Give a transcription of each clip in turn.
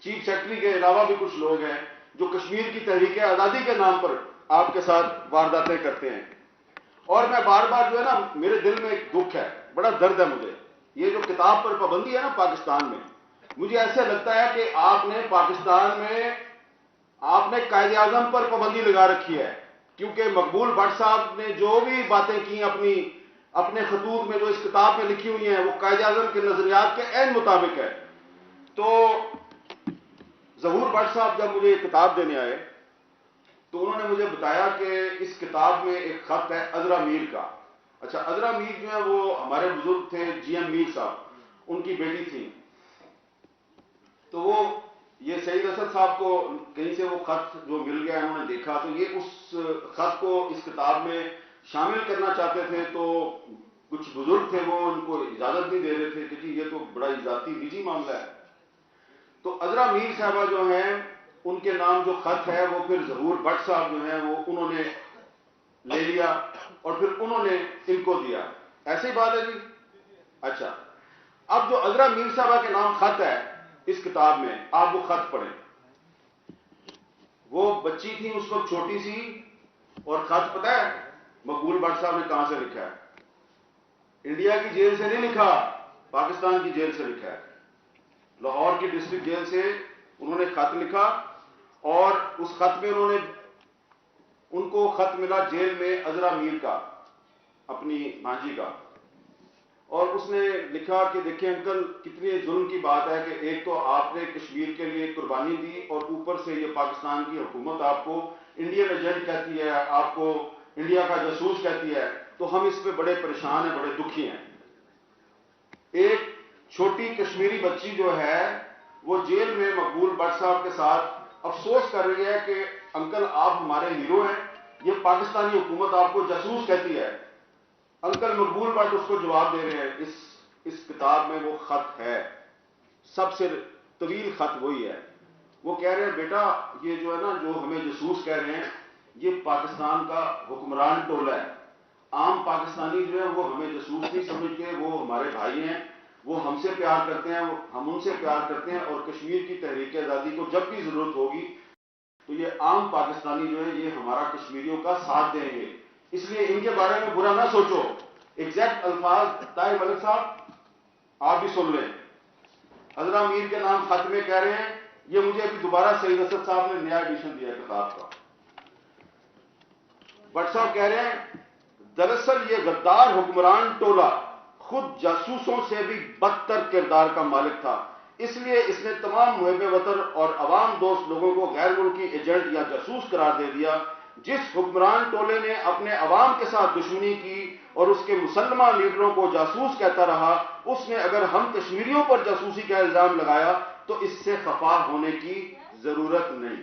Chief secretary کے علاوہ بھی کچھ لوگ ہیں جو کشمیر کی تحریک آزادی کے نام پر آپ کے ساتھ وارداتیں کرتے ہیں. اور میں بار بار جو ہے نا میرے دل میں ایک دکھ ہے, بڑا درد ہے مجھے. یہ جو کتاب پر پابندی ہے نا پاکستان میں, مجھے ایسا لگتا ہے کہ آپ نے پاکستان میں آپ نے قائد اعظم پر پابندی لگا رکھی ہے, کیونکہ مقبول بٹ صاحب نے جو بھی باتیں کی اپنے خطوط میں جو اس کتاب میں لکھی ہوئی ہیں وہ قائد اعظم کے نظریات کے عین مطابق ہے. تو ظہور بٹ صاحب جب مجھے یہ کتاب دینے آئے تو انہوں نے مجھے بتایا کہ اس کتاب میں ایک خط ہے عذرا میر کا. اچھا, عذرا میر جو ہے وہ ہمارے بزرگ تھے جی ایم میر صاحب, ان کی بیٹی تھی. تو وہ یہ سعید اسد صاحب کو کہیں سے وہ خط جو مل گیا انہوں نے دیکھا, تو یہ اس خط کو اس کتاب میں شامل کرنا چاہتے تھے. تو کچھ بزرگ تھے وہ ان کو اجازت نہیں دے رہے تھے کہ جی یہ تو بڑا ذاتی نجی معاملہ ہے. تو عذرا میر صاحبہ جو ہیں ان کے نام جو خط ہے وہ پھر ظہور بٹ صاحب جو ہیں وہ انہوں نے لے لیا اور پھر انہوں نے ان کو دیا. ایسی بات ہے جی. اچھا, اب جو عذرا میر صاحبہ کے نام خط ہے اس کتاب میں, آپ وہ خط پڑھیں. وہ بچی تھی اس وقت چھوٹی سی, اور خط پتہ ہے مقبول بٹ صاحب نے کہاں سے لکھا ہے؟ انڈیا کی جیل سے نہیں لکھا, پاکستان کی جیل سے لکھا ہے. لاہور کی ڈسٹرکٹ جیل سے انہوں نے خط لکھا, اور اس خط میں ان کو خط ملا جیل میں عذرا میر کا, اپنی بھانجی کا. اور اس نے لکھا کہ دیکھیں انکل کتنی ظلم کی بات ہے کہ ایک تو آپ نے کشمیر کے لیے قربانی دی, اور اوپر سے یہ پاکستان کی حکومت آپ کو انڈین ایجنٹ کہتی ہے, آپ کو انڈیا کا جاسوس کہتی ہے. تو ہم اس پہ بڑے پریشان ہیں, بڑے دکھی ہیں. ایک چھوٹی کشمیری بچی جو ہے وہ جیل میں مقبول بٹ صاحب کے ساتھ افسوس کر رہی ہے کہ انکل آپ ہمارے ہیرو ہیں, یہ پاکستانی حکومت آپ کو جاسوس کہتی ہے. انکل مقبول بٹ اس کو جواب دے رہے ہیں. اس کتاب میں وہ خط ہے, سب سے طویل خط وہی ہے. وہ کہہ رہے ہیں بیٹا یہ جو ہے نا جو ہمیں جاسوس کہہ رہے ہیں یہ پاکستان کا حکمران ٹولہ ہے. عام پاکستانی جو ہے وہ ہمیں جاسوس نہیں سمجھتے, وہ ہمارے بھائی ہیں, وہ ہم سے پیار کرتے ہیں, ہم ان سے پیار کرتے ہیں, اور کشمیر کی تحریک آزادی کو جب بھی ضرورت ہوگی تو یہ عام پاکستانی جو ہے یہ ہمارا کشمیریوں کا ساتھ دیں گے. اس لیے ان کے بارے میں برا نہ سوچو. ایگزیکٹ الفاظ طاہر ملک صاحب آپ بھی سن لیں. عذرا میر کے نام خط میں کہہ رہے ہیں, یہ مجھے ابھی دوبارہ سعید اسد صاحب نے نیا ایڈیشن دیا کتاب کا. بٹ صاحب کہہ رہے ہیں دراصل یہ غدار حکمران ٹولہ خود جاسوسوں سے بھی بدتر کردار کا مالک تھا, اس لیے اس نے تمام محب وطن اور عوام دوست لوگوں کو غیر ملکی ایجنٹ یا جاسوس قرار دے دیا. جس حکمران ٹولے نے اپنے عوام کے ساتھ دشمنی کی اور اس کے مسلمہ لیڈروں کو جاسوس کہتا رہا, اس نے اگر ہم کشمیریوں پر جاسوسی کا الزام لگایا تو اس سے خفا ہونے کی ضرورت نہیں.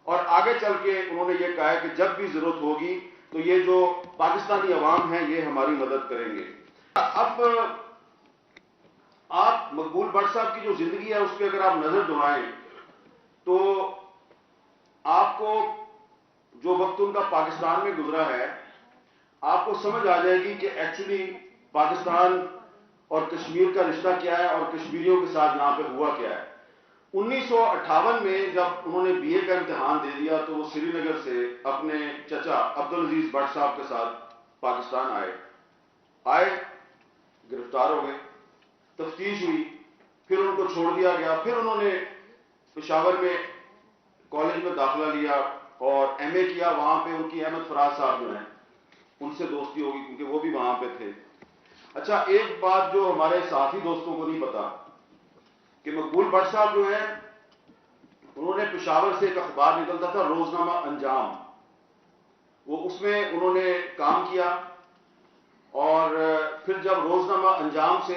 اور آگے چل کے انہوں نے یہ کہا ہے کہ جب بھی ضرورت ہوگی تو یہ جو پاکستانی عوام ہیں یہ ہماری مدد کریں گے. اب آپ مقبول بٹ صاحب کی جو زندگی ہے اس پہ اگر آپ نظر دوڑائیں تو آپ کو جو وقت ان کا پاکستان میں گزرا ہے آپ کو سمجھ آ جائے گی کہ ایکچولی پاکستان اور کشمیر کا رشتہ کیا ہے اور کشمیریوں کے ساتھ یہاں پہ ہوا کیا ہے. 1958 میں جب انہوں نے بی اے کا امتحان دے دیا تو وہ سری نگر سے اپنے چچا عبدالعزیز بٹ صاحب کے ساتھ پاکستان آئے, گرفتار ہو گئے, تفتیش ہوئی, پھر ان کو چھوڑ دیا گیا. پھر انہوں نے پشاور میں کالج میں داخلہ لیا اور ایم اے کیا. وہاں پہ ان کی احمد فراز صاحب جو ہیں ان سے دوستی ہوگی کیونکہ وہ بھی وہاں پہ تھے. اچھا, ایک بات جو ہمارے ساتھی دوستوں کو نہیں پتا کہ مقبول بٹ صاحب جو ہیں انہوں نے پشاور سے ایک اخبار نکلتا تھا روزنامہ انجام, وہ اس میں انہوں نے کام کیا. اور پھر جب روزنامہ انجام سے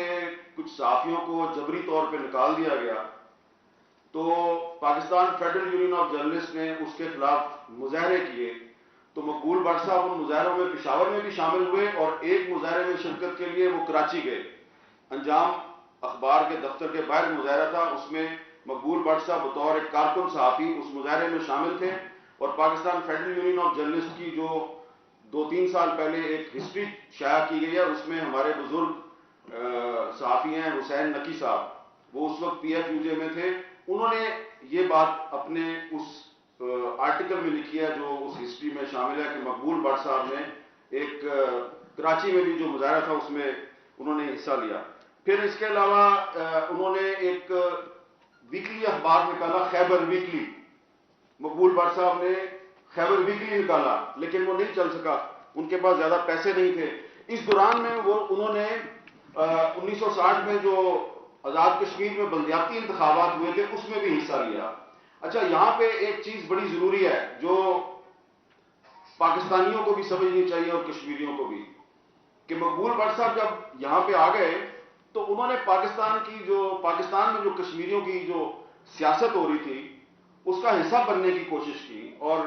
کچھ صحافیوں کو جبری طور پہ نکال دیا گیا تو Pakistan federal union of journalist نے اس کے خلاف مظاہرے کیے. تو مقبول بٹ صاحب ان مظاہروں میں پشاور میں بھی شامل ہوئے اور ایک مظاہرے میں شرکت کے لیے وہ کراچی گئے. انجام اخبار کے دفتر کے باہر مظاہرہ تھا, اس میں مقبول بٹ صاحب بطور ایک کارکن صحافی اس مظاہرے میں شامل تھے. اور Pakistan federal union of journalist کی جو 2-3 سال پہلے ایک ہسٹری شائع کی گئی ہے اس میں ہمارے بزرگ صحافی ہیں حسین نقی صاحب, وہ اس وقت پی ایف یو جے میں تھے انہوں نے یہ بات اپنے اس آرٹیکل میں لکھی ہے جو اس ہسٹری میں شامل ہے کہ مقبول بٹ صاحب نے ایک کراچی میں بھی جو مظاہرہ تھا اس میں انہوں نے حصہ لیا. پھر اس کے علاوہ انہوں نے ایک ویکلی اخبار نکالا، خیبر ویکلی. مقبول بٹ صاحب نے خیبر ویکلی نکالا لیکن وہ نہیں چل سکا، ان کے پاس زیادہ پیسے نہیں تھے. اس دوران میں انہوں نے 1960 میں جو آزاد کشمیر میں بلدیاتی انتخابات ہوئے تھے اس میں بھی حصہ لیا. اچھا، یہاں پہ ایک چیز بڑی ضروری ہے جو پاکستانیوں کو بھی سمجھنی چاہیے اور کشمیریوں کو بھی، کہ مقبول بٹ صاحب جب یہاں پہ آ گئے تو انہوں نے پاکستان میں جو کشمیریوں کی جو سیاست ہو رہی تھی اس کا حصہ بننے کی کوشش کی. اور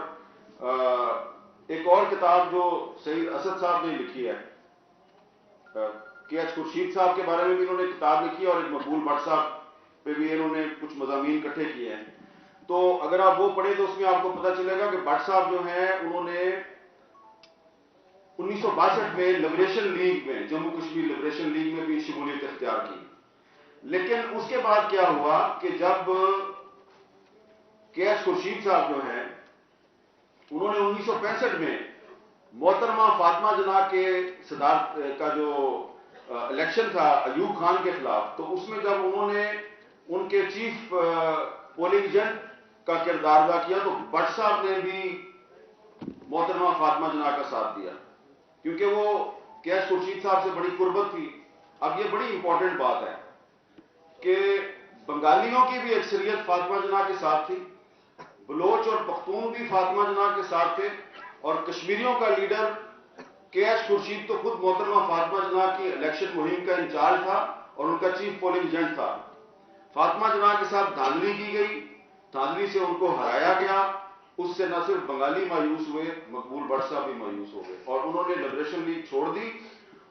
ایک اور کتاب جو سعید اسد صاحب نے لکھی ہے، کے ایچ خورشید صاحب کے بارے میں بھی انہوں نے کتاب لکھی ہے، اور ایک مقبول بٹ صاحب پہ بھی انہوں نے کچھ مضامین اکٹھے کیے ہیں. تو اگر آپ وہ پڑھیں تو اس میں آپ کو پتہ چلے گا کہ بٹ صاحب جو ہیں انہوں نے 1962 میں لبریشن لیگ میں، جموں کشمیر لبریشن لیگ میں بھی شمولیت اختیار کی. لیکن اس کے بعد کیا ہوا کہ جب کے ایچ خورشید صاحب جو ہیں انہوں نے 1965 میں محترمہ فاطمہ جناح کے صدارت کا جو الیکشن تھا ایوب خان کے خلاف، تو اس میں جب انہوں نے ان کے چیف پولنگ ایجنٹ کا کردار ادا کیا تو بٹ صاحب نے بھی محترمہ فاطمہ جناح کا ساتھ دیا کیونکہ وہ کے ایچ خورشید صاحب سے بڑی قربت تھی. اب یہ بڑی امپورٹنٹ بات ہے کہ بنگالیوں کی بھی اکثریت فاطمہ جناح کے ساتھ تھی، بلوچ اور پختون بھی فاطمہ جناح کے ساتھ تھے، اور کشمیریوں کا لیڈر کے ایچ خورشید تو خود محترمہ فاطمہ جناح کی الیکشن مہم کا انچارج تھا اور ان کا چیف پولنگ ایجنٹ تھا. فاطمہ جناح کے ساتھ دھاندلی کی گئی، دھاندلی سے ان کو ہرایا گیا. اس سے نہ صرف بنگالی مایوس ہوئے، مقبول بٹ صاحب بھی مایوس ہو گئے اور انہوں نے لبریشن لیگ چھوڑ دی.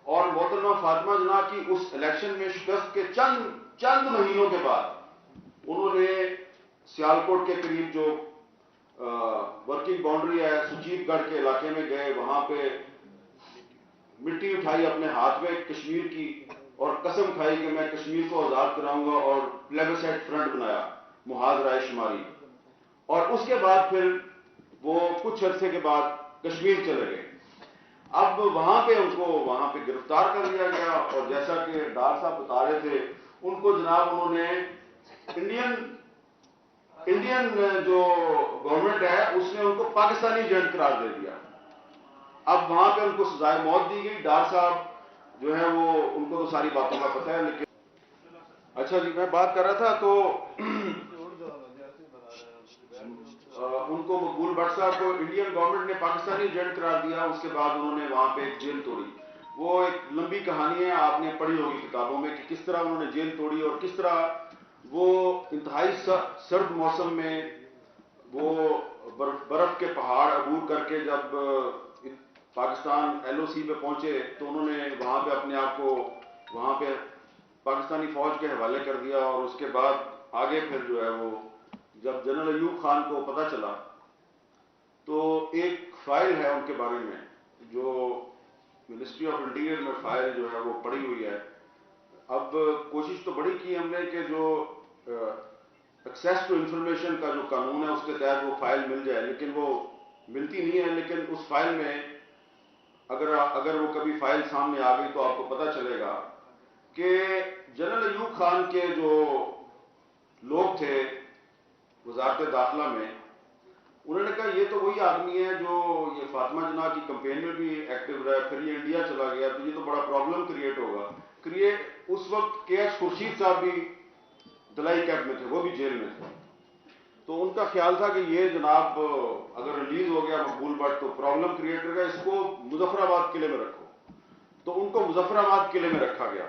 اور محترمہ فاطمہ جناح کی اس الیکشن میں شکست کے چند مہینوں کے بعد انہوں نے سیالکوٹ کے قریب جو ورکنگ باؤنڈری ہے سچیت گڑھ کے علاقے میں گئے، وہاں پہ مٹی اٹھائی اپنے ہاتھ میں کشمیر کی اور قسم کھائی کہ میں کشمیر کو آزاد کراؤں گا، اور پلیبسائٹ فرنٹ بنایا محاذ رائے شماری. اور اس کے بعد پھر وہ کچھ عرصے کے بعد کشمیر چلے گئے. اب وہاں پہ ان کو وہاں پہ گرفتار کر لیا گیا، اور جیسا کہ ڈار صاحب بتا رہے تھے ان کو جناب انہوں نے انڈین جو گورنمنٹ ہے اس نے ان کو پاکستانی ایجنٹ قرار دے دیا. اب وہاں پہ ان کو سزائے موت دی گئی. ڈار صاحب جو ہے وہ ان کو تو ساری باتوں کا پتہ ہے، لیکن اچھا جی میں بات کر رہا تھا تو ان کو مقبول بٹ صاحب کو انڈین گورنمنٹ نے پاکستانی ایجنٹ قرار دیا. اس کے بعد انہوں نے وہاں پہ ایک جیل توڑی. وہ ایک لمبی کہانی ہے، آپ نے پڑھی ہوگی کتابوں میں کہ کس طرح انہوں نے جیل توڑی اور کس طرح وہ انتہائی سرد موسم میں وہ برف کے پہاڑ عبور کر کے جب پاکستان ایل او سی پہ پہنچے تو انہوں نے وہاں پہ اپنے آپ کو وہاں پہ پاکستانی فوج کے حوالے کر دیا. اور اس کے بعد آگے پھر جو ہے وہ جب جنرل ایوب خان کو پتہ چلا تو ایک فائل ہے ان کے بارے میں جو منسٹری آف انٹیریئر میں فائل جو ہے وہ پڑی ہوئی ہے. اب کوشش تو بڑی کی ہم نے کہ جو ایکسیس ٹو انفارمیشن کا جو قانون ہے اس کے تحت وہ فائل مل جائے، لیکن وہ ملتی نہیں ہے. لیکن اس فائل میں اگر وہ کبھی فائل سامنے آ گئی تو آپ کو پتہ چلے گا کہ جنرل ایوب خان کے جو لوگ تھے وزارت داخلہ میں، انہوں نے کہا یہ تو وہی آدمی ہے جو یہ فاطمہ جناح کی کمپین میں بھی ایکٹیو رہا، پھر یہ انڈیا چلا گیا تو یہ تو بڑا پرابلم کریٹ ہوگا. اس وقت کے ایچ خورشید صاحب بھی دلائی کیمپ میں تھے، وہ بھی جیل میں تھے. تو ان کا خیال تھا کہ یہ جناب اگر ریلیز ہو گیا مقبول بٹ تو پرابلم کریٹ کرے گا، اس کو مظفر آباد قلعے میں رکھو. تو ان کو مظفر آباد قلعے میں رکھا گیا.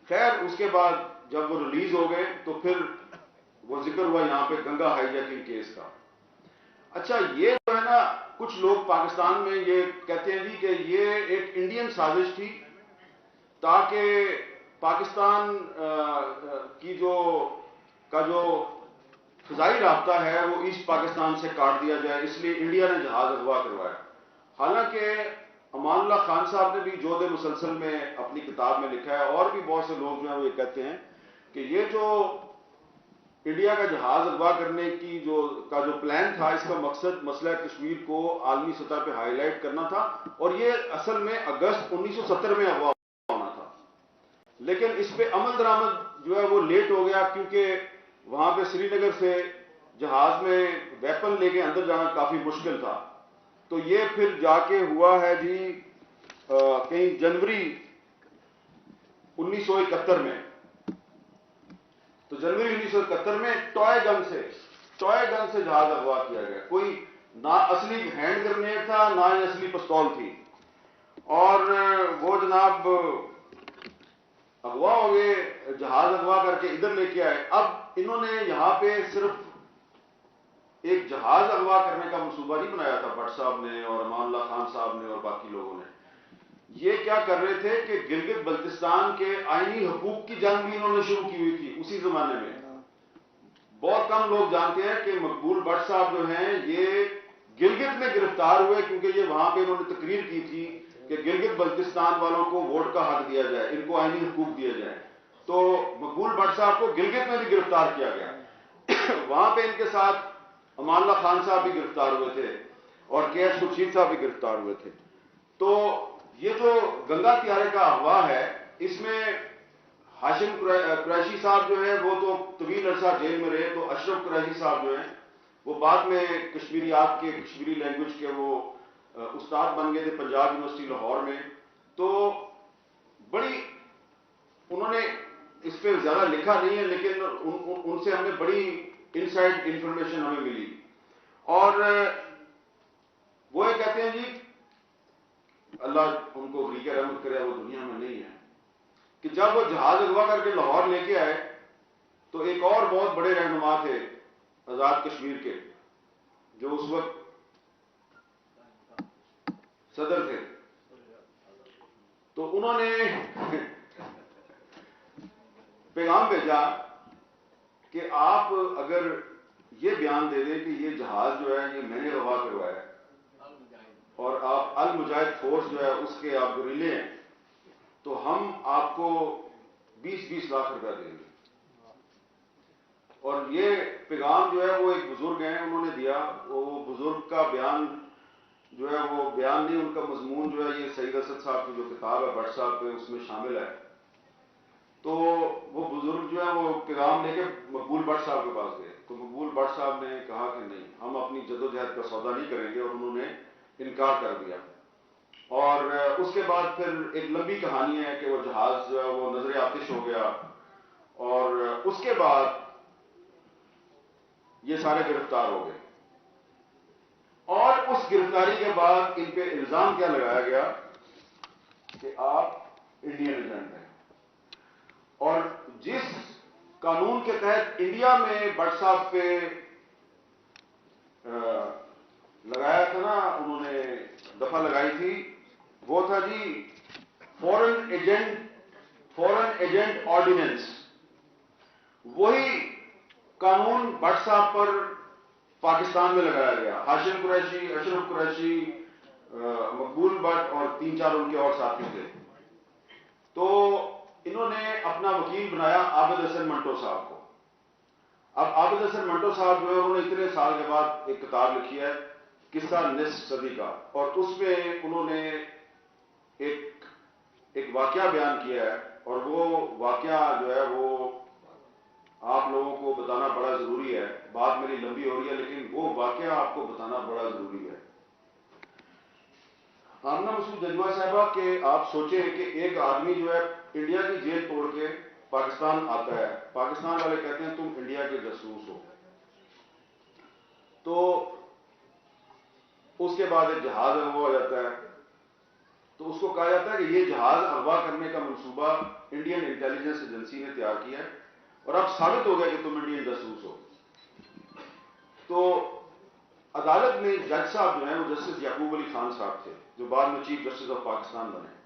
خیر اس کے بعد جب وہ ریلیز ہو گئے تو پھر وہ ذکر ہوا یہاں پہ گنگا ہائی جیکنگ کیس کا. اچھا یہ جو ہے نا کچھ لوگ پاکستان میں یہ کہتے ہیں جی کہ یہ ایک انڈین سازش تھی تاکہ پاکستان کی جو فضائی رابطہ ہے وہ ایسٹ پاکستان سے کاٹ دیا جائے، اس لیے انڈیا نے جہاز اغوا کروایا. حالانکہ امان اللہ خان صاحب نے بھی جود مسلسل میں اپنی کتاب میں لکھا ہے، اور بھی بہت سے لوگ جو ہیں وہ یہ کہتے ہیں کہ یہ جو انڈیا کا جہاز اغوا کرنے کی جو پلان تھا، اس کا مقصد مسئلہ کشمیر کو عالمی سطح پہ ہائی لائٹ کرنا تھا، اور یہ اصل میں اگست 1970 میں اغوا ہونا تھا، لیکن اس پہ عمل درآمد جو ہے وہ لیٹ ہو گیا، کیونکہ وہاں پہ سری نگر سے جہاز میں ویپن لے کے اندر جانا کافی مشکل تھا. تو یہ پھر جا کے ہوا ہے جی کہیں جنوری 1971 میں. تو جنوری 1971 میں ٹوائے گن سے جہاز اغوا کیا گیا. کوئی نہ اصلی ہینڈ گرنیڈ تھا، نہ ہی اصلی پستول تھی، اور وہ جناب اغوا ہو گئے، جہاز اغوا کر کے ادھر لے کے آئے. اب انہوں نے یہاں پہ صرف ایک جہاز اغوا کرنے کا منصوبہ نہیں بنایا تھا بٹ صاحب نے اور امان اللہ خان صاحب نے اور باقی لوگوں نے. یہ کیا کر رہے تھے کہ گلگت بلتستان کے آئینی حقوق کی جنگ بھی انہوں نے شروع کی ہوئی تھی اسی زمانے میں. بہت کم لوگ جانتے ہیں کہ مقبول بٹ صاحب جو ہیں یہ گلگت میں گرفتار ہوئے، کیونکہ یہ وہاں پہ انہوں نے تقریر کی تھی کہ گلگت بلتستان والوں کو ووٹ کا حق دیا جائے، ان کو آئینی حقوق دیا جائے. تو مقبول بٹ صاحب کو گلگت میں بھی گرفتار کیا گیا. وہاں پہ ان کے ساتھ امان اللہ خان صاحب بھی گرفتار ہوئے تھے اور کے ایس خورشید صاحب بھی گرفتار ہوئے تھے. تو یہ جو گنگا طیارے کا اغوا ہے، اس میں ہاشم قریشی صاحب جو ہے وہ تو طویل عرصہ جیل میں رہے. تو اشرف قریشی صاحب جو ہیں وہ بعد میں کشمیریات کے، کشمیری لینگویج کے وہ استاد بن گئے تھے پنجاب یونیورسٹی لاہور میں. تو بڑی انہوں نے اس پہ زیادہ لکھا نہیں ہے، لیکن ان سے ہمیں بڑی انسائڈ انفارمیشن ہمیں ملی. اور وہ یہ کہتے ہیں جی اللہ ان کو غریق رحمت کرے، وہ دنیا میں نہیں ہے، کہ جب وہ جہاز اغوا کر کے لاہور لے کے آئے تو ایک اور بہت بڑے رہنما تھے آزاد کشمیر کے، جو اس وقت صدر تھے. تو انہوں نے پیغام بھیجا کہ آپ اگر یہ بیان دے دیں کہ یہ جہاز جو ہے یہ میں نے اغوا کروایا ہے اور آپ المجاہد فورس جو ہے اس کے آپ گریلے ہیں، تو ہم آپ کو 20-20 لاکھ روپیہ دیں گے. اور یہ پیغام جو ہے وہ ایک بزرگ ہیں انہوں نے دیا. وہ بزرگ کا بیان جو ہے وہ بیان نہیں، ان کا مضمون جو ہے یہ سعید اسد صاحب کی جو کتاب ہے بٹ صاحب پہ اس میں شامل ہے. تو وہ بزرگ جو ہے وہ پیغام لے کے مقبول بٹ صاحب کے پاس گئے. تو مقبول بٹ صاحب نے کہا کہ نہیں، ہم اپنی جدوجہد کا سودا نہیں کریں گے، اور انہوں نے انکار کر دیا. اور اس کے بعد پھر ایک لمبی کہانی ہے کہ وہ جہاز جو ہے وہ نظر آتش ہو گیا، اور اس کے بعد یہ سارے گرفتار ہو گئے. اور اس گرفتاری کے بعد ان پہ الزام کیا لگایا گیا کہ آپ انڈین ایجنٹ ہیں. اور جس قانون کے تحت انڈیا میں بٹ صاحب پہ لگایا تھا نا، انہوں نے دفعہ لگائی تھی، وہ تھا جی فورن ایجنٹ آرڈیننس. وہی قانون بٹ صاحب پر پاکستان میں لگایا گیا. ہاشم قریشی، اشرف قریشی، مقبول بٹ اور 3-4 ان کے اور ساتھی تھے. تو انہوں نے اپنا وکیل بنایا عابد حسن منٹو صاحب کو. اب عابد حسن منٹو صاحب جو ہے انہوں نے اتنے سال کے بعد ایک کتاب لکھی ہے قصہ نصف صدی کا، اور اس میں انہوں نے ایک واقعہ بیان کیا ہے. اور وہ واقعہ جو ہے وہ آپ لوگوں کو بتانا بڑا ضروری ہے. بات میری لمبی ہو رہی ہے لیکن وہ واقعہ آپ کو بتانا بڑا ضروری ہے. آمنہ مسعود ججوا صاحبہ کہ آپ سوچیں کہ ایک آدمی جو ہے انڈیا کی جیل توڑ کے پاکستان آتا ہے، پاکستان والے کہتے ہیں تم انڈیا کے جاسوس ہو. تو اس کے بعد ایک جہاز اغوا ہو جاتا ہے. تو اس کو کہا جاتا ہے کہ یہ جہاز اغوا کرنے کا منصوبہ انڈین انٹیلیجنس ایجنسی نے تیار کیا ہے، اور اب ثابت ہو گیا کہ تم انڈین جاسوس ہو. تو عدالت میں جج صاحب جو ہیں وہ جسٹس یعقوب علی خان صاحب تھے، جو بعد میں چیف جسٹس آف پاکستان بنے.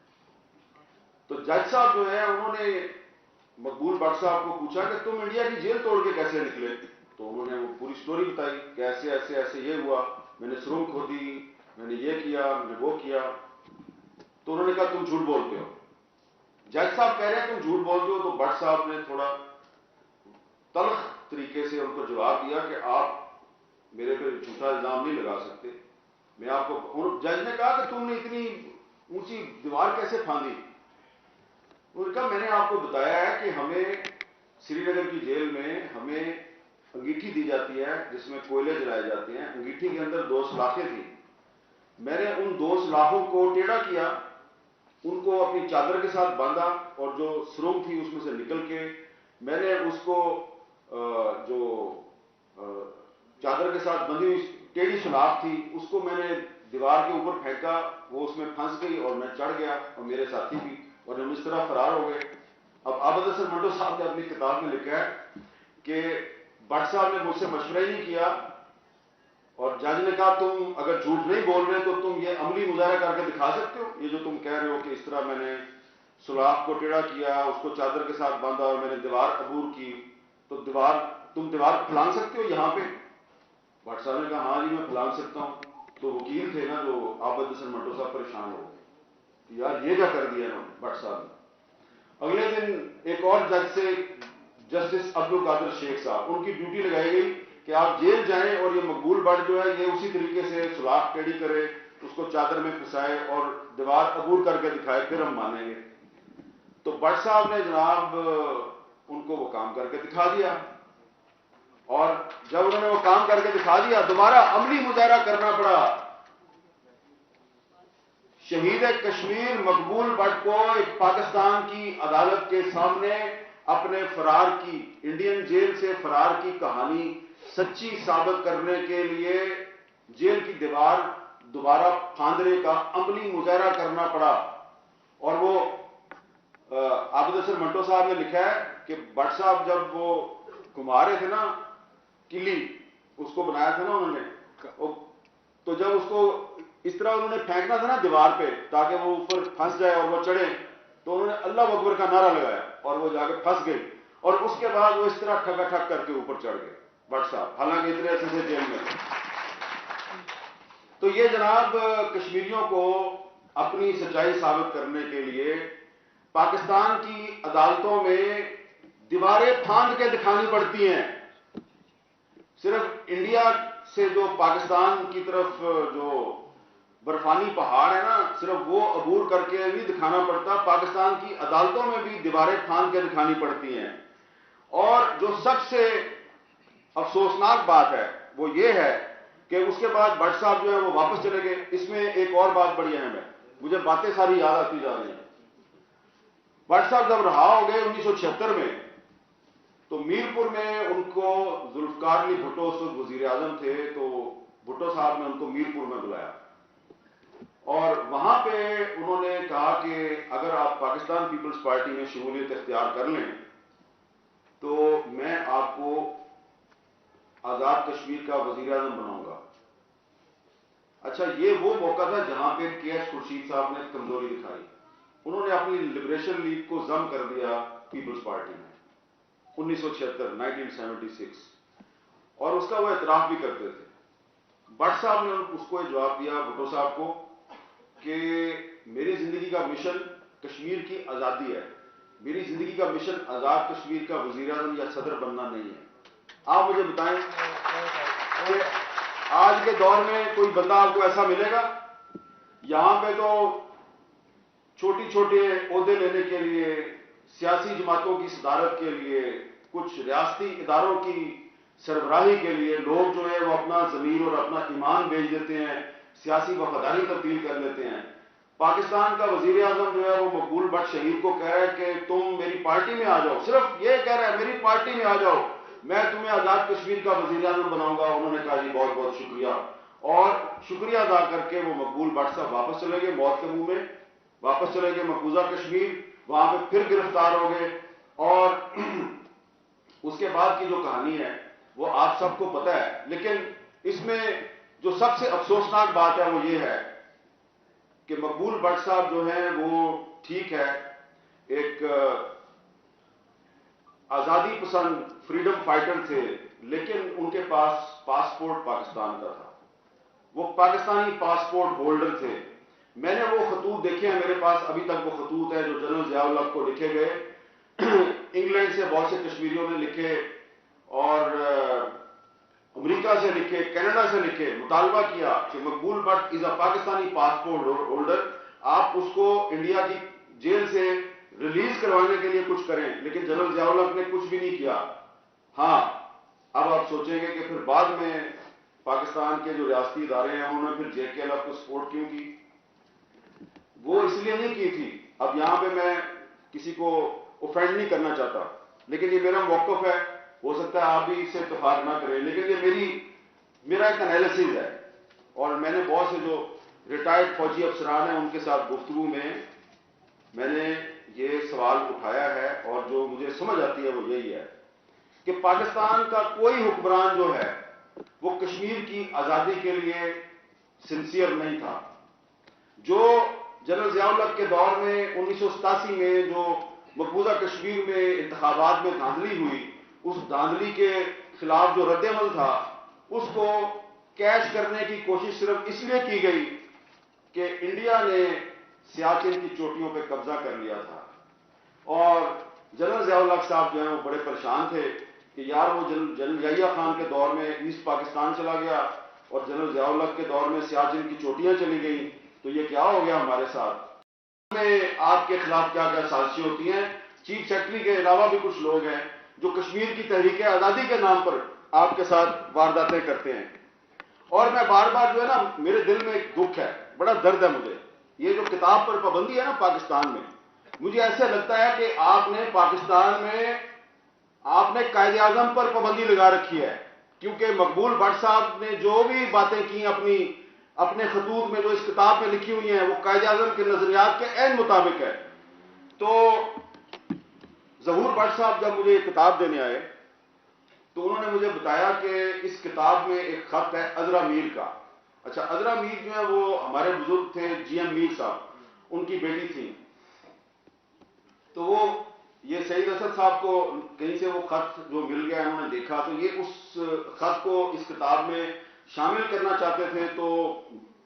تو جج صاحب جو ہے انہوں نے مقبول بٹ صاحب کو پوچھا کہ تم انڈیا کی جیل توڑ کے کیسے نکلے. تو انہوں نے وہ پوری سٹوری بتائی کہ ایسے ایسے ایسے یہ ہوا، میں نے سرنگ کھودی، میں نے یہ کیا، میں نے وہ کیا. تو انہوں نے کہا تم جھوٹ بولتے ہو. جج صاحب کہہ رہے ہیں تم جھوٹ بولتے ہو. تو بٹ صاحب نے تھوڑا تلخ طریقے سے ان کو جواب دیا کہ آپ میرے پہ جھوٹا الزام نہیں لگا سکتے. میں آپ کو, جج نے کہا کہ تم نے اتنی اونچی دیوار کیسے پھاندی؟ انہوں نے کہا میں نے آپ کو بتایا ہے کہ ہمیں سری نگر کی جیل میں ہمیں انگیٹھی دی جاتی ہے جس میں کوئلے جلائے جاتے ہیں. انگیٹھی کے اندر 2 سلاخیں تھیں. میں نے ان 2 سلاخوں کو ٹیڑھا کیا, ان کو اپنی چادر کے ساتھ باندھا, اور جو سرنگ تھی اس میں سے نکل کے میں نے اس کو جو چادر کے ساتھ بندھی ہوئی ٹیڑھی سلاخ تھی اس کو میں نے دیوار کے اوپر پھینکا, وہ اس میں پھنس گئی اور میں چڑھ گیا اور میرے ساتھی بھی, اور ہم اس طرح فرار ہو گئے. اب عابد حسن منٹو صاحب نے اپنی کتاب میں لکھا ہے کہ بٹ صاحب نے مجھ سے مشورہ ہی نہیں کیا, اور جج نے کہا تم اگر جھوٹ نہیں بول رہے تو تم یہ عملی مظاہرہ کر کے دکھا سکتے ہو, یہ جو تم کہہ رہے ہو کہ اس طرح میں نے سلاخ کو ٹیڑھا کیا, اس کو چادر کے ساتھ باندھا اور میں نے دیوار عبور کی, تو تم دیوار پھلانگ سکتے ہو یہاں پہ؟ بٹ صاحب نے کہا ہاں جی میں پھلانگ سکتا ہوں. تو وکیل تھے نا جو عابد حسن منٹو صاحب پریشان ہو گئے, یار یہ کیا کر دیا نا بٹ صاحب نے. اگلے دن ایک اور جج سے, جسٹس عبد القادر شیخ صاحب, ان کی ڈیوٹی لگائی گئی کہ آپ جیل جائیں اور یہ مقبول بٹ جو ہے یہ اسی طریقے سے سلاخ ٹیڑھی کرے, اس کو چادر میں پھنسائے اور دیوار عبور کر کے دکھائے, پھر ہم مانیں گے. تو بٹ صاحب نے جناب ان کو وہ کام کر کے دکھا دیا, اور جب انہوں نے وہ کام کر کے دکھا دیا دوبارہ عملی مظاہرہ کرنا پڑا. شہید کشمیر مقبول بٹ کو ایک پاکستان کی عدالت کے سامنے اپنے فرار کی, انڈین جیل سے فرار کی کہانی سچی ثابت کرنے کے لیے جیل کی دیوار دوبارہ پھاندنے کا عملی مظاہرہ کرنا پڑا. اور وہ عابد حسن منٹو صاحب نے لکھا ہے کہ بٹ صاحب جب وہ گھما رہے تھے نا کلی, اس کو بنایا تھا نا انہوں نے, تو جب اس کو اس طرح انہوں نے پھینکنا تھا نا دیوار پہ تاکہ وہ اوپر پھنس جائے اور وہ چڑھے, تو انہوں نے اللہ اکبر کا نعرہ لگایا اور وہ جا کے پھنس گئی, اور اس کے بعد وہ اس طرح ٹھگا ٹھگ کر کے اوپر چڑھ گئے بٹ صاحب, حالانکہ اتنے ایسے سے جیل میں. تو یہ جناب کشمیریوں کو اپنی سچائی ثابت کرنے کے لیے پاکستان کی عدالتوں میں دیواریں پھاند کے دکھانی پڑتی ہیں. صرف انڈیا سے جو پاکستان کی طرف جو برفانی پہاڑ ہے نا, صرف وہ عبور کر کے نہیں دکھانا پڑتا, پاکستان کی عدالتوں میں بھی دیواریں پھاند کے دکھانی پڑتی ہیں. اور جو سب سے افسوسناک بات ہے وہ یہ ہے کہ اس کے بعد بٹ صاحب جو ہے وہ واپس چلے گئے. اس میں ایک اور بات بڑی اہم ہے, مجھے باتیں ساری یاد آتی جا رہی ہیں. بٹ صاحب جب رہا ہو گئے 1976 میں, تو میرپور میں ان کو ذوالفقار علی بھٹو اس وقت وزیر اعظم تھے, تو بھٹو صاحب نے ان کو میرپور میں بلایا, اور وہاں پہ انہوں نے کہا کہ اگر آپ پاکستان پیپلز پارٹی میں شمولیت اختیار کر لیں تو میں آپ کو آزاد کشمیر کا وزیر اعظم بناؤں گا. اچھا, یہ وہ موقع تھا جہاں پہ کے ایس خورشید صاحب نے کمزوری دکھائی. انہوں نے اپنی لبریشن لیگ کو ضم کر دیا پیپلز پارٹی میں 1976, اور اس کا وہ اعتراف بھی کرتے تھے. بٹ صاحب نے اس کو جواب دیا بھٹو صاحب کو کہ میری زندگی کا مشن کشمیر کی آزادی ہے, میری زندگی کا مشن آزاد کشمیر کا وزیر اعظم یا صدر بننا نہیں ہے. آپ مجھے بتائیں کہ آج کے دور میں کوئی بندہ آپ کو ایسا ملے گا؟ یہاں پہ تو چھوٹی چھوٹے عہدے لینے کے لیے, سیاسی جماعتوں کی صدارت کے لیے, کچھ ریاستی اداروں کی سربراہی کے لیے لوگ جو ہے وہ اپنا ضمیر اور اپنا ایمان بیچ دیتے ہیں, سیاسی وفاداری تبدیل کر لیتے ہیں. پاکستان کا وزیر اعظم جو ہے وہ مقبول بٹ شہید کو کہہ رہا ہے کہ تم میری پارٹی میں آ جاؤ, صرف یہ کہہ رہا ہے میری پارٹی میں آ جاؤ, میں تمہیں آزاد کشمیر کا وزیر اعظم بناؤں گا. انہوں نے کہا جی بہت بہت شکریہ, اور شکریہ ادا کر کے وہ مقبول بٹ صاحب واپس چلے گئے, موت کے منہ میں واپس چلے گئے مقبوضہ کشمیر. وہاں پہ پھر گرفتار ہو گئے, اور اس کے بعد کی جو کہانی ہے وہ آپ سب کو پتہ ہے. لیکن اس میں جو سب سے افسوسناک بات ہے وہ یہ ہے کہ مقبول بٹ صاحب جو ہیں وہ ٹھیک ہے ایک آزادی پسند فریڈم فائٹر تھے, لیکن ان کے پاس پاسپورٹ پاکستان کا تھا, وہ پاکستانی پاسپورٹ ہولڈر تھے. میں نے وہ خطوط دیکھے ہیں, میرے پاس ابھی تک وہ خطوط ہیں جو جنرل ضیاء الحق کو لکھے گئے, انگلینڈ سے بہت سے کشمیریوں نے لکھے, اور امریکہ سے لکھے, کینیڈا سے لکھے, مطالبہ کیا کہ Maqbool Butt is a Pakistani passport holder, آپ اس کو انڈیا کی جیل سے ریلیز کروانے کے لیے کچھ کریں, لیکن جنرل ضیاء الحق نے کچھ بھی نہیں کیا. ہاں, اب آپ سوچیں گے کہ پھر بعد میں پاکستان کے جو ریاستی ادارے ہیں انہوں نے پھر جے کے ایل ایف کو سپورٹ کیوں کی؟ وہ اس لیے نہیں کی تھی. اب یہاں پہ میں کسی کو اوفینڈ نہیں کرنا چاہتا, لیکن یہ میرا موقف ہے, ہو سکتا ہے آپ بھی اس سے اتفاق نہ کریں, لیکن یہ میرا ایک انالیسز ہے. اور میں نے بہت سے جو ریٹائرڈ فوجی افسران ہیں ان کے ساتھ گفتگو میں نے یہ سوال اٹھایا ہے, اور جو مجھے سمجھ آتی ہے وہ یہی ہے کہ پاکستان کا کوئی حکمران جو ہے وہ کشمیر کی آزادی کے لیے سنسیئر نہیں تھا. جو جنرل ضیاء الحق کے دور میں 1987 میں جو مقبوضہ کشمیر میں انتخابات میں دھاندلی ہوئی, اس دھاندلی کے خلاف جو رد عمل تھا اس کو کیش کرنے کی کوشش صرف اس لیے کی گئی کہ انڈیا نے سیاچن کی چوٹیوں پہ قبضہ کر لیا تھا. اور جنرل ضیاء الحق صاحب جو ہیں وہ بڑے پریشان تھے کہ یار وہ جنرل یحییٰ خان کے دور میں ایسٹ پاکستان چلا گیا اور جنرل ضیاء الحق کے دور میں سیاچن کی چوٹیاں چلی گئیں, تو یہ کیا ہو گیا ہمارے ساتھ. میں آپ کے خلاف کیا کیا سازشیں ہوتی ہیں. چیف سیکرٹری کے علاوہ بھی کچھ لوگ ہیں جو کشمیر کی تحریک آزادی کے نام پر آپ کے ساتھ وارداتیں کرتے ہیں. اور میں بار بار جو ہے نا, میرے دل میں ایک دکھ ہے, بڑا درد ہے مجھے. یہ جو کتاب پر پابندی ہے نا پاکستان میں, مجھے ایسے لگتا ہے کہ آپ نے پاکستان میں آپ نے قائد اعظم پر پابندی لگا رکھی ہے, کیونکہ مقبول بٹ صاحب نے جو بھی باتیں کی اپنے خطوط میں جو اس کتاب میں لکھی ہوئی ہیں وہ قائد اعظم کے نظریات کے عین مطابق ہے. تو ظہور بٹ صاحب جب مجھے یہ کتاب دینے آئے تو انہوں نے مجھے بتایا کہ اس کتاب میں ایک خط ہے عذرا میر کا. اچھا, عذرا میر جو ہے وہ ہمارے بزرگ تھے جی ایم میر صاحب, ان کی بیٹی تھی. تو وہ یہ سعید اسد صاحب کو کہیں سے وہ خط جو مل گیا انہوں نے دیکھا, تو یہ اس خط کو اس کتاب میں شامل کرنا چاہتے تھے. تو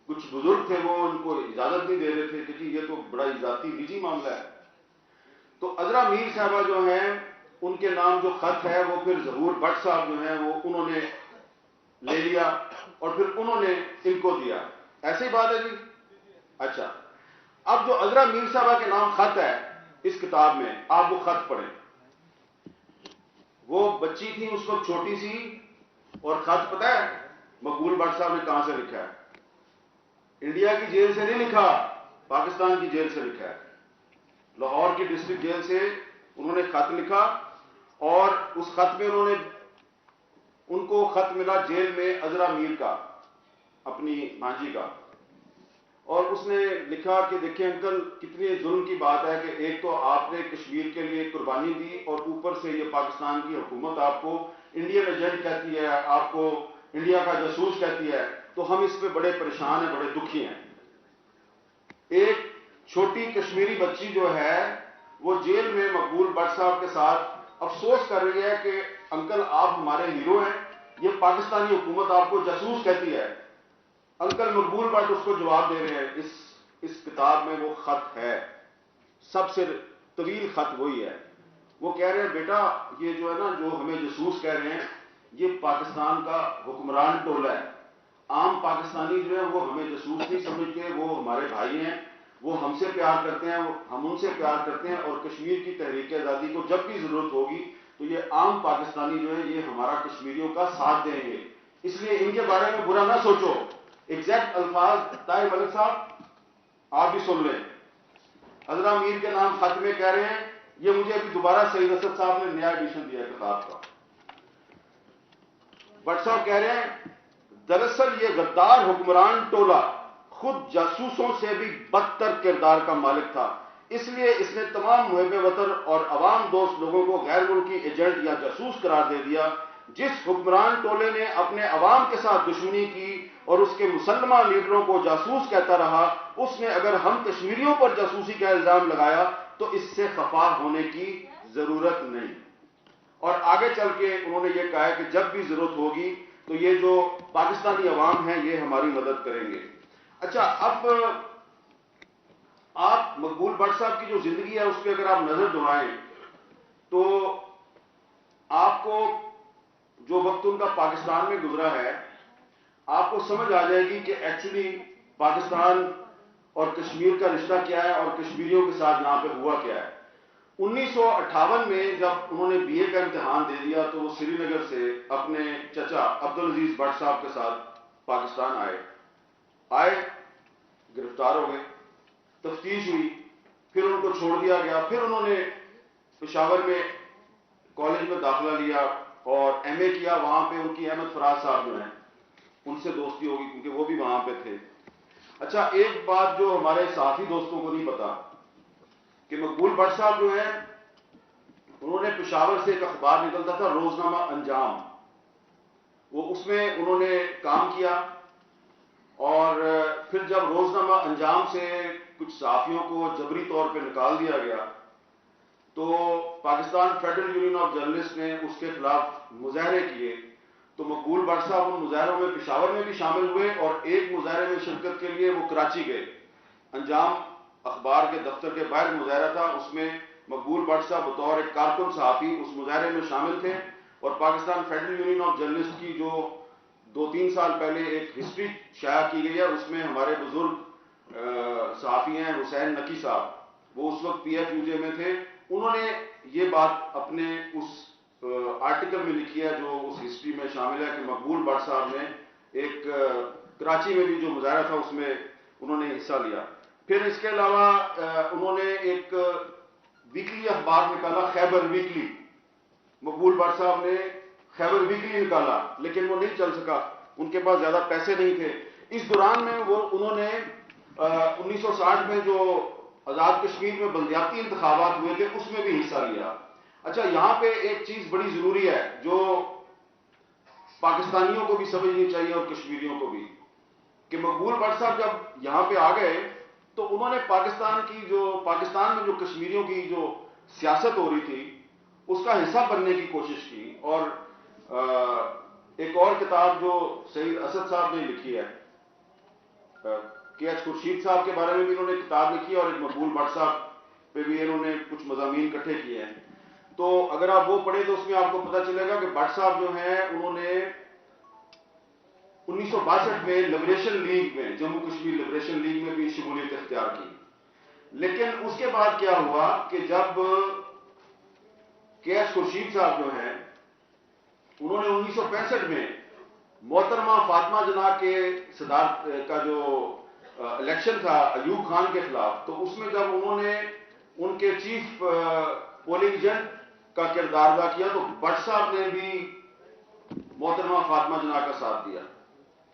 کچھ بزرگ تھے وہ ان کو اجازت نہیں دے رہے تھے کہ جی یہ تو بڑا ذاتی نجی معاملہ ہے. تو عذرا میر صاحبہ جو ہیں ان کے نام جو خط ہے وہ پھر ظہور بٹ صاحب جو ہیں وہ انہوں نے لے لیا اور پھر انہوں نے ان کو دیا. ایسی بات ہے جی. اچھا, اب جو عذرا میر صاحبہ کے نام خط ہے اس کتاب میں, آپ وہ خط پڑھیں. وہ بچی تھی اس وقت چھوٹی سی, اور خط پتہ ہے مقبول بٹ صاحب نے کہاں سے لکھا ہے؟ انڈیا کی جیل سے نہیں لکھا, پاکستان کی جیل سے لکھا ہے. لاہور کی ڈسٹرکٹ جیل سے انہوں نے خط لکھا, اور اس خط میں ان کو خط ملا جیل میں عذرا میر کا, اپنی بھانجی کا. اور اس نے لکھا کہ دیکھیں انکل کتنی ظلم کی بات ہے کہ ایک تو آپ نے کشمیر کے لیے قربانی دی, اور اوپر سے یہ پاکستان کی حکومت آپ کو انڈین ایجنٹ کہتی ہے, آپ کو انڈیا کا جاسوس کہتی ہے. تو ہم اس پہ بڑے پریشان ہیں, بڑے دکھی ہیں. ایک چھوٹی کشمیری بچی جو ہے وہ جیل میں مقبول بٹ صاحب کے ساتھ افسوس کر رہی ہے کہ انکل آپ ہمارے ہیرو ہیں, یہ پاکستانی حکومت آپ کو جاسوس کہتی ہے. انکل مقبول بٹ اس کو جواب دے رہے ہیں. اس کتاب میں وہ خط ہے, سب سے طویل خط وہی ہے. وہ کہہ رہے ہیں بیٹا یہ جو ہے نا جو ہمیں جاسوس کہہ رہے ہیں یہ پاکستان کا حکمران ٹولہ ہے. عام پاکستانی جو ہے وہ ہمیں جاسوس نہیں سمجھتے, وہ ہمارے بھائی ہیں, وہ ہم سے پیار کرتے ہیں, ہم ان سے پیار کرتے ہیں, اور کشمیر کی تحریک آزادی کو جب بھی ضرورت ہوگی تو یہ عام پاکستانی جو ہے یہ ہمارا کشمیریوں کا ساتھ دیں گے. اس لیے ان کے بارے میں برا نہ سوچو. ایگزیکٹ الفاظ طاہر ملک صاحب آپ بھی سن لیں. عذرا میر کے نام خط میں کہہ رہے ہیں, یہ مجھے ابھی دوبارہ سعید اسد صاحب نے نیا ایڈیشن دیا کتاب کا. بٹ صاحب کہہ رہے ہیں دراصل یہ غدار حکمران ٹولہ خود جاسوسوں سے بھی بدتر کردار کا مالک تھا, اس لیے اس نے تمام محب وطن اور عوام دوست لوگوں کو غیر ملکی ایجنٹ یا جاسوس قرار دے دیا. جس حکمران ٹولے نے اپنے عوام کے ساتھ دشمنی کی اور اس کے مسلمہ لیڈروں کو جاسوس کہتا رہا, اس نے اگر ہم کشمیریوں پر جاسوسی کا الزام لگایا تو اس سے خفا ہونے کی ضرورت نہیں. اور آگے چل کے انہوں نے یہ کہا ہے کہ جب بھی ضرورت ہوگی تو یہ جو پاکستانی عوام ہیں یہ ہماری مدد کریں گے. اچھا, اب آپ مقبول بٹ صاحب کی جو زندگی ہے اس پہ اگر آپ نظر دوڑائیں تو آپ کو جو وقت ان کا پاکستان میں گزرا ہے، آپ کو سمجھ آ جائے گی کہ ایکچولی پاکستان اور کشمیر کا رشتہ کیا ہے اور کشمیریوں کے ساتھ یہاں پہ ہوا کیا ہے۔ 1958 میں جب انہوں نے بی اے کا امتحان دے دیا تو وہ سری نگر سے اپنے چچا عبدالعزیز بٹ صاحب کے ساتھ پاکستان آئے، گرفتار ہو گئے، تفتیش ہوئی، پھر ان کو چھوڑ دیا گیا، پھر انہوں نے پشاور میں کالج میں داخلہ لیا اور ایم اے کیا۔ وہاں پہ ان کی احمد فراز صاحب جو ہیں ان سے دوستی ہوگی کیونکہ وہ بھی وہاں پہ تھے۔ اچھا، ایک بات جو ہمارے صحافی دوستوں کو نہیں پتا کہ مقبول بٹ صاحب جو ہیں انہوں نے پشاور سے ایک اخبار نکلتا تھا روزنامہ انجام، وہ اس میں انہوں نے کام کیا، اور پھر جب روزنامہ انجام سے کچھ صحافیوں کو جبری طور پہ نکال دیا گیا تو Pakistan federal union of journalist نے اس کے خلاف مظاہرے کیے، تو مقبول بٹ صاحب ان مظاہروں میں پشاور میں بھی شامل ہوئے اور ایک مظاہرے میں شرکت کے لیے وہ کراچی گئے۔ انجام اخبار کے دفتر کے باہر مظاہرہ تھا، اس میں مقبول بٹ صاحب بطور ایک کارکن صحافی اس مظاہرے میں شامل تھے، اور Pakistan federal union of journalist کی جو 2-3 سال پہلے ایک ہسٹری شائع کی گئی ہے اس میں ہمارے بزرگ صحافی ہیں حسین نقی صاحب، وہ اس وقت پی ایف یو جے میں تھے، انہوں نے یہ بات اپنے اس آرٹیکل میں لکھی ہے جو اس ہسٹری میں شامل ہے کہ مقبول بٹ صاحب نے ایک کراچی میں بھی جو مظاہرہ تھا اس میں انہوں نے حصہ لیا۔ پھر اس کے علاوہ انہوں نے ایک ویکلی اخبار نکالا، خیبر ویکلی، مقبول بٹ صاحب نے خیبر ویکلی نکالا لیکن وہ نہیں چل سکا، ان کے پاس زیادہ پیسے نہیں تھے۔ اس دوران میں انہوں نے 1960 میں جو آزاد کشمیر میں بلدیاتی انتخابات ہوئے تھے اس میں بھی حصہ لیا۔ اچھا، یہاں پہ ایک چیز بڑی ضروری ہے جو پاکستانیوں کو بھی سمجھنی چاہیے اور کشمیریوں کو بھی، کہ مقبول بٹ صاحب جب یہاں پہ آ گئے تو انہوں نے پاکستان میں جو کشمیریوں کی جو سیاست ہو رہی تھی اس کا حصہ بننے کی کوشش کی، اور ایک اور کتاب جو سید اسد صاحب نے لکھی ہے، کے ایچ خورشید صاحب کے بارے میں بھی انہوں نے کتاب لکھی ہے، اور ایک مقبول بٹ صاحب پہ بھی انہوں نے کچھ مضامین اکٹھے کیے ہیں، تو اگر آپ وہ پڑھیں تو اس میں آپ کو پتہ چلے گا کہ بٹ صاحب جو ہیں انہوں نے 1962 میں لبریشن لیگ میں، جموں کشمیر لبریشن لیگ میں بھی شمولیت اختیار کی، لیکن اس کے بعد کیا ہوا کہ جب کے ایچ خورشید صاحب جو ہیں انہوں نے 1965 میں محترمہ فاطمہ جناح کے صدارت کا جو الیکشن تھا ایوب خان کے خلاف، تو اس میں جب انہوں نے ان کے چیف پولنگ ایجنٹ کا کردار ادا کیا تو بٹ صاحب نے بھی محترمہ فاطمہ جناح کا ساتھ دیا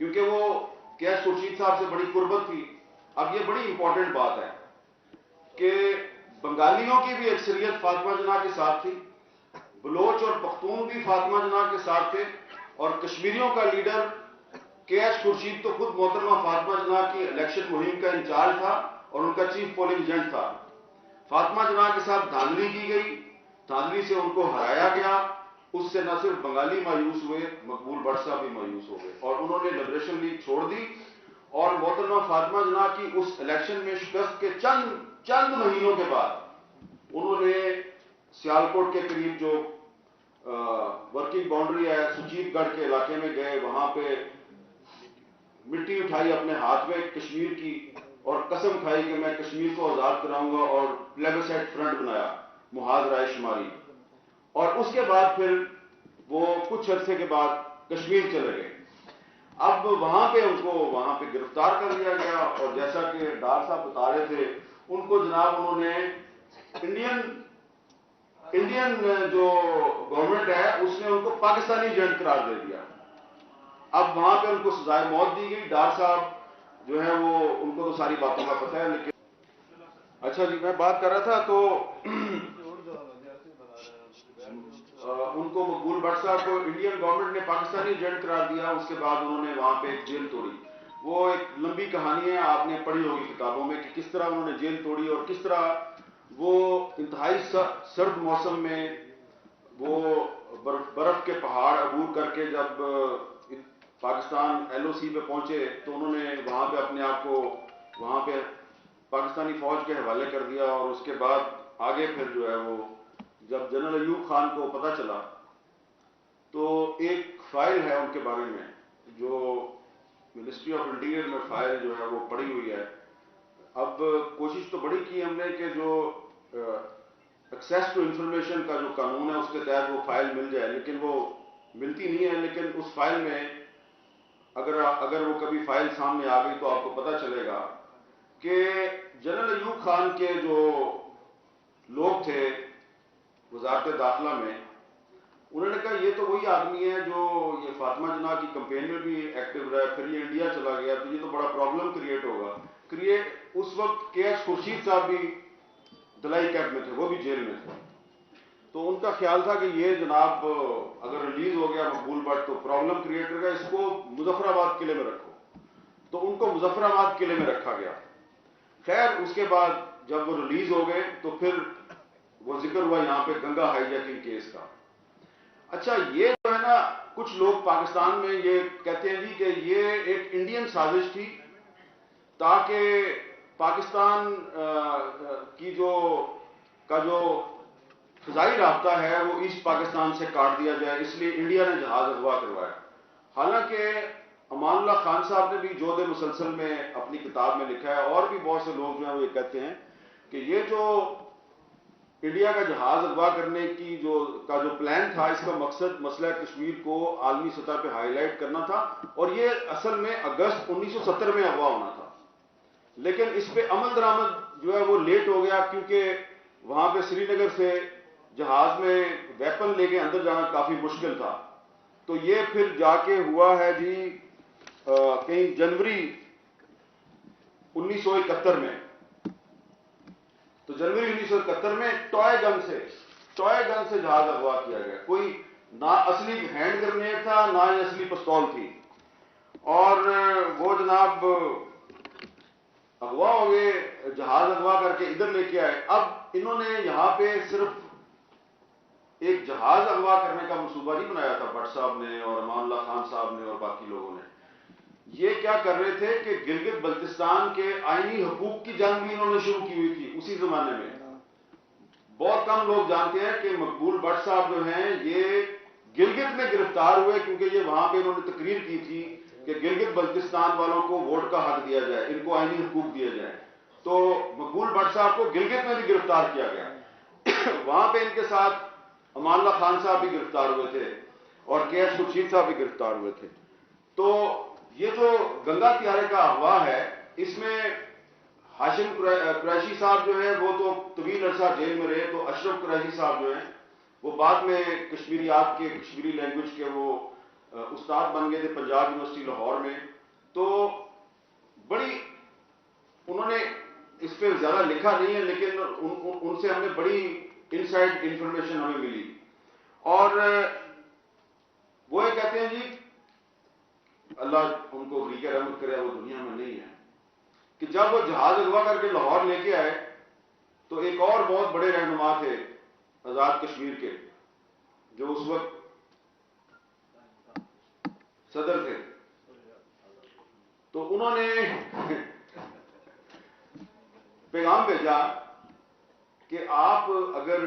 کیونکہ وہ کے ایچ خورشید صاحب سے بڑی قربت تھی۔ اب یہ بڑی امپورٹنٹ بات ہے کہ بنگالیوں کی بھی اکثریت فاطمہ جناح کے ساتھ تھی، بلوچ اور پختون بھی فاطمہ جناح کے ساتھ تھے، اور کشمیریوں کا لیڈر کے ایچ خورشید تو خود محترمہ فاطمہ جناح کی الیکشن مہم کا انچارج تھا اور ان کا چیف پولنگ ایجنٹ تھا۔ فاطمہ جناح کے ساتھ دھاندلی کی گئی، دھاندلی سے ان کو ہرایا گیا، اس سے نہ صرف بنگالی مایوس ہوئے، مقبول بٹ صاحب بھی مایوس ہو گئے، اور انہوں نے لبریشن لیگ چھوڑ دی، اور محترمہ فاطمہ جناح کی اس الیکشن میں شکست کے چند مہینوں کے بعد انہوں نے سیالکوٹ کے قریب جو ورکنگ باؤنڈری ہے سچیت گڑھ کے علاقے میں گئے، وہاں پہ مٹی اٹھائی اپنے ہاتھ میں کشمیر کی اور قسم کھائی کہ میں کشمیر کو آزاد کراؤں گا، اور پلیبسائٹ فرنٹ بنایا محاذ رائے شماری، اور اس کے بعد پھر وہ کچھ عرصے کے بعد کشمیر چلے گئے۔ اب وہاں پہ ان کو وہاں پہ گرفتار کر لیا گیا، اور جیسا کہ ڈار صاحب بتا رہے تھے ان کو جناب انہوں نے انڈین جو گورنمنٹ ہے اس نے ان کو پاکستانی ایجنٹ قرار دے دیا۔ اب وہاں پہ ان کو سزائے موت دی گئی۔ ڈار صاحب جو ہے وہ ان کو تو ساری باتوں کا پتہ ہے، لیکن اچھا جی میں بات کر رہا تھا تو ان کو مقبول بٹ صاحب کو انڈین گورنمنٹ نے پاکستانی ایجنٹ قرار دیا، اس کے بعد انہوں نے وہاں پہ ایک جیل توڑی۔ وہ ایک لمبی کہانی ہے، آپ نے پڑھی ہوگی کتابوں میں کہ کس طرح انہوں نے جیل توڑی اور کس طرح وہ انتہائی سرد موسم میں وہ برف کے پہاڑ عبور کر کے جب پاکستان ایل او سی پہ پہنچے تو انہوں نے وہاں پہ اپنے آپ کو وہاں پہ پاکستانی فوج کے حوالے کر دیا، اور اس کے بعد آگے پھر جو ہے وہ جب جنرل ایوب خان کو پتہ چلا تو ایک فائل ہے ان کے بارے میں جو منسٹری آف انٹیریئر میں فائل جو ہے وہ پڑی ہوئی ہے. اب کوشش تو بڑی کی ہم نے کہ جو ایکسیس ٹو انفارمیشن کا جو قانون ہے اس کے تحت وہ فائل مل جائے، لیکن وہ ملتی نہیں ہے. لیکن اس فائل میں اگر وہ کبھی فائل سامنے آ گئی تو آپ کو پتہ چلے گا کہ جنرل ایوب خان کے جو لوگ تھے وزارت داخلہ میں، انہوں نے کہا یہ تو وہی آدمی ہے جو یہ فاطمہ جناح کی کمپین میں بھی ایکٹیو رہا، پھر یہ انڈیا چلا گیا تو یہ تو بڑا پرابلم کریٹ ہوگا. اس وقت کے ایس خورشید صاحب بھی دلائی کیمپ میں تھے، وہ بھی جیل میں تھے. تو ان کا خیال تھا کہ یہ جناب اگر ریلیز ہو گیا مقبول بٹ تو پرابلم کریٹ کرے گا، اس کو مظفر آباد قلعے میں رکھو. تو ان کو مظفر آباد قلعے میں رکھا گیا. خیر اس کے بعد جب وہ ریلیز ہو گئے تو پھر وہ ذکر ہوا یہاں پہ گنگا ہائی جیکنگ کیس کا. اچھا یہ جو ہے نا، کچھ لوگ پاکستان میں یہ کہتے ہیں جی کہ یہ ایک انڈین سازش تھی تاکہ پاکستان کی جو فضائی رابطہ ہے وہ ایسٹ پاکستان سے کاٹ دیا جائے، اس لیے انڈیا نے جہاز اغوا کروایا. حالانکہ امان اللہ خان صاحب نے بھی جود مسلسل میں اپنی کتاب میں لکھا ہے، اور بھی بہت سے لوگ جو ہیں وہ یہ کہتے ہیں کہ یہ جو انڈیا کا جہاز اغوا کرنے کی جو پلان تھا، اس کا مقصد مسئلہ کشمیر کو عالمی سطح پہ ہائی لائٹ کرنا تھا، اور یہ اصل میں اگست 1970 میں اغوا ہونا تھا. لیکن اس پہ عمل درآمد جو ہے وہ لیٹ ہو گیا، کیونکہ وہاں پہ سری نگر سے جہاز میں ویپن لے کے اندر جانا کافی مشکل تھا. تو یہ پھر جا کے ہوا ہے جی کہیں جنوری 1971 میں. تو جنوری 1971 میں ٹوائے گن سے جہاز اغوا کیا گیا. کوئی نہ اصلی ہینڈ گرنیڈ تھا، نہ ہی اصلی پستول تھی. اور وہ جناب اغوا ہو گئے، جہاز اغوا کر کے ادھر لے کے آئے. اب انہوں نے یہاں پہ صرف ایک جہاز اغوا کرنے کا منصوبہ نہیں بنایا تھا بٹ صاحب نے اور امان اللہ خان صاحب نے اور باقی لوگوں نے. یہ کیا کر رہے تھے کہ گلگت بلتستان کے آئینی حقوق کی جنگ بھی انہوں نے شروع کی ہوئی تھی اسی زمانے میں. بہت کم لوگ جانتے ہیں کہ مقبول بٹ صاحب جو ہیں یہ گلگت میں گرفتار ہوئے کیونکہ یہ وہاں پہ انہوں نے تقریر کی تھی کہ گلگت بلتستان والوں کو ووٹ کا حق دیا جائے، ان کو آئینی حقوق دیا جائے. تو مقبول بٹ صاحب کو گلگت میں بھی گرفتار کیا گیا. وہاں پہ ان کے ساتھ امان اللہ خان صاحب بھی گرفتار ہوئے تھے اور کے ایس خورشید صاحب بھی گرفتار ہوئے تھے. تو یہ جو گنگا طیارے کا اغوا ہے، اس میں ہاشم قریشی صاحب جو ہے وہ تو طویل عرصہ جیل میں رہے. تو اشرف قریشی صاحب جو ہیں وہ بعد میں کشمیریات کے، کشمیری لینگویج کے وہ استاد بن گئے تھے پنجاب یونیورسٹی لاہور میں. تو بڑی انہوں نے اس پہ زیادہ لکھا نہیں ہے، لیکن ان سے ہم نے بڑی انسائڈ انفارمیشن ہمیں ملی. اور وہ یہ کہتے ہیں جی اللہ ان کو غریق رحمت کرے، وہ دنیا میں نہیں ہے، کہ جب وہ جہاز اغوا کر کے لاہور لے کے آئے تو ایک اور بہت بڑے رہنما تھے آزاد کشمیر کے جو اس وقت صدر تھے. تو انہوں نے پیغام بھیجا کہ آپ اگر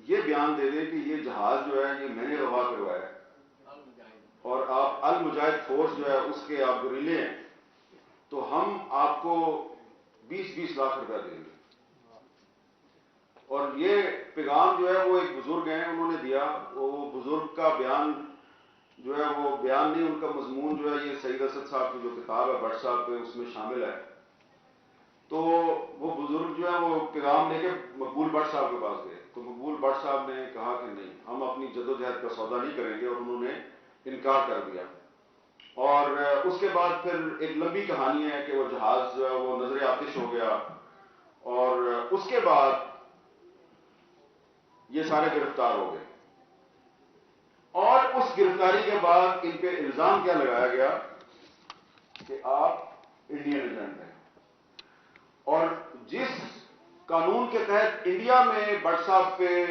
یہ بیان دے دیں کہ یہ جہاز جو ہے یہ میں نے اغوا کروایا ہے اور آپ المجاہد فورس جو ہے اس کے آپ گریلے ہیں، تو ہم آپ کو 20-20 لاکھ روپیہ دیں گے. اور یہ پیغام جو ہے وہ ایک بزرگ ہیں انہوں نے دیا. وہ بزرگ کا بیان جو ہے وہ بیان نہیں، ان کا مضمون جو ہے یہ سعید اسد صاحب کی جو کتاب ہے بٹ صاحب پہ اس میں شامل ہے. تو وہ بزرگ جو ہے وہ پیغام لے کے مقبول بٹ صاحب کے پاس گئے. تو مقبول بٹ صاحب نے کہا کہ نہیں، ہم اپنی جدوجہد کا سودا نہیں کریں گے، اور انہوں نے انکار کر دیا. اور اس کے بعد پھر ایک لمبی کہانی ہے کہ وہ جہاز جو ہے وہ نظر آتش ہو گیا، اور اس کے بعد یہ سارے گرفتار ہو گئے. اور اس گرفتاری کے بعد ان پہ الزام کیا لگایا گیا کہ آپ انڈین ایجنٹ ہیں. اور جس قانون کے تحت انڈیا میں بٹ صاحب پہ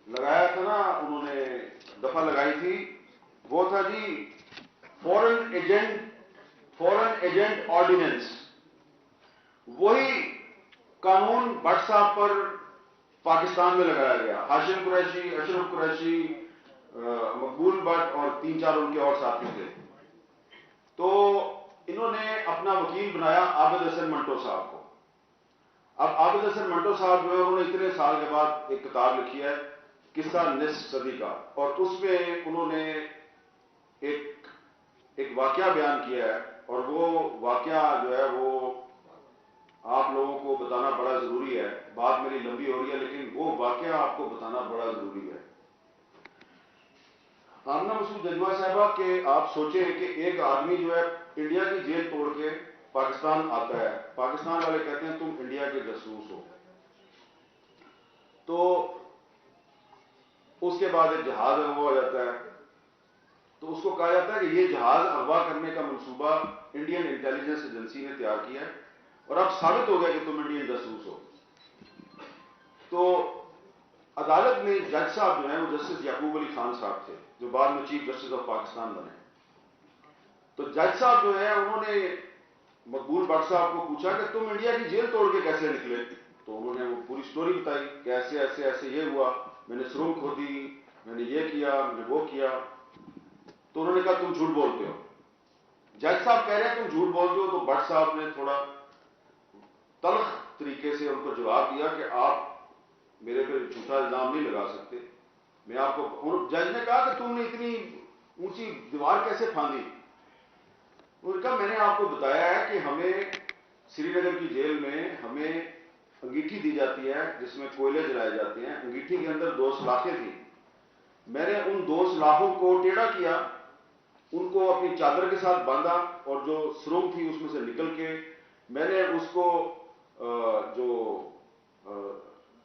لگایا تھا نا، انہوں نے دفعہ لگائی تھی، وہ تھا جی فورن ایجنٹ آرڈیننس. وہی قانون بٹ صاحب پر پاکستان میں لگایا گیا. ہاشم قریشی، اشرف قریشی، مقبول بٹ اور 3-4 ان کے اور ساتھی تھے. تو انہوں نے اپنا وکیل بنایا عابد حسن منٹو صاحب کو. اب عابد حسن منٹو صاحب جو ہے انہوں نے اتنے سال کے بعد ایک کتاب لکھی ہے قصہ نصف صدی کا، اور اس میں انہوں نے ایک واقعہ بیان کیا ہے، اور وہ واقعہ جو ہے وہ آپ لوگوں کو بتانا بڑا ضروری ہے. بات میری لمبی ہو رہی ہے لیکن وہ واقعہ آپ کو بتانا بڑا ضروری ہے. آمنہ مسعود ججوا صاحبہ کہ آپ سوچیں کہ ایک آدمی جو ہے انڈیا کی جیل توڑ کے پاکستان آتا ہے، پاکستان والے کہتے ہیں تم انڈیا کے جاسوس ہو. تو اس کے بعد ایک جہاز اغوا ہو جاتا ہے، تو اس کو کہا جاتا ہے کہ یہ جہاز اغوا کرنے کا منصوبہ انڈین انٹیلیجنس ایجنسی نے تیار کیا ہے اور اب ثابت ہو گیا کہ تم انڈین جاسوس ہو. تو عدالت میں جج صاحب جو ہیں وہ جسٹس یعقوب علی خان صاحب تھے جو بعد میں چیف جسٹس آف پاکستان بنے. تو جج صاحب جو ہیں انہوں نے مقبول بٹ صاحب کو پوچھا کہ تم انڈیا کی جیل توڑ کے کیسے نکلے. تو انہوں نے وہ پوری سٹوری بتائی کہ ایسے ایسے ایسے یہ ہوا، میں نے سرنگ کھودی، میں نے یہ کیا، میں نے وہ کیا. تو انہوں نے کہا تم جھوٹ بولتے ہو. جج صاحب کہہ رہے ہیں تم جھوٹ بولتے ہو. تو بٹ صاحب نے تھوڑا تلخ طریقے سے ان کو جواب دیا کہ آپ میرے پہ جھوٹا الزام نہیں لگا سکتے. میں آپ کو، جج نے کہا کہ تم نے اتنی اونچی دیوار کیسے پھاندی. انہوں نے کہا میں نے آپ کو بتایا ہے کہ ہمیں سری نگر کی جیل میں ہمیں انگیٹھی دی جاتی ہے جس میں کوئلے جلائے جاتے ہیں. انگیٹھی کے اندر 2 سلاخیں تھیں. میں نے ان 2 سلاخوں کو ٹیڑھا کیا، ان کو اپنی چادر کے ساتھ باندھا، اور جو سرنگ تھی اس میں سے نکل کے میں نے اس کو جو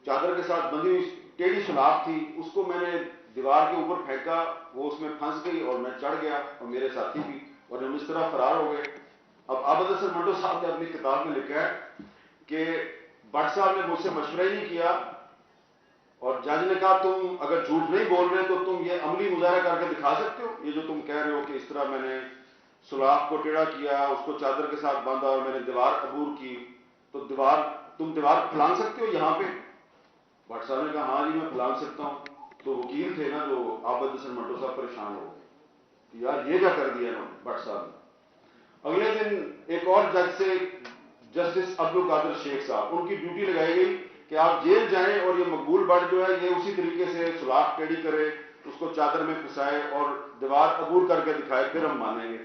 چادر کے ساتھ بندھی ہوئی ٹیڑھی سلاخ تھی اس کو میں نے دیوار کے اوپر پھینکا، وہ اس میں پھنس گئی اور میں چڑھ گیا اور میرے ساتھی بھی، اور ہم اس طرح فرار ہو گئے. اب عابد حسن منٹو صاحب نے اپنی کتاب میں لکھا ہے کہ بٹ صاحب نے مجھ سے مشورہ ہی نہیں کیا، اور جج نے کہا تم اگر جھوٹ نہیں بول رہے تو تم یہ عملی مظاہرہ کر کے دکھا سکتے ہو، یہ جو تم کہہ رہے ہو کہ اس طرح میں نے سلاخ کو ٹیڑھا کیا، اس کو چادر کے ساتھ باندھا اور میں نے دیوار عبور کی، تو تم دیوار پھلانگ سکتے ہو یہاں پہ. بٹ صاحب نے کہا ہاں جی میں پھلانگ سکتا ہوں. تو وکیل تھے نا جو عابد حسن منٹو صاحب پریشان ہو گئے، یار یہ کیا کر دیا انہوں نے بٹ صاحب نے. اگلے دن ایک اور جج سے جسٹس عبد القادر شیخ صاحب، ان کی ڈیوٹی لگائی گئی کہ آپ جیل جائیں اور یہ مقبول بٹ جو ہے یہ اسی طریقے سے سلاخ ٹیڑھی کرے، اس کو چادر میں پھنسائے اور دیوار عبور کر کے دکھائے، پھر ہم مانیں گے.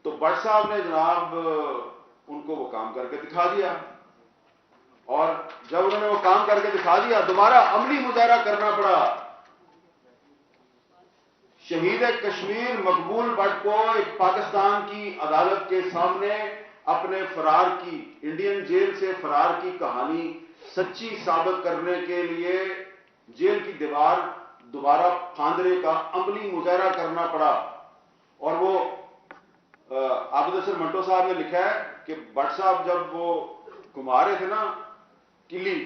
تو بٹ صاحب نے جناب ان کو وہ کام کر کے دکھا دیا، اور جب انہوں نے وہ کام کر کے دکھا دیا دوبارہ عملی مظاہرہ کرنا پڑا. شہید کشمیر مقبول بٹ کو ایک پاکستان کی عدالت کے سامنے اپنے فرار کی، انڈین جیل سے فرار کی کہانی سچی ثابت کرنے کے لیے جیل کی دیوار دوبارہ پھاندنے کا عملی مظاہرہ کرنا پڑا. اور وہ عابد حسن منٹو صاحب نے لکھا ہے کہ بٹ صاحب جب وہ گھما رہے تھے نا کلی،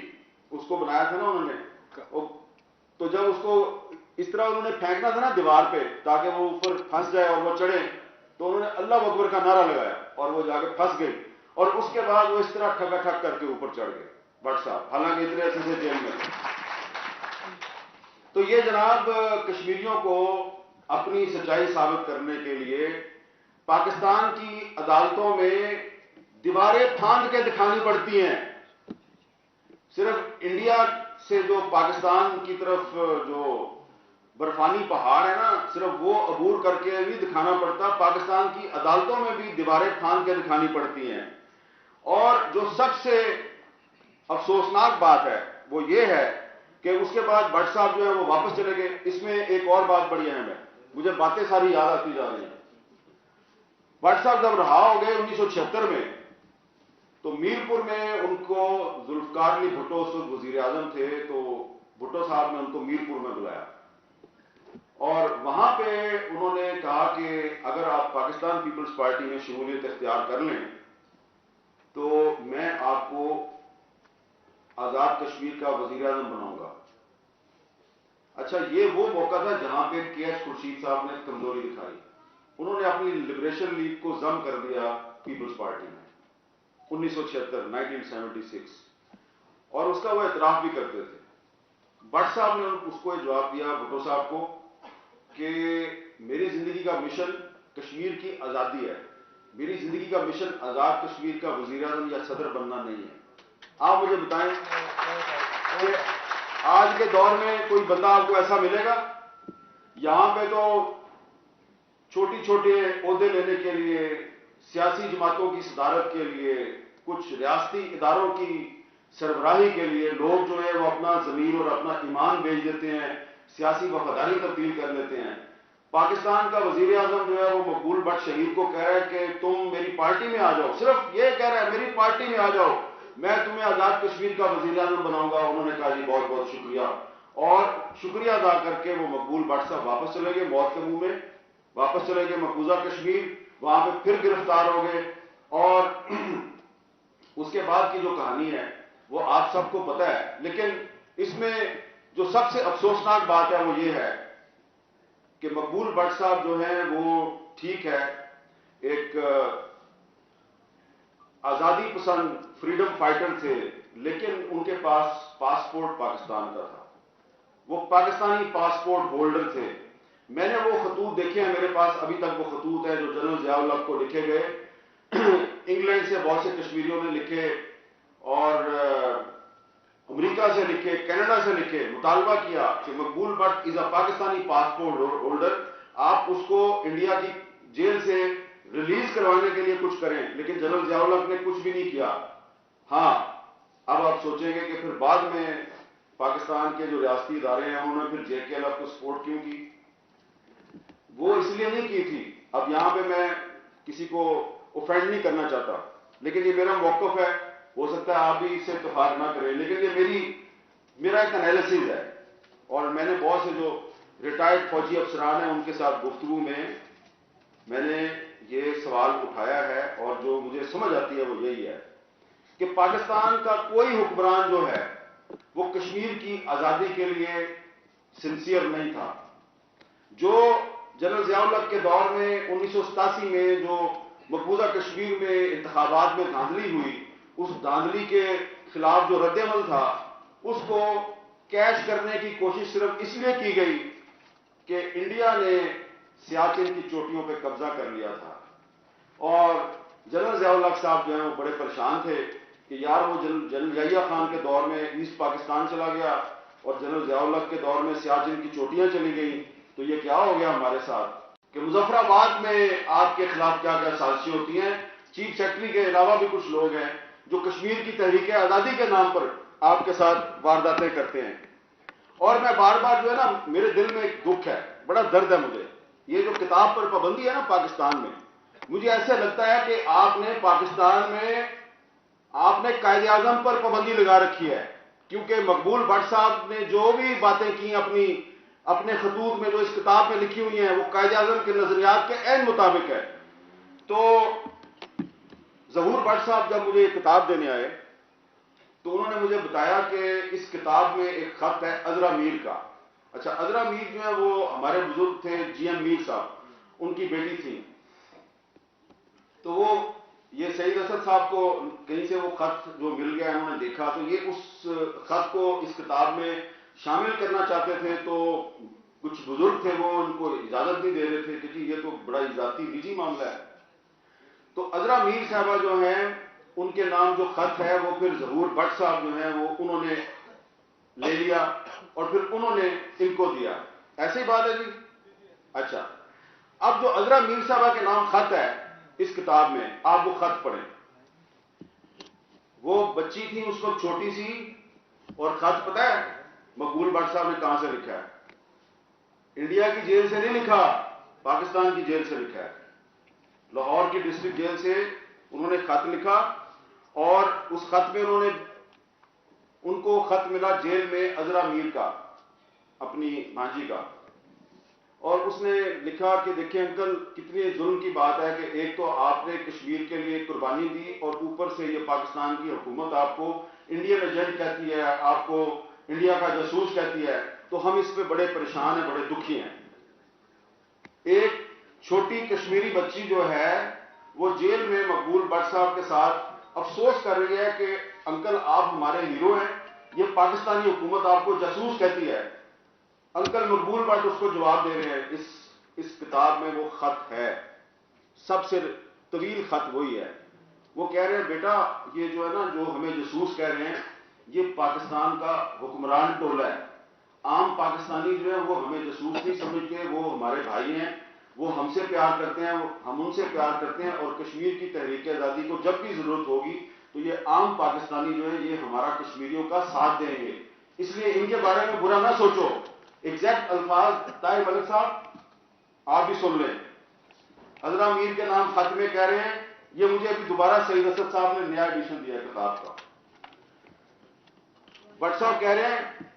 اس کو بنایا تھا نا انہوں نے، تو جب اس کو اس طرح انہوں نے پھینکنا تھا نا دیوار پہ تاکہ وہ اوپر پھنس جائے اور وہ چڑھے، تو انہوں نے اللہ اکبر کا نعرہ لگایا اور وہ جا کے پھنس گئی، اور اس کے بعد وہ اس طرح ٹھگا ٹھگ کر کے اوپر چڑھ گئے بٹ صاحب، حالانکہ اتنے ایسے سے جیل میں. تو یہ جناب کشمیریوں کو اپنی سچائی ثابت کرنے کے لیے پاکستان کی عدالتوں میں دیواریں پھاند کے دکھانی پڑتی ہیں. صرف انڈیا سے جو پاکستان کی طرف جو برفانی پہاڑ ہے نا، صرف وہ عبور کر کے نہیں دکھانا پڑتا، پاکستان کی عدالتوں میں بھی دیواریں پھاند کے دکھانی پڑتی ہیں. اور جو سب سے افسوسناک بات ہے وہ یہ ہے کہ اس کے بعد بٹ صاحب جو ہے وہ واپس چلے گئے. اس میں ایک اور بات بڑی اہم ہے، مجھے باتیں ساری یاد آتی جا رہی ہیں. بٹ صاحب جب رہا ہو گئے 1976 میں، تو میرپور میں ان کو ذوالفقار علی بھٹو اس وقت وزیر اعظم تھے، تو بھٹو صاحب نے ان کو میرپور میں بلایا، اور وہاں پہ انہوں نے کہا کہ اگر آپ پاکستان پیپلز پارٹی میں شمولیت اختیار کر لیں تو میں آپ کو آزاد کشمیر کا وزیر اعظم بناؤں گا. اچھا یہ وہ موقع تھا جہاں پہ کے ایس خورشید صاحب نے کمزوری دکھائی. انہوں نے اپنی لبریشن لیگ کو ضم کر دیا پیپلز پارٹی میں 1976 اور اس کا وہ اعتراف بھی کرتے تھے. بٹ صاحب نے اس کو یہ جواب دیا بھٹو صاحب کو کہ میری زندگی کا مشن کشمیر کی آزادی ہے، میری زندگی کا مشن آزاد کشمیر کا وزیر اعظم یا صدر بننا نہیں ہے۔ آپ مجھے بتائیں کہ آج کے دور میں کوئی بندہ آپ کو ایسا ملے گا؟ یہاں پہ تو چھوٹی چھوٹے عہدے لینے کے لیے، سیاسی جماعتوں کی صدارت کے لیے، کچھ ریاستی اداروں کی سربراہی کے لیے لوگ جو ہے وہ اپنا ضمیر اور اپنا ایمان بیچ دیتے ہیں، سیاسی وفاداری تبدیل کر لیتے ہیں۔ پاکستان کا وزیر اعظم جو ہے وہ مقبول بٹ شہید کو کہہ رہا ہے کہ تم میری پارٹی میں آ جاؤ، صرف یہ کہہ رہا ہے میری پارٹی میں آ جاؤ، میں تمہیں آزاد کشمیر کا وزیر اعظم بناؤں گا۔ انہوں نے کہا جی بہت بہت شکریہ، اور شکریہ ادا کر کے وہ مقبول بٹ صاحب واپس چلے گئے، موت کے منہ میں واپس چلے گئے مقبوضہ کشمیر، وہاں پہ پھر گرفتار ہو گئے۔ اور اس کے بعد کی جو کہانی ہے وہ آپ سب کو پتہ ہے، لیکن اس میں جو سب سے افسوسناک بات ہے وہ یہ ہے کہ مقبول بٹ صاحب جو ہیں وہ ٹھیک ہے ایک آزادی پسند فریڈم فائٹر تھے، لیکن ان کے پاس پاسپورٹ پاکستان کا تھا، وہ پاکستانی پاسپورٹ ہولڈر تھے۔ میں نے وہ خطوط دیکھے ہیں، میرے پاس ابھی تک وہ خطوط ہیں جو جنرل ضیاء الحق کو لکھے گئے، انگلینڈ سے بہت سے کشمیریوں نے لکھے، اور امریکہ سے لکھے، کینیڈا سے لکھے، مطالبہ کیا کہ Maqbool Butt is a Pakistani passport holder, آپ اس کو انڈیا کی جیل سے ریلیز کروانے کے لیے کچھ کریں، لیکن جنرل ضیاء الحق نے کچھ بھی نہیں کیا۔ ہاں، اب آپ سوچیں گے کہ پھر بعد میں پاکستان کے جو ریاستی ادارے ہیں انہوں نے پھر جے کے ایل ایف کو سپورٹ کیوں کی؟ وہ اس لیے نہیں کی تھی۔ اب یہاں پہ میں کسی کو اوفینڈ نہیں کرنا چاہتا، لیکن یہ میرا موقف ہے، ہو سکتا ہے آپ بھی اس سے اتفاق نہ کریں، لیکن یہ میرا ایک انالیسز ہے، اور میں نے بہت سے جو ریٹائرڈ فوجی افسران ہیں ان کے ساتھ گفتگو میں نے یہ سوال اٹھایا ہے، اور جو مجھے سمجھ آتی ہے وہ یہی ہے کہ پاکستان کا کوئی حکمران جو ہے وہ کشمیر کی آزادی کے لیے سنسیئر نہیں تھا۔ جو جنرل ضیاء الحق کے دور میں 1987 میں جو مقبوضہ کشمیر میں انتخابات میں دھاندلی ہوئی، اس دھاندلی کے خلاف جو رد عمل تھا اس کو کیش کرنے کی کوشش صرف اس لیے کی گئی کہ انڈیا نے سیاچن کی چوٹیوں پہ قبضہ کر لیا تھا، اور جنرل ضیاء الحق صاحب جو ہیں وہ بڑے پریشان تھے کہ یار وہ جنرل یحییٰ خان کے دور میں ایسٹ پاکستان چلا گیا اور جنرل ضیاء الحق کے دور میں سیاچن کی چوٹیاں چلی گئیں، تو یہ کیا ہو گیا ہمارے ساتھ کہ مظفر آباد میں آپ کے خلاف کیا کیا سازشیں ہوتی ہیں۔ چیف سیکرٹری کے علاوہ بھی کچھ لوگ ہیں جو کشمیر کی تحریک آزادی کے نام پر آپ کے ساتھ وارداتیں کرتے ہیں، اور میں بار بار جو ہے نا میرے دل میں ایک دکھ ہے، بڑا درد ہے مجھے، یہ جو کتاب پر پابندی ہے نا پاکستان میں، مجھے ایسے لگتا ہے کہ آپ نے پاکستان میں آپ نے قائد اعظم پر پابندی لگا رکھی ہے، کیونکہ مقبول بٹ صاحب نے جو بھی باتیں کی اپنے خطوط میں جو اس کتاب میں لکھی ہوئی ہیں وہ قائد اعظم کے نظریات کے عین مطابق ہے۔ تو ظہور بٹ صاحب جب مجھے یہ کتاب دینے آئے تو انہوں نے مجھے بتایا کہ اس کتاب میں ایک خط ہے عذرا میر کا۔ اچھا، عذرا میر جو ہے وہ ہمارے بزرگ تھے جی ایم میر صاحب، ان کی بیٹی تھی، تو وہ یہ سعید اسد صاحب کو کہیں سے وہ خط جو مل گیا انہوں نے دیکھا، تو یہ اس خط کو اس کتاب میں شامل کرنا چاہتے تھے، تو کچھ بزرگ تھے وہ ان کو اجازت نہیں دے رہے تھے کہ جی یہ تو بڑا ذاتی نجی معاملہ ہے۔ تو عذرا میر صاحبہ جو ہیں ان کے نام جو خط ہے وہ پھر ظہور بٹ صاحب جو ہیں وہ انہوں نے لے لیا اور پھر انہوں نے ان کو دیا، ایسے ہی بات ہے جی۔ اچھا، اب جو عذرا میر صاحبہ کے نام خط ہے اس کتاب میں، آپ وہ خط پڑھیں، وہ بچی تھی اس وقت چھوٹی سی، اور خط پتہ ہے مقبول بٹ صاحب نے کہاں سے لکھا ہے؟ انڈیا کی جیل سے نہیں لکھا، پاکستان کی جیل سے لکھا ہے، لاہور کی ڈسٹرکٹ جیل سے انہوں نے خط لکھا، اور اس خط میں ان کو خط ملا جیل میں عذرا میر کا، اپنی ماجی کا، اور اس نے لکھا کہ دیکھیں انکل کتنی ظلم کی بات ہے کہ ایک تو آپ نے کشمیر کے لیے قربانی دی، اور اوپر سے یہ پاکستان کی حکومت آپ کو انڈین ایجنٹ کہتی ہے، آپ کو انڈیا کا جاسوس کہتی ہے، تو ہم اس پہ بڑے پریشان ہیں، بڑے دکھی ہیں۔ ایک چھوٹی کشمیری بچی جو ہے وہ جیل میں مقبول بٹ صاحب کے ساتھ افسوس کر رہی ہے کہ انکل آپ ہمارے ہیرو ہیں، یہ پاکستانی حکومت آپ کو جاسوس کہتی ہے. انکل مقبول بٹ اس کو جواب دے رہے ہیں. اس کتاب میں وہ خط ہے، سب سے طویل خط وہی ہے. وہ کہہ رہے ہیں بیٹا یہ جو ہے نا، جو ہمیں جاسوس کہہ رہے ہیں، یہ پاکستان کا حکمران ٹولہ ہے. عام پاکستانی جو ہے وہ ہمیں جاسوس نہیں سمجھتے، وہ ہمارے بھائی ہیں، وہ ہم سے پیار کرتے ہیں، ہم ان سے پیار کرتے ہیں. اور کشمیر کی تحریک آزادی کو جب بھی ضرورت ہوگی تو یہ عام پاکستانی جو ہے یہ ہمارا کشمیریوں کا ساتھ دیں گے. اس لیے ان کے بارے میں برا نہ سوچو. ایگزیکٹ الفاظ طاہر ملک صاحب آپ بھی سن لیں. عذرا میر کے نام خط میں کہہ رہے ہیں. یہ مجھے ابھی دوبارہ سعید اسد صاحب نے نیا ایڈیشن دیا ہے کتاب کا. بٹ صاحب کہہ رہے ہیں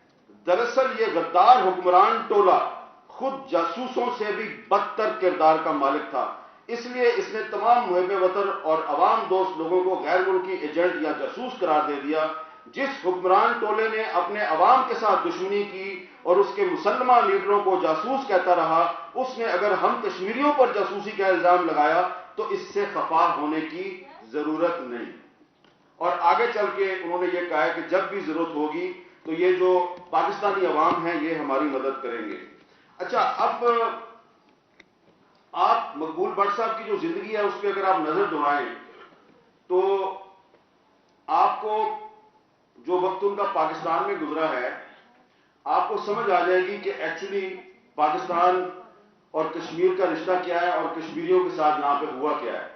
دراصل یہ غدار حکمران ٹولہ خود جاسوسوں سے بھی بدتر کردار کا مالک تھا. اس لیے اس نے تمام محب وطن اور عوام دوست لوگوں کو غیر ملکی ایجنٹ یا جاسوس قرار دے دیا. جس حکمران ٹولے نے اپنے عوام کے ساتھ دشمنی کی اور اس کے مسلمہ لیڈروں کو جاسوس کہتا رہا، اس نے اگر ہم کشمیریوں پر جاسوسی کا الزام لگایا تو اس سے خفا ہونے کی ضرورت نہیں. اور آگے چل کے انہوں نے یہ کہا ہے کہ جب بھی ضرورت ہوگی تو یہ جو پاکستانی عوام ہیں یہ ہماری مدد کریں گے. اچھا، اب آپ مقبول بٹ صاحب کی جو زندگی ہے اس پہ اگر آپ نظر دوڑائیں تو آپ کو جو وقت ان کا پاکستان میں گزرا ہے آپ کو سمجھ آ جائے گی کہ ایکچولی پاکستان اور کشمیر کا رشتہ کیا ہے اور کشمیریوں کے ساتھ یہاں پہ ہوا کیا ہے.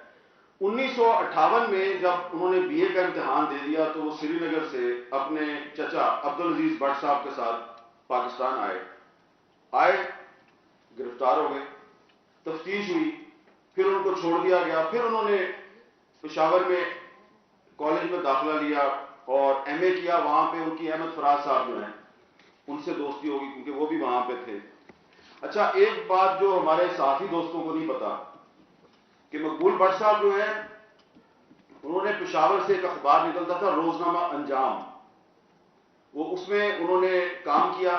1958 میں جب انہوں نے بی اے کا امتحان دے دیا تو وہ سری نگر سے اپنے چچا عبدالعزیز بٹ صاحب کے ساتھ پاکستان آئے، گرفتار ہو گئے، تفتیش ہوئی، پھر ان کو چھوڑ دیا گیا. پھر انہوں نے پشاور میں کالج میں داخلہ لیا اور ایم اے کیا. وہاں پہ ان کی احمد فراز صاحب جو ہیں ان سے دوستی ہوگی کیونکہ وہ بھی وہاں پہ تھے. اچھا، ایک بات جو ہمارے صحافی دوستوں کو نہیں پتا کہ مقبول بٹ صاحب جو ہیں انہوں نے پشاور سے ایک اخبار نکلتا تھا روزنامہ انجام، وہ اس میں انہوں نے کام کیا.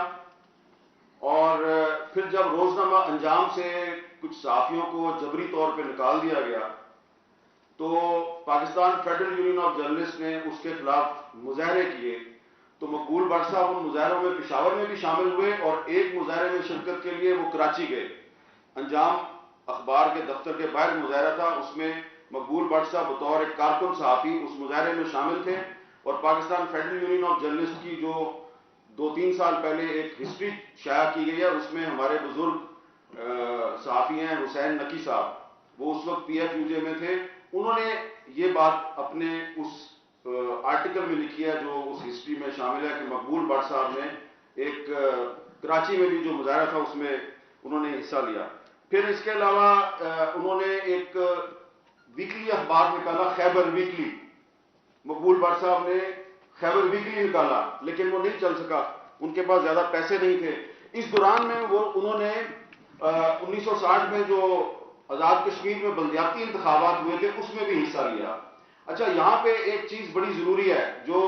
اور پھر جب روزنامہ انجام سے کچھ صحافیوں کو جبری طور پہ نکال دیا گیا تو Pakistan federal union of journalist نے اس کے خلاف مظاہرے کیے. تو مقبول بٹ صاحب ان مظاہروں میں پشاور میں بھی شامل ہوئے اور ایک مظاہرے میں شرکت کے لیے وہ کراچی گئے. انجام اخبار کے دفتر کے باہر مظاہرہ تھا، اس میں مقبول بٹ صاحب بطور ایک کارکن صحافی اس مظاہرے میں شامل تھے. اور Pakistan federal union of journalist کی جو 2-3 سال پہلے ایک ہسٹری شائع کی گئی ہے اس میں ہمارے بزرگ صحافی ہیں حسین نقی صاحب، وہ اس وقت پی ایف یو جے میں تھے. انہوں نے یہ بات اپنے اس آرٹیکل میں لکھی ہے جو اس ہسٹری میں شامل ہے کہ مقبول بٹ صاحب نے ایک کراچی میں بھی جو مظاہرہ تھا اس میں انہوں نے حصہ لیا. پھر اس کے علاوہ انہوں نے ایک ویکلی اخبار نکالا خیبر ویکلی. مقبول بٹ صاحب نے خیبر ویکلی نکالا لیکن وہ نہیں چل سکا، ان کے پاس زیادہ پیسے نہیں تھے. اس دوران میں انہوں نے 1960 میں جو آزاد کشمیر میں بلدیاتی انتخابات ہوئے تھے اس میں بھی حصہ لیا. اچھا، یہاں پہ ایک چیز بڑی ضروری ہے جو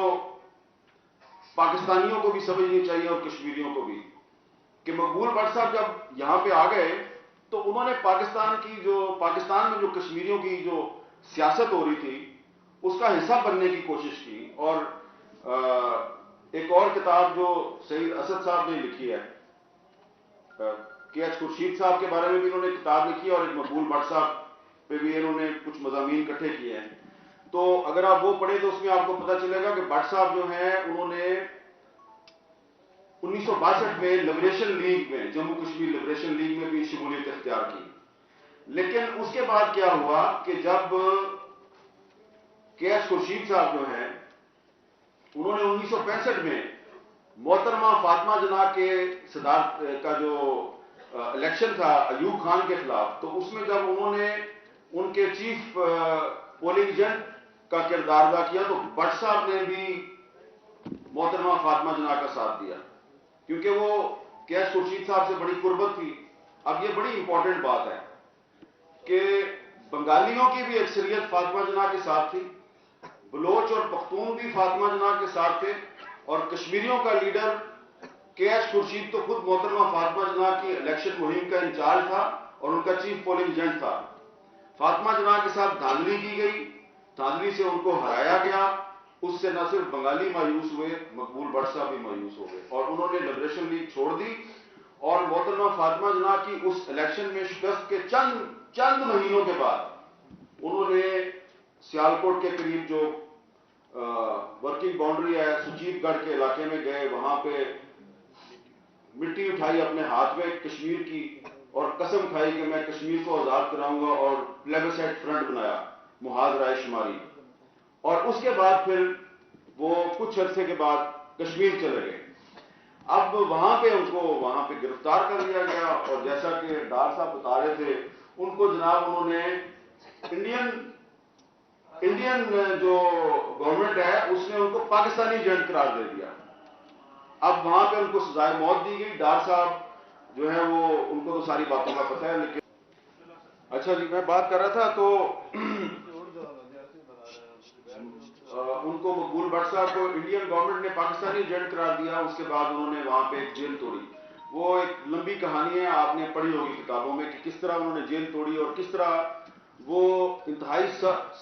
پاکستانیوں کو بھی سمجھنی چاہیے اور کشمیریوں کو بھی، کہ مقبول بٹ صاحب جب یہاں پہ آ گئے تو انہوں نے پاکستان میں جو کشمیریوں کی جو سیاست ہو رہی تھی اس کا حصہ بننے کی کوشش کی. اور ایک اور کتاب جو سعید اسد صاحب نے لکھی ہے، کے ایچ خورشید صاحب کے بارے میں بھی انہوں نے کتاب لکھی ہے اور ایک مقبول بٹ صاحب پہ بھی انہوں نے کچھ مضامین اکٹھے کیے ہیں. تو اگر آپ وہ پڑھیں تو اس میں آپ کو پتہ چلے گا کہ بٹ صاحب جو ہیں انہوں نے 1962 میں لبریشن لیگ میں، جموں کشمیر لبریشن لیگ میں بھی شمولیت اختیار کی. لیکن اس کے بعد کیا ہوا کہ جب کے ایچ خورشید صاحب جو ہیں انہوں نے 1965 میں محترمہ فاطمہ جناح کے صدارت کا جو الیکشن تھا ایوب خان کے خلاف، تو اس میں جب انہوں نے ان کے چیف پولنگ ایجنٹ کا کردار ادا کیا تو بٹ صاحب نے بھی محترمہ فاطمہ جناح کا ساتھ دیا کیونکہ وہ کے ایچ خورشید صاحب سے بڑی قربت تھی. اب یہ بڑی امپورٹنٹ بات ہے کہ بنگالیوں کی بھی اکثریت فاطمہ جناح کے ساتھ تھی، بلوچ اور پختون بھی فاطمہ جناح کے ساتھ تھے، اور کشمیریوں کا لیڈر کے ایچ خورشید تو خود محترمہ فاطمہ جناح کی الیکشن مہم کا انچارج تھا اور ان کا چیف پولنگ ایجنٹ تھا. فاطمہ جناح کے ساتھ دھاندلی کی گئی، دھاندلی سے ان کو ہرایا گیا اس سے نہ صرف بنگالی مایوس ہوئے، مقبول بٹ صاحب بھی مایوس ہو گئے، اور انہوں نے لبریشن لیگ چھوڑ دی، اور محترمہ فاطمہ جناح کی اس الیکشن میں شکست کے چند مہینوں کے بعد انہوں نے سیالکوٹ کے قریب جو ورکنگ باؤنڈری ہے سچیت گڑھ کے علاقے میں گئے، وہاں پہ مٹی اٹھائی اپنے ہاتھ میں کشمیر کی، اور قسم کھائی کہ میں کشمیر کو آزاد کراؤں گا، اور پلیبسائٹ فرنٹ بنایا محاذ رائے شماری، اور اس کے بعد پھر وہ کچھ عرصے کے بعد کشمیر چلے گئے۔ اب وہاں پہ ان کو وہاں پہ گرفتار کر لیا گیا، اور جیسا کہ ڈار صاحب بتا رہے تھے، ان کو جناب انہوں نے انڈین جو گورنمنٹ ہے اس نے ان کو پاکستانی ایجنٹ قرار دے دیا۔ اب وہاں پہ ان کو سزائے موت دی گئی۔ ڈار صاحب جو ہے وہ ان کو تو ساری باتوں کا پتہ ہے، لیکن اچھا جی، میں بات کر رہا تھا تو ان کو مقبول بٹ صاحب کو انڈین گورنمنٹ نے پاکستانی ایجنٹ قرار دیا، اس کے بعد انہوں نے وہاں پہ ایک جیل توڑی۔ وہ ایک لمبی کہانی ہے، آپ نے پڑھی ہوگی کتابوں میں، کہ کس طرح انہوں نے جیل توڑی، اور کس طرح وہ انتہائی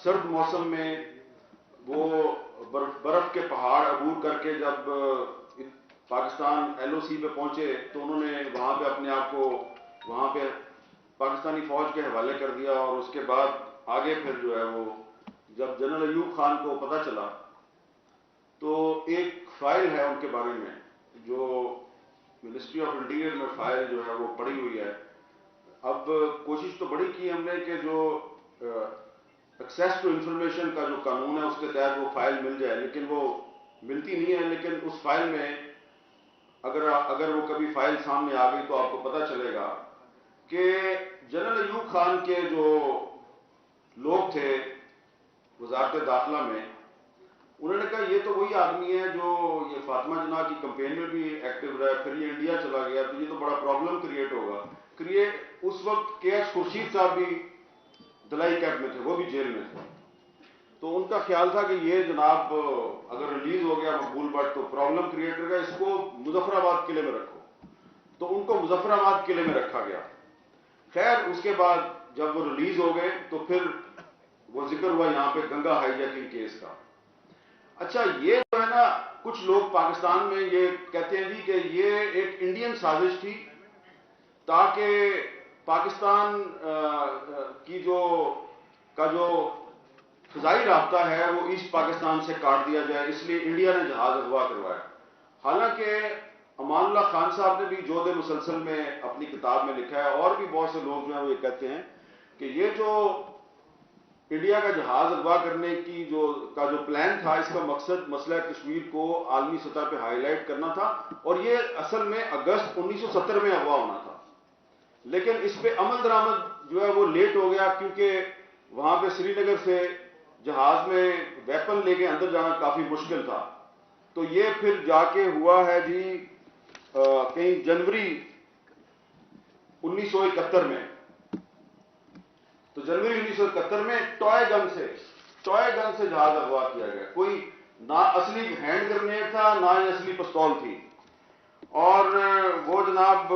سرد موسم میں وہ برف کے پہاڑ عبور کر کے جب پاکستان ایل او سی پہ پہنچے تو انہوں نے وہاں پہ اپنے آپ کو وہاں پہ پاکستانی فوج کے حوالے کر دیا، اور اس کے بعد آگے پھر جو ہے وہ جب جنرل ایوب خان کو پتہ چلا تو ایک فائل ہے ان کے بارے میں جو منسٹری آف انٹیریئر میں فائل جو ہے وہ پڑی ہوئی ہے۔ اب کوشش تو بڑی کی ہم نے کہ جو ایکسیس ٹو انفارمیشن کا جو قانون ہے اس کے تحت وہ فائل مل جائے، لیکن وہ ملتی نہیں ہے۔ لیکن اس فائل میں اگر وہ کبھی فائل سامنے آ گئی تو آپ کو پتہ چلے گا کہ جنرل ایوب خان کے جو لوگ تھے وزارت داخلہ میں، انہوں نے کہا یہ تو وہی آدمی ہے جو یہ فاطمہ جناح کی کمپین میں بھی ایکٹیو رہا، پھر یہ انڈیا چلا گیا تو یہ تو بڑا پرابلم کریٹ ہوگا۔ اس وقت کے ایچ خورشید صاحب بھی دلائی کیمپ میں تھے، وہ بھی جیل میں تھے، تو ان کا خیال تھا کہ یہ جناب اگر ریلیز ہو گیا مقبول بٹ تو پرابلم کریٹ کرے گا، اس کو مظفر آباد قلعے میں رکھو، تو ان کو مظفر آباد قلعے میں رکھا گیا۔ خیر اس کے بعد جب وہ ریلیز ہو گئے تو پھر وہ ذکر ہوا یہاں پہ گنگا ہائی جیکنگ کیس کا۔ اچھا یہ جو ہے نا، کچھ لوگ پاکستان میں یہ کہتے ہیں جی کہ یہ ایک انڈین سازش تھی تاکہ پاکستان کی جو فضائی رابطہ ہے وہ ایسٹ پاکستان سے کاٹ دیا جائے، اس لیے انڈیا نے جہاز اغوا کروایا۔ حالانکہ امان اللہ خان صاحب نے بھی جود مسلسل میں اپنی کتاب میں لکھا ہے، اور بھی بہت سے لوگ جو ہیں وہ یہ کہتے ہیں کہ یہ جو انڈیا کا جہاز اغوا کرنے کی جو پلان تھا، اس کا مقصد مسئلہ کشمیر کو عالمی سطح پہ ہائی لائٹ کرنا تھا، اور یہ اصل میں اگست 1970 میں اغوا ہونا تھا، لیکن اس پہ عمل درآمد جو ہے وہ لیٹ ہو گیا، کیونکہ وہاں پہ سری نگر سے جہاز میں ویپن لے کے اندر جانا کافی مشکل تھا، تو یہ پھر جا کے ہوا ہے جی کہیں جنوری 1971 میں، تو جنوری 1971 میں ٹوائے گن سے جہاز اغوا کیا گیا۔ کوئی نہ اصلی ہینڈ گرنیڈ تھا، نہ ہی اصلی پستول تھی، اور وہ جناب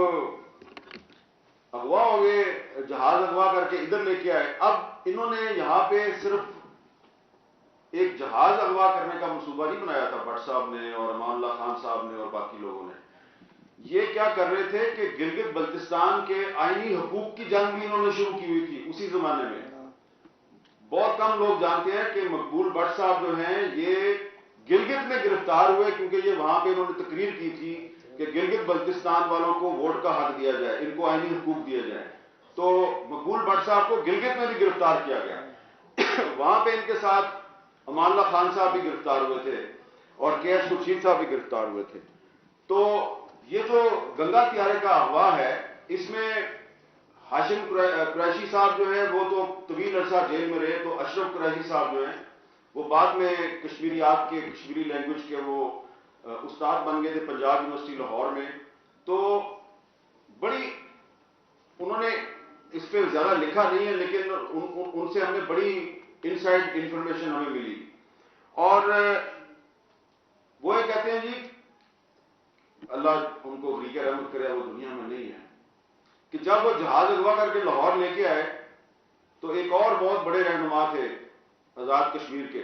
اغوا ہو گئے، جہاز اغوا کر کے ادھر لے کے آئے۔ اب انہوں نے یہاں پہ صرف ایک جہاز اغوا کرنے کا منصوبہ نہیں بنایا تھا بٹ صاحب نے اور امان اللہ خان صاحب نے اور باقی لوگوں نے، یہ کیا کر رہے تھے کہ گلگت بلتستان کے آئینی حقوق کی جنگ بھی انہوں نے شروع کی ہوئی تھی اسی زمانے میں۔ بہت کم لوگ جانتے ہیں کہ مقبول بٹ صاحب جو ہیں یہ گلگت میں گرفتار ہوئے، کیونکہ یہ وہاں پہ انہوں نے تقریر کی تھی کہ گلگت بلتستان والوں کو ووٹ کا حق دیا جائے، ان کو آئینی حقوق دیا جائے، تو مقبول بٹ صاحب کو گلگت میں بھی گرفتار کیا گیا۔ وہاں پہ ان کے ساتھ امان اللہ خان صاحب بھی گرفتار ہوئے تھے، اور کے ایچ خورشید صاحب بھی گرفتار ہوئے تھے۔ تو یہ جو گنگا طیارے کا اغوا ہے، اس میں ہاشم قریشی صاحب جو ہیں وہ تو طویل عرصہ جیل میں رہے، تو اشرف قریشی صاحب جو ہیں وہ بعد میں کشمیریات کے کشمیری لینگویج کے وہ استاد بن گئے تھے پنجاب یونیورسٹی لاہور میں، تو بڑی انہوں نے اس پہ زیادہ لکھا نہیں ہے، لیکن ان سے ہم نے بڑی انسائڈ انفارمیشن ہمیں ملی، اور وہ یہ کہتے ہیں جی اللہ ان کو غریق رحمت کرے، وہ دنیا میں نہیں ہے، کہ جب وہ جہاز اغوا کر کے لاہور لے کے آئے تو ایک اور بہت بڑے رہنما تھے آزاد کشمیر کے،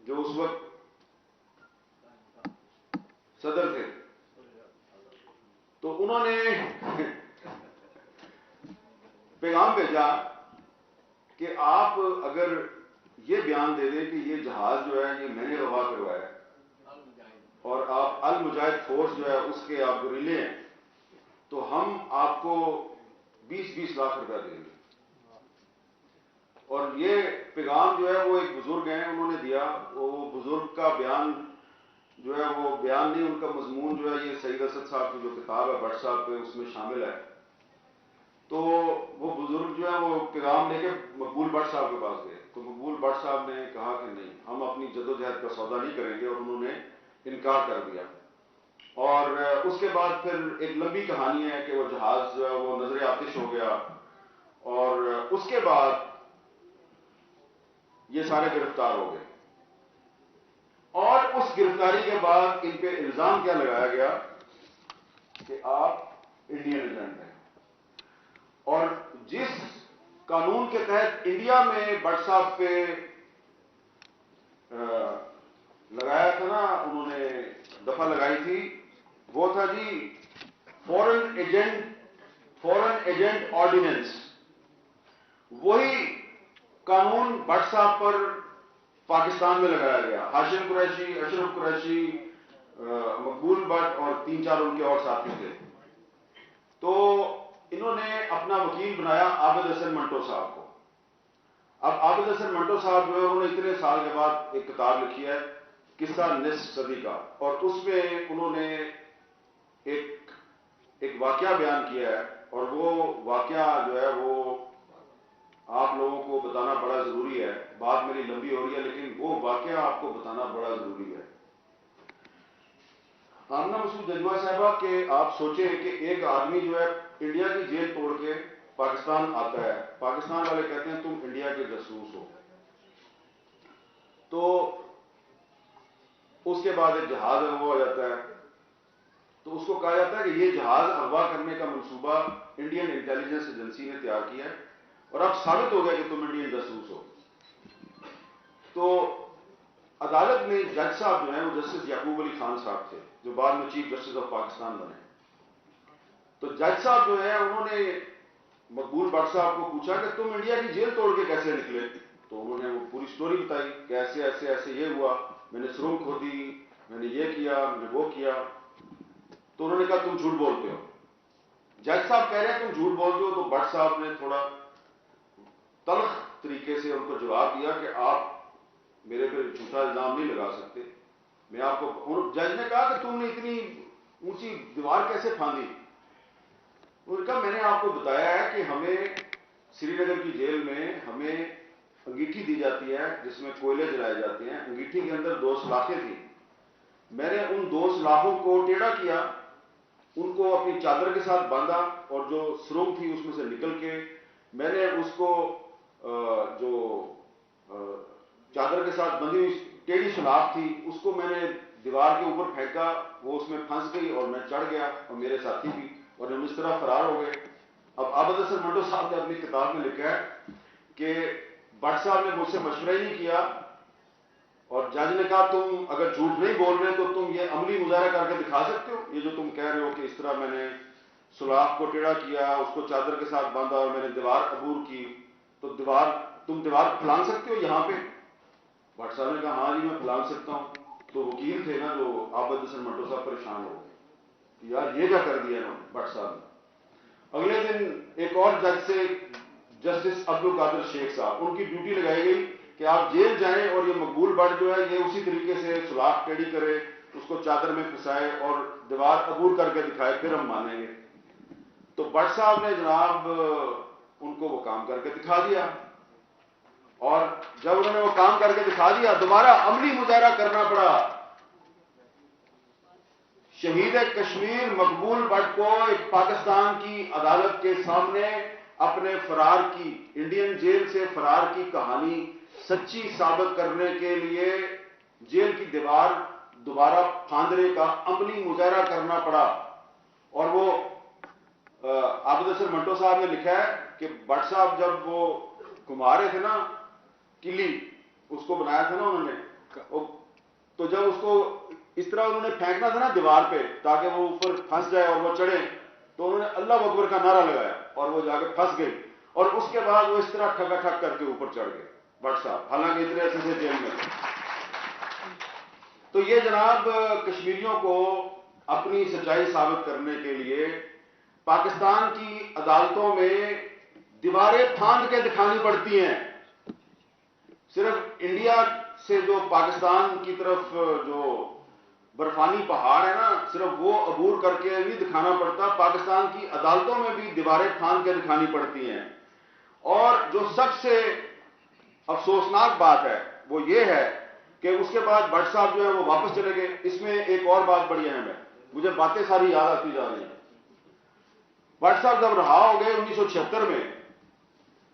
جو اس وقت صدر تھے. تو انہوں نے پیغام بھیجا کہ آپ اگر یہ بیان دے دیں کہ یہ جہاز جو ہے یہ میں نے اغوا کروایا ہے اور آپ المجاہد فورس جو ہے اس کے آپ گریلے ہیں, تو ہم آپ کو 20-20 لاکھ روپیہ دیں گے. اور یہ پیغام جو ہے وہ ایک بزرگ ہیں انہوں نے دیا. وہ بزرگ کا بیان جو ہے وہ بیان نہیں, ان کا مضمون جو ہے یہ سعید اسد صاحب کی جو کتاب ہے بٹ صاحب پہ اس میں شامل ہے. تو وہ بزرگ جو ہے وہ پیغام لے کے مقبول بٹ صاحب کے پاس گئے. تو مقبول بٹ صاحب نے کہا کہ نہیں, ہم اپنی جدوجہد کا سودا نہیں کریں گے, اور انہوں نے انکار کر دیا. اور اس کے بعد پھر ایک لمبی کہانی ہے کہ وہ جہاز جو ہے وہ نظر آتش ہو گیا, اور اس کے بعد یہ سارے گرفتار ہو گئے. اور اس گرفتاری کے بعد ان پہ الزام کیا لگایا گیا کہ آپ انڈین ایجنٹ ہیں. اور جس قانون کے تحت انڈیا میں بٹ صاحب پہ لگایا تھا نا, انہوں نے دفعہ لگائی تھی, وہ تھا جی فورن ایجنٹ آرڈیننس. وہی قانون بٹ صاحب پر پاکستان میں لگایا گیا. ہاشم قریشی, اشرف قریشی, مقبول بٹ اور 3-4 ان کے اور ساتھی تھے. تو انہوں نے اپنا وکیل بنایا عابد حسن منٹو صاحب کو. اب عابد حسن منٹو صاحب جو ہے انہوں نے اتنے سال کے بعد ایک کتاب لکھی ہے قصہ نصف صدی کا, اور اس میں انہوں نے ایک واقعہ بیان کیا ہے. اور وہ واقعہ جو ہے وہ آپ لوگوں کو بتانا بڑا ضروری ہے. بات میری لمبی ہو رہی ہے لیکن وہ واقعہ آپ کو بتانا بڑا ضروری ہے. آمنہ مسعود ججوا صاحبہ کہ آپ سوچیں کہ ایک آدمی جو ہے انڈیا کی جیل توڑ کے پاکستان آتا ہے, پاکستان والے کہتے ہیں تم انڈیا کے جاسوس ہو. تو اس کے بعد ایک جہاز اغوا ہو جاتا ہے. تو اس کو کہا جاتا ہے کہ یہ جہاز اغوا کرنے کا منصوبہ انڈین انٹیلیجنس ایجنسی نے تیار کیا ہے, اور اب ثابت ہو گیا کہ تم انڈین جاسوس ہو. تو عدالت میں جج صاحب جو ہیں وہ جسٹس یعقوب علی خان صاحب تھے, جو بعد میں چیف جسٹس آف پاکستان بنے. تو جج صاحب جو ہیں انہوں نے مقبول بٹ صاحب کو پوچھا کہ تم انڈیا کی جیل توڑ کے کیسے نکلے. تو انہوں نے وہ پوری سٹوری بتائی کہ ایسے ایسے ایسے یہ ہوا, میں نے سرنگ کھودی, میں نے یہ کیا, میں نے وہ کیا. تو انہوں نے کہا تم جھوٹ بولتے ہو. جج صاحب کہہ رہے ہیں تم جھوٹ بولتے ہو. تو بٹ صاحب نے تھوڑا تلخ طریقے سے ان کو جواب دیا کہ آپ میرے پہ جھوٹا الزام نہیں لگا سکتے. میں آپ کو, جج نے کہا کہ تم نے اتنی اونچی دیوار کیسے پھاندی. انہوں نے کہا میں نے آپ کو بتایا ہے کہ ہمیں سری نگر کی جیل میں ہمیں انگیٹھی دی جاتی ہے جس میں کوئلے جلائے جاتے ہیں. انگیٹھی کے اندر 2 سلاخیں تھیں. میں نے ان 2 سلاخوں کو ٹیڑھا کیا, ان کو اپنی چادر کے ساتھ باندھا, اور جو سرنگ تھی اس میں سے نکل کے میں نے اس کو جو چادر کے ساتھ بندھی ہوئی ٹیڑھی سلاخ تھی اس کو میں نے دیوار کے اوپر پھینکا, وہ اس میں پھنس گئی اور میں چڑھ گیا اور میرے ساتھی بھی, اور ہم اس طرح فرار ہو گئے. اب عابد حسن منٹو صاحب نے اپنی کتاب میں لکھا ہے کہ بٹ صاحب نے مجھ سے مشورہ ہی نہیں کیا, اور جج نے کہا تم اگر جھوٹ نہیں بول رہے تو تم یہ عملی مظاہرہ کر کے دکھا سکتے ہو, یہ جو تم کہہ رہے ہو کہ اس طرح میں نے سلاخ کو ٹیڑھا کیا, اس کو چادر کے ساتھ باندھا اور میں نے دیوار عبور کی, تو تم دیوار پھلانگ سکتے ہو یہاں پہ. بٹ صاحب نے کہا ہاں جی میں پھلانگ سکتا ہوں. تو وکیل تھے نا جو عابد حسن منٹو صاحب پریشان ہو گئے, یار یہ کیا کر دیا انہوں نے بٹ صاحب نے. اگلے دن ایک اور جج سے جسٹس عبد القادر شیخ صاحب, ان کی ڈیوٹی لگائی گئی کہ آپ جیل جائیں اور یہ مقبول بٹ جو ہے یہ اسی طریقے سے سلاخ ٹیڑھی کرے, اس کو چادر میں پھنسائے اور دیوار عبور کر کے دکھائے, پھر ہم مانیں گے. تو بٹ صاحب نے جناب ان کو وہ کام کر کے دکھا دیا, اور جب انہوں نے وہ کام کر کے دکھا دیا دوبارہ عملی مظاہرہ کرنا پڑا. شہید کشمیر مقبول بٹ کو ایک پاکستان کی عدالت کے سامنے اپنے فرار کی, انڈین جیل سے فرار کی کہانی سچی ثابت کرنے کے لیے جیل کی دیوار دوبارہ پھاندنے کا عملی مظاہرہ کرنا پڑا. اور وہ عابد حسن منٹو صاحب نے لکھا ہے کہ بٹ صاحب جب وہ گھما رہے تھے نا قلی, اس کو بنایا تھا نا انہوں نے, تو جب اس کو اس طرح انہوں نے پھینکنا تھا نا دیوار پہ تاکہ وہ اوپر پھنس جائے اور وہ چڑھے، تو انہوں نے اللہ اکبر کا نعرہ لگایا اور وہ جا کے پھنس گئی، اور اس کے بعد وہ اس طرح ٹھگا ٹھگ کر کے اوپر چڑھ گئے بٹ صاحب، حالانکہ اتنے عرصے سے جیل میں تھے۔ تو یہ جناب کشمیریوں کو اپنی سچائی ثابت کرنے کے لیے پاکستان کی عدالتوں میں دیواریں پھاند کے دکھانی پڑتی ہیں۔ صرف انڈیا سے جو پاکستان کی طرف جو برفانی پہاڑ ہے نا، صرف وہ عبور کر کے نہیں دکھانا پڑتا، پاکستان کی عدالتوں میں بھی دیواریں پھاند کے دکھانی پڑتی ہیں۔ اور جو سب سے افسوسناک بات ہے وہ یہ ہے کہ اس کے بعد بٹ صاحب جو ہے وہ واپس چلے گئے۔ اس میں ایک اور بات بڑی اہم ہے، مجھے باتیں ساری یاد آتی جا رہی ہیں۔ بٹ صاحب جب رہا ہو گئے 1976 میں،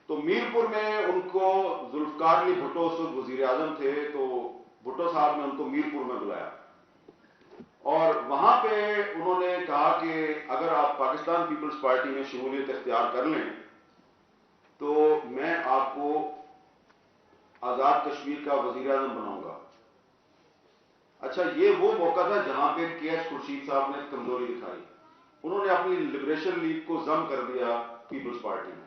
تو میرپور میں ان کو ذوالفقار علی بھٹو اس وقت وزیر اعظم تھے، تو بھٹو صاحب نے ان کو میرپور میں بلایا اور وہاں پہ انہوں نے کہا کہ اگر آپ پاکستان پیپلز پارٹی میں شمولیت اختیار کر لیں تو میں آپ کو آزاد کشمیر کا وزیر اعظم بناؤں گا۔ اچھا، یہ وہ موقع تھا جہاں پہ کے ایس خورشید صاحب نے کمزوری دکھائی، انہوں نے اپنی لبریشن لیگ کو ضم کر دیا پیپلز پارٹی میں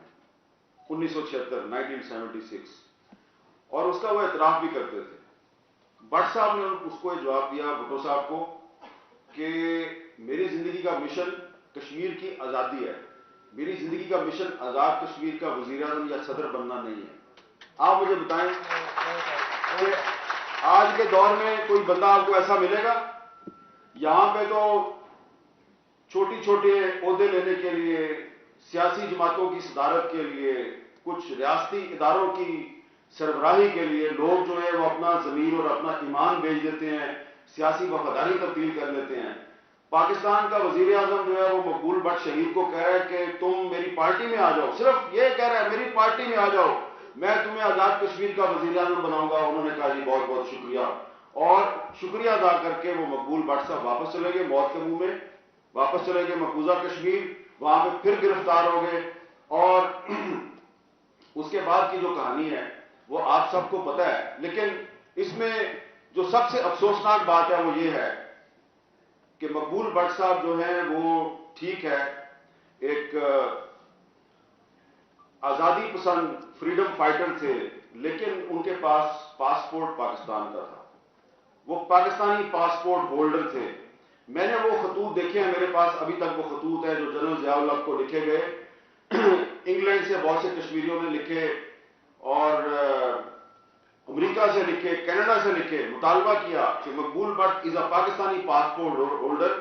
1976 اور اس کا وہ اعتراف بھی کرتے تھے۔ بٹ صاحب نے اس کو یہ جواب دیا بھٹو صاحب کو کہ میری زندگی کا مشن کشمیر کی آزادی ہے، میری زندگی کا مشن آزاد کشمیر کا وزیر اعظم یا صدر بننا نہیں ہے۔ آپ مجھے بتائیں کہ آج کے دور میں کوئی بندہ آپ کو ایسا ملے گا؟ یہاں پہ تو چھوٹی چھوٹے عہدے لینے کے لیے، سیاسی جماعتوں کی صدارت کے لیے، کچھ ریاستی اداروں کی سربراہی کے لیے لوگ جو ہے وہ اپنا ضمیر اور اپنا ایمان بیچ دیتے ہیں، سیاسی وفاداری تبدیل کر لیتے ہیں۔ پاکستان کا وزیر اعظم جو ہے وہ مقبول بٹ شہید کو کہہ رہا ہے کہ تم میری پارٹی میں آ جاؤ، صرف یہ کہہ رہا ہے میری پارٹی میں آ جاؤ، میں تمہیں آزاد کشمیر کا وزیر اعظم بناؤں گا۔ انہوں نے کہا جی بہت بہت شکریہ، اور شکریہ ادا کر کے وہ مقبول بٹ صاحب واپس چلے گئے موت کے منہ میں، واپس چلے گئے مقبوضہ کشمیر، وہاں پہ پھر گرفتار ہو گئے، اور اس کے بعد کی جو کہانی ہے وہ آپ سب کو پتہ ہے۔ لیکن اس میں جو سب سے افسوسناک بات ہے وہ یہ ہے کہ مقبول بٹ صاحب جو ہیں وہ ٹھیک ہے ایک آزادی پسند فریڈم فائٹر تھے، لیکن ان کے پاس پاسپورٹ پاکستان کا تھا، وہ پاکستانی پاسپورٹ ہولڈر تھے۔ میں نے وہ خطوط دیکھے ہیں، میرے پاس ابھی تک وہ خطوط ہیں جو جنرل ضیاء الحق کو لکھے گئے، انگلینڈ سے بہت سے کشمیریوں نے لکھے اور امریکہ سے لکھے، کینیڈا سے لکھے، مطالبہ کیا کہ Maqbool Butt is a Pakistani passport holder,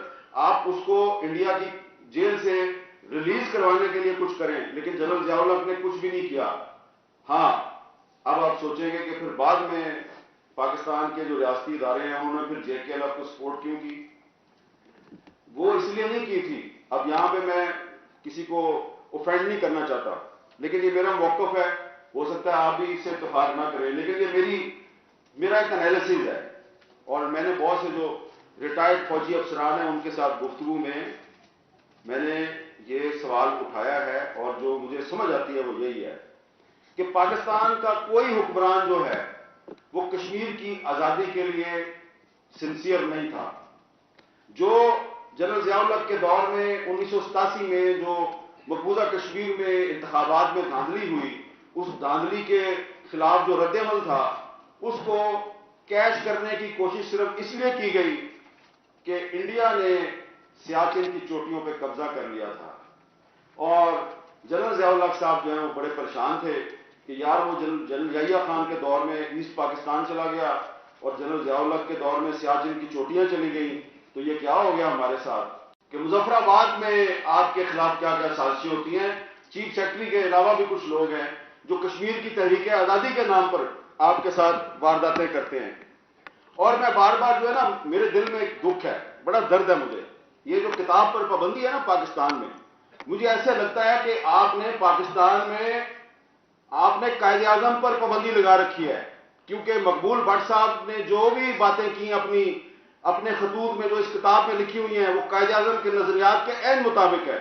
آپ اس کو انڈیا کی جیل سے ریلیز کروانے کے لیے کچھ کریں، لیکن جنرل ضیاء الحق نے کچھ بھی نہیں کیا۔ ہاں، اب آپ سوچیں گے کہ پھر بعد میں پاکستان کے جو ریاستی ادارے ہیں انہوں نے پھر جے کے ایل ایف کو سپورٹ کیوں کی؟ وہ اس لیے نہیں کی تھی۔ اب یہاں پہ میں کسی کو اوفینڈ نہیں کرنا چاہتا، لیکن یہ میرا موقف ہے، ہو سکتا ہے آپ بھی اس سے اتفاق نہ کریں، لیکن یہ میرا ایک انالیسز ہے، اور میں نے بہت سے جو ریٹائرڈ فوجی افسران ہیں ان کے ساتھ گفتگو میں نے یہ سوال اٹھایا ہے، اور جو مجھے سمجھ آتی ہے وہ یہی ہے کہ پاکستان کا کوئی حکمران جو ہے وہ کشمیر کی آزادی کے لیے سنسیئر نہیں تھا۔ جو جنرل ضیاء الحق کے دور میں 1987 میں جو مقبوضہ کشمیر میں انتخابات میں دھاندلی ہوئی، اس دھاندلی کے خلاف جو رد عمل تھا اس کو کیش کرنے کی کوشش صرف اس لیے کی گئی کہ انڈیا نے سیاچن کی چوٹیوں پہ قبضہ کر لیا تھا، اور جنرل ضیاء الحق صاحب جو ہیں وہ بڑے پریشان تھے کہ یار وہ جنرل یحییٰ خان کے دور میں ایسٹ پاکستان چلا گیا اور جنرل ضیاء الحق کے دور میں سیاچن کی چوٹیاں چلی گئیں، تو یہ کیا ہو گیا ہمارے ساتھ کہ مظفر آباد میں آپ کے خلاف کیا کیا سازشیں ہوتی ہیں۔ چیف سیکرٹری کے علاوہ بھی کچھ لوگ ہیں جو کشمیر کی تحریک آزادی کے نام پر آپ کے ساتھ وارداتیں کرتے ہیں، اور میں بار بار جو ہے نا میرے دل میں ایک دکھ ہے، بڑا درد ہے مجھے، یہ جو کتاب پر پابندی ہے نا پاکستان میں، مجھے ایسے لگتا ہے کہ آپ نے پاکستان میں آپ نے قائد اعظم پر پابندی لگا رکھی ہے، کیونکہ مقبول بٹ صاحب نے جو بھی باتیں کی اپنے خطوط میں جو اس کتاب میں لکھی ہوئی ہیں وہ قائد اعظم کے نظریات کے عین مطابق ہے۔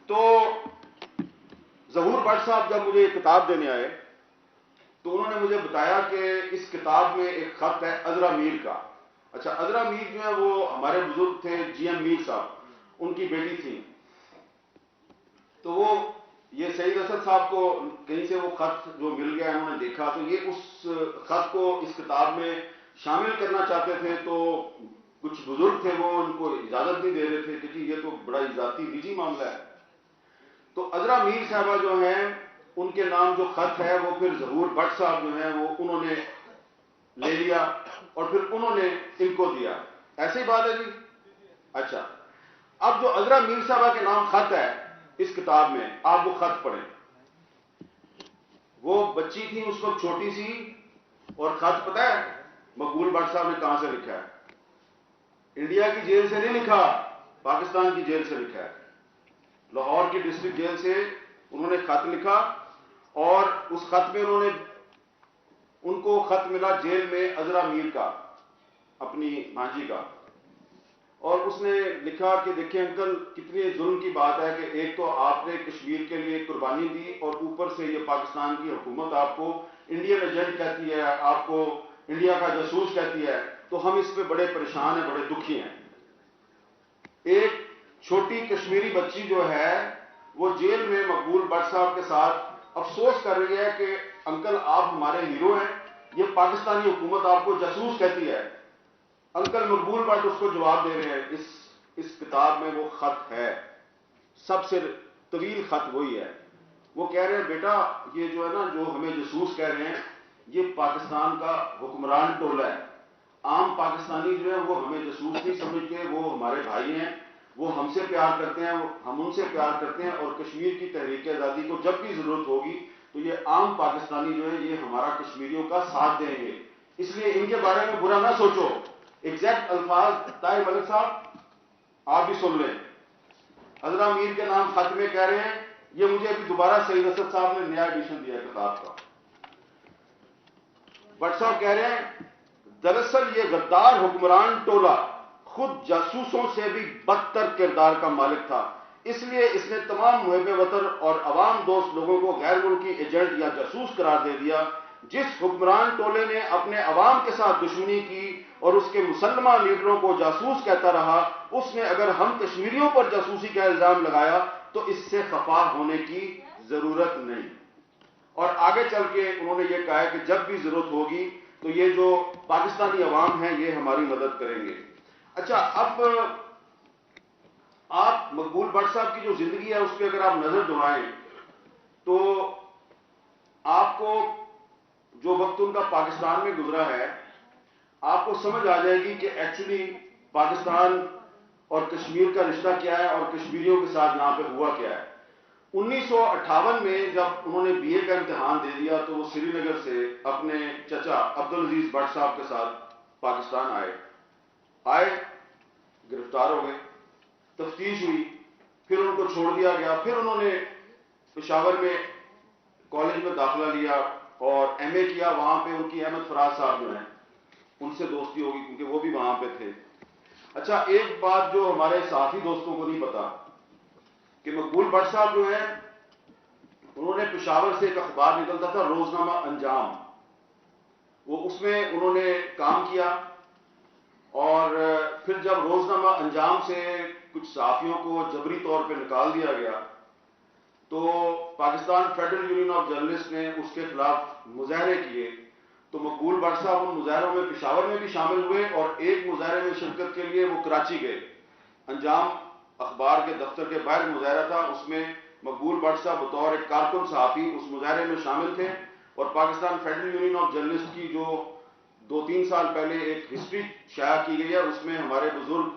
تو ظہور بٹ صاحب جب مجھے یہ کتاب دینے آئے تو انہوں نے مجھے بتایا کہ اس کتاب میں ایک خط ہے عذرا میر کا، اچھا، عذرا میر جو ہے وہ ہمارے بزرگ تھے جی ایم میر صاحب، ان کی بیٹی تھی. تو وہ یہ سعید اسد صاحب کو کہیں سے وہ خط جو مل گیا انہوں نے دیکھا، تو یہ اس خط کو اس کتاب میں شامل کرنا چاہتے تھے. تو کچھ بزرگ تھے وہ ان کو اجازت نہیں دے رہے تھے کہ جی یہ تو بڑا ذاتی نجی معاملہ ہے. تو عذرا میر صاحبہ جو ہیں ان کے نام جو خط ہے وہ پھر ظہور بٹ صاحب جو ہیں وہ انہوں نے لے لیا اور پھر انہوں نے ان کو دیا. ایسی ہی بات ہے جی. اچھا، اب جو عذرا میر صاحبہ کے نام خط ہے اس کتاب میں، آپ وہ خط پڑھیں. وہ بچی تھی اس وقت چھوٹی سی، اور خط پتہ ہے مقبول بٹ صاحب نے کہاں سے لکھا ہے؟ انڈیا کی جیل سے نہیں لکھا، پاکستان کی جیل سے لکھا ہے. لاہور کی ڈسٹرکٹ جیل سے انہوں نے خط لکھا، اور اس خط میں انہوں نے ان کو خط ملا جیل میں عذرا میر کا، اپنی ماجی کا، اور اس نے لکھا کہ دیکھیں انکل کتنی ظلم کی بات ہے کہ ایک تو آپ نے کشمیر کے لیے قربانی دی، اور اوپر سے یہ پاکستان کی حکومت آپ کو انڈین ایجنٹ کہتی ہے، آپ کو انڈیا کا جاسوس کہتی ہے. تو ہم اس پہ بڑے پریشان ہیں، بڑے دکھی ہیں. ایک چھوٹی کشمیری بچی جو ہے وہ جیل میں مقبول بٹ صاحب کے ساتھ افسوس کر رہی ہے کہ انکل آپ ہمارے ہیرو ہیں، یہ پاکستانی حکومت آپ کو جاسوس کہتی ہے. انکل مقبول بٹ اس کو جواب دے رہے ہیں. اس کتاب میں وہ خط ہے، سب سے طویل خط وہی ہے. وہ کہہ رہے ہیں بیٹا یہ جو ہے نا، جو ہمیں جاسوس کہہ رہے ہیں، یہ پاکستان کا حکمران ٹولہ ہے. عام پاکستانی جو ہے وہ ہمیں جاسوس نہیں سمجھتے، وہ ہمارے بھائی ہیں، وہ ہم سے پیار کرتے ہیں، ہم ان سے پیار کرتے ہیں، اور کشمیر کی تحریک آزادی کو جب بھی ضرورت ہوگی تو یہ عام پاکستانی جو ہے یہ ہمارا کشمیریوں کا ساتھ دیں گے. اس لیے ان کے بارے میں برا نہ سوچو. ایگزیکٹ الفاظ طاہر ملک صاحب آپ بھی سن لیں. عذرا میر کے نام خط میں کہہ رہے ہیں، یہ مجھے ابھی دوبارہ سعید اسد صاحب نے نیا ایڈیشن دیا کتاب کا. بٹ صاحب کہہ رہے ہیں دراصل یہ غدار حکمران ٹولہ خود جاسوسوں سے بھی بدتر کردار کا مالک تھا، اس لیے اس نے تمام محب وطن اور عوام دوست لوگوں کو غیر ملکی ایجنٹ یا جاسوس قرار دے دیا. جس حکمران ٹولے نے اپنے عوام کے ساتھ دشمنی کی اور اس کے مسلمہ لیڈروں کو جاسوس کہتا رہا، اس نے اگر ہم کشمیریوں پر جاسوسی کا الزام لگایا تو اس سے خفا ہونے کی ضرورت نہیں. اور آگے چل کے انہوں نے یہ کہا ہے کہ جب بھی ضرورت ہوگی تو یہ جو پاکستانی عوام ہیں یہ ہماری مدد کریں گے. اچھا، اب آپ مقبول بٹ صاحب کی جو زندگی ہے اس پہ اگر آپ نظر دوڑائیں تو آپ کو جو وقت ان کا پاکستان میں گزرا ہے آپ کو سمجھ آ جائے گی کہ ایکچولی پاکستان اور کشمیر کا رشتہ کیا ہے اور کشمیریوں کے ساتھ یہاں پہ ہوا کیا ہے. 1958 میں جب انہوں نے بی اے کا امتحان دے دیا تو وہ سری نگر سے اپنے چچا عبدالعزیز بٹ صاحب کے ساتھ پاکستان آئے، گرفتار ہو گئے، تفتیش ہوئی، پھر ان کو چھوڑ دیا گیا. پھر انہوں نے پشاور میں کالج میں داخلہ لیا اور ایم اے کیا. وہاں پہ ان کی احمد فراز صاحب جو ہیں ان سے دوستی ہوگی کیونکہ وہ بھی وہاں پہ تھے. اچھا، ایک بات جو ہمارے صحافی دوستوں کو نہیں پتا کہ مقبول بٹ صاحب جو ہیں انہوں نے پشاور سے ایک اخبار نکلتا تھا روزنامہ انجام، وہ اس میں انہوں نے کام کیا. اور پھر جب روزنامہ انجام سے کچھ صحافیوں کو جبری طور پہ نکال دیا گیا تو Pakistan federal union of journalist نے اس کے خلاف مظاہرے کیے. تو مقبول بٹ صاحب ان مظاہروں میں پشاور میں بھی شامل ہوئے اور ایک مظاہرے میں شرکت کے لیے وہ کراچی گئے. انجام اخبار کے دفتر کے باہر مظاہرہ تھا، اس میں مقبول بٹ صاحب بطور ایک کارکن صحافی اس مظاہرے میں شامل تھے. اور Pakistan federal union of journalist کی جو 2-3 سال پہلے ایک ہسٹری شائع کی گئی ہے اس میں ہمارے بزرگ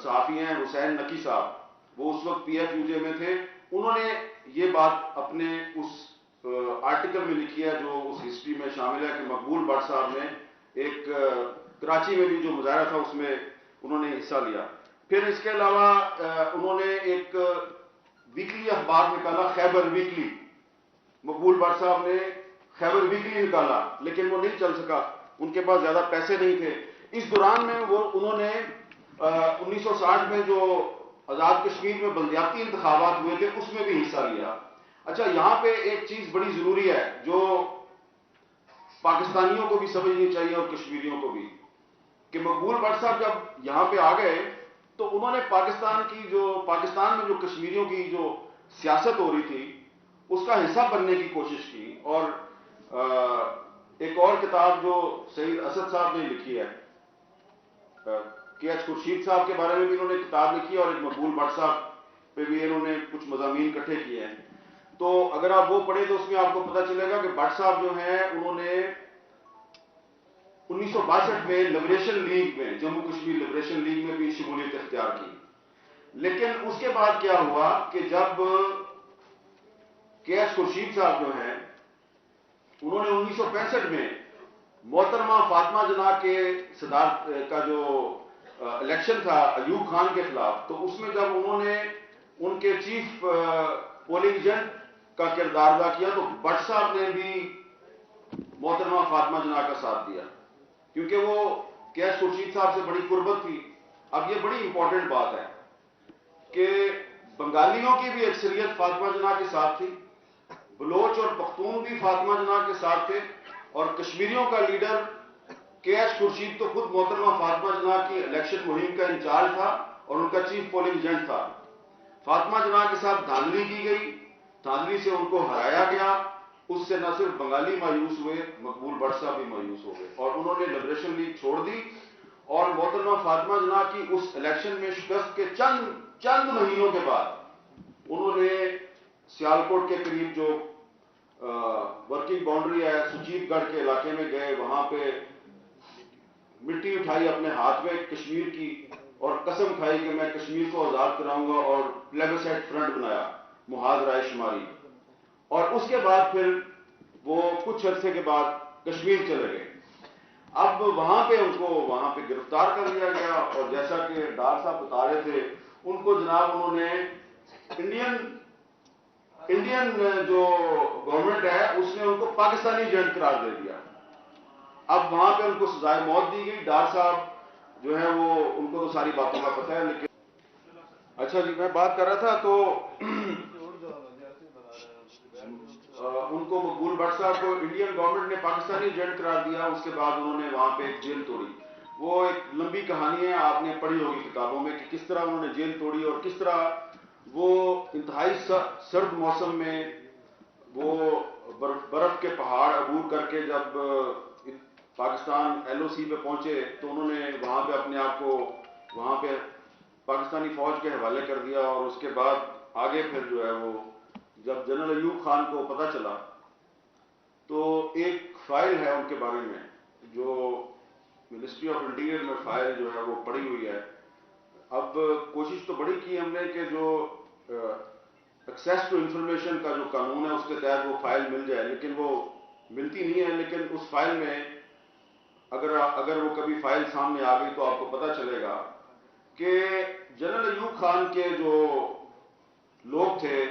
صحافی ہیں حسین نقی صاحب، وہ اس وقت پی ایف یو جے میں تھے. انہوں نے یہ بات اپنے اس آرٹیکل میں لکھی ہے جو اس ہسٹری میں شامل ہے کہ مقبول بٹ صاحب نے ایک کراچی میں بھی جو مظاہرہ تھا اس میں انہوں نے حصہ لیا. پھر اس کے علاوہ انہوں نے ایک ویکلی اخبار نکالا خیبر ویکلی. مقبول بٹ صاحب نے خیبر ویکلی نکالا لیکن وہ نہیں چل سکا، ان کے پاس زیادہ پیسے نہیں تھے. اس دوران میں انہوں نے 1960 میں جو آزاد کشمیر میں بلدیاتی انتخابات ہوئے تھے اس میں بھی حصہ لیا. اچھا، یہاں پہ ایک چیز بڑی ضروری ہے جو پاکستانیوں کو بھی سمجھنی چاہیے اور کشمیریوں کو بھی. کہ مقبول بٹ صاحب جب یہاں پہ آ گئے تو انہوں نے پاکستان میں جو کشمیریوں کی جو سیاست ہو رہی تھی اس کا حصہ بننے کی کوشش کی. اور ایک اور کتاب جو سعید اسد صاحب نے لکھی ہے, کے ایچ خورشید صاحب کے بارے میں بھی انہوں نے کتاب لکھی ہے, اور ایک مقبول بٹ صاحب پہ بھی انہوں نے کچھ مضامین اکٹھے کیے ہیں. تو اگر آپ وہ پڑھیں تو اس میں آپ کو پتہ چلے گا کہ بٹ صاحب جو ہیں انہوں نے 1962 میں لبریشن لیگ میں, جموں کشمیر لبریشن لیگ میں بھی شمولیت اختیار کی. لیکن اس کے بعد کیا ہوا کہ جب کے ایچ خورشید صاحب جو ہیں انہوں نے 1965 میں محترمہ فاطمہ جناح کے صدارت کا جو الیکشن تھا ایوب خان کے خلاف, تو اس میں جب انہوں نے ان کے چیف پولنگ ایجنٹ کا کردار ادا کیا تو بٹ صاحب نے بھی محترمہ فاطمہ جناح کا ساتھ دیا, کیونکہ وہ کے ایچ خورشید صاحب سے بڑی قربت تھی. اب یہ بڑی امپورٹنٹ بات ہے کہ بنگالیوں کی بھی اکثریت فاطمہ جناح کے ساتھ تھی, بلوچ اور پختون بھی فاطمہ جناح کے ساتھ تھے, اور کشمیریوں کا لیڈر کے ایچ خورشید تو خود محترمہ فاطمہ جناح کی الیکشن مہم کا انچارج تھا اور ان کا چیف پولنگ ایجنٹ تھا. فاطمہ جناح کے ساتھ دھاندلی کی گئی, دھاندلی سے ان کو ہرایا گیا. اس سے نہ صرف بنگالی مایوس ہوئے, مقبول بٹ صاحب بھی مایوس ہو گئے, اور انہوں نے لبریشن لیگ چھوڑ دی. اور محترمہ فاطمہ جناح کی اس الیکشن میں شکست کے چند مہینوں کے بعد انہوں نے سیالکوٹ کے قریب جو ورکنگ باؤنڈری ہے سچیت گڑھ کے علاقے میں گئے, وہاں پہ مٹی اٹھائی اپنے ہاتھ میں کشمیر کی, اور قسم کھائی کہ میں کشمیر کو آزاد کراؤں گا, اور پلیبسائٹ فرنٹ بنایا محاذ رائے شماری. اور اس کے بعد پھر وہ کچھ عرصے کے بعد کشمیر چلے گئے. اب وہاں پہ ان کو وہاں پہ گرفتار کر لیا گیا, اور جیسا کہ ڈار صاحب بتا رہے تھے ان کو جناب انہوں نے انڈین جو گورنمنٹ ہے اس نے ان کو پاکستانی ایجنٹ قرار دے دیا. اب وہاں پہ ان کو سزائے موت دی گئی. ڈار صاحب جو ہے وہ ان کو تو ساری باتوں کا پتہ ہے, لیکن اچھا جی میں بات کر رہا تھا تو ان کو مقبول بٹ صاحب کو انڈین گورنمنٹ نے پاکستانی ایجنٹ قرار دیا. اس کے بعد انہوں نے وہاں پہ ایک جیل توڑی. وہ ایک لمبی کہانی ہے, آپ نے پڑھی ہوگی کتابوں میں کہ کس طرح انہوں نے جیل توڑی, اور کس طرح وہ انتہائی سرد موسم میں وہ برف کے پہاڑ عبور کر کے جب پاکستان ایل او سی پہ پہنچے تو انہوں نے وہاں پہ اپنے آپ کو وہاں پہ پاکستانی فوج کے حوالے کر دیا. اور اس کے بعد آگے پھر جو ہے وہ جب جنرل ایوب خان کو پتہ چلا تو ایک فائل ہے ان کے بارے میں جو منسٹری آف انٹیریئر میں فائل جو ہے وہ پڑی ہوئی ہے. اب کوشش تو بڑی کی ہم نے کہ جو ایکسیس ٹو انفارمیشن کا جو قانون ہے اس کے تحت وہ فائل مل جائے, لیکن وہ ملتی نہیں ہے. لیکن اس فائل میں اگر وہ کبھی فائل سامنے آ گئی تو آپ کو پتہ چلے گا کہ جنرل ایوب خان کے جو لوگ تھے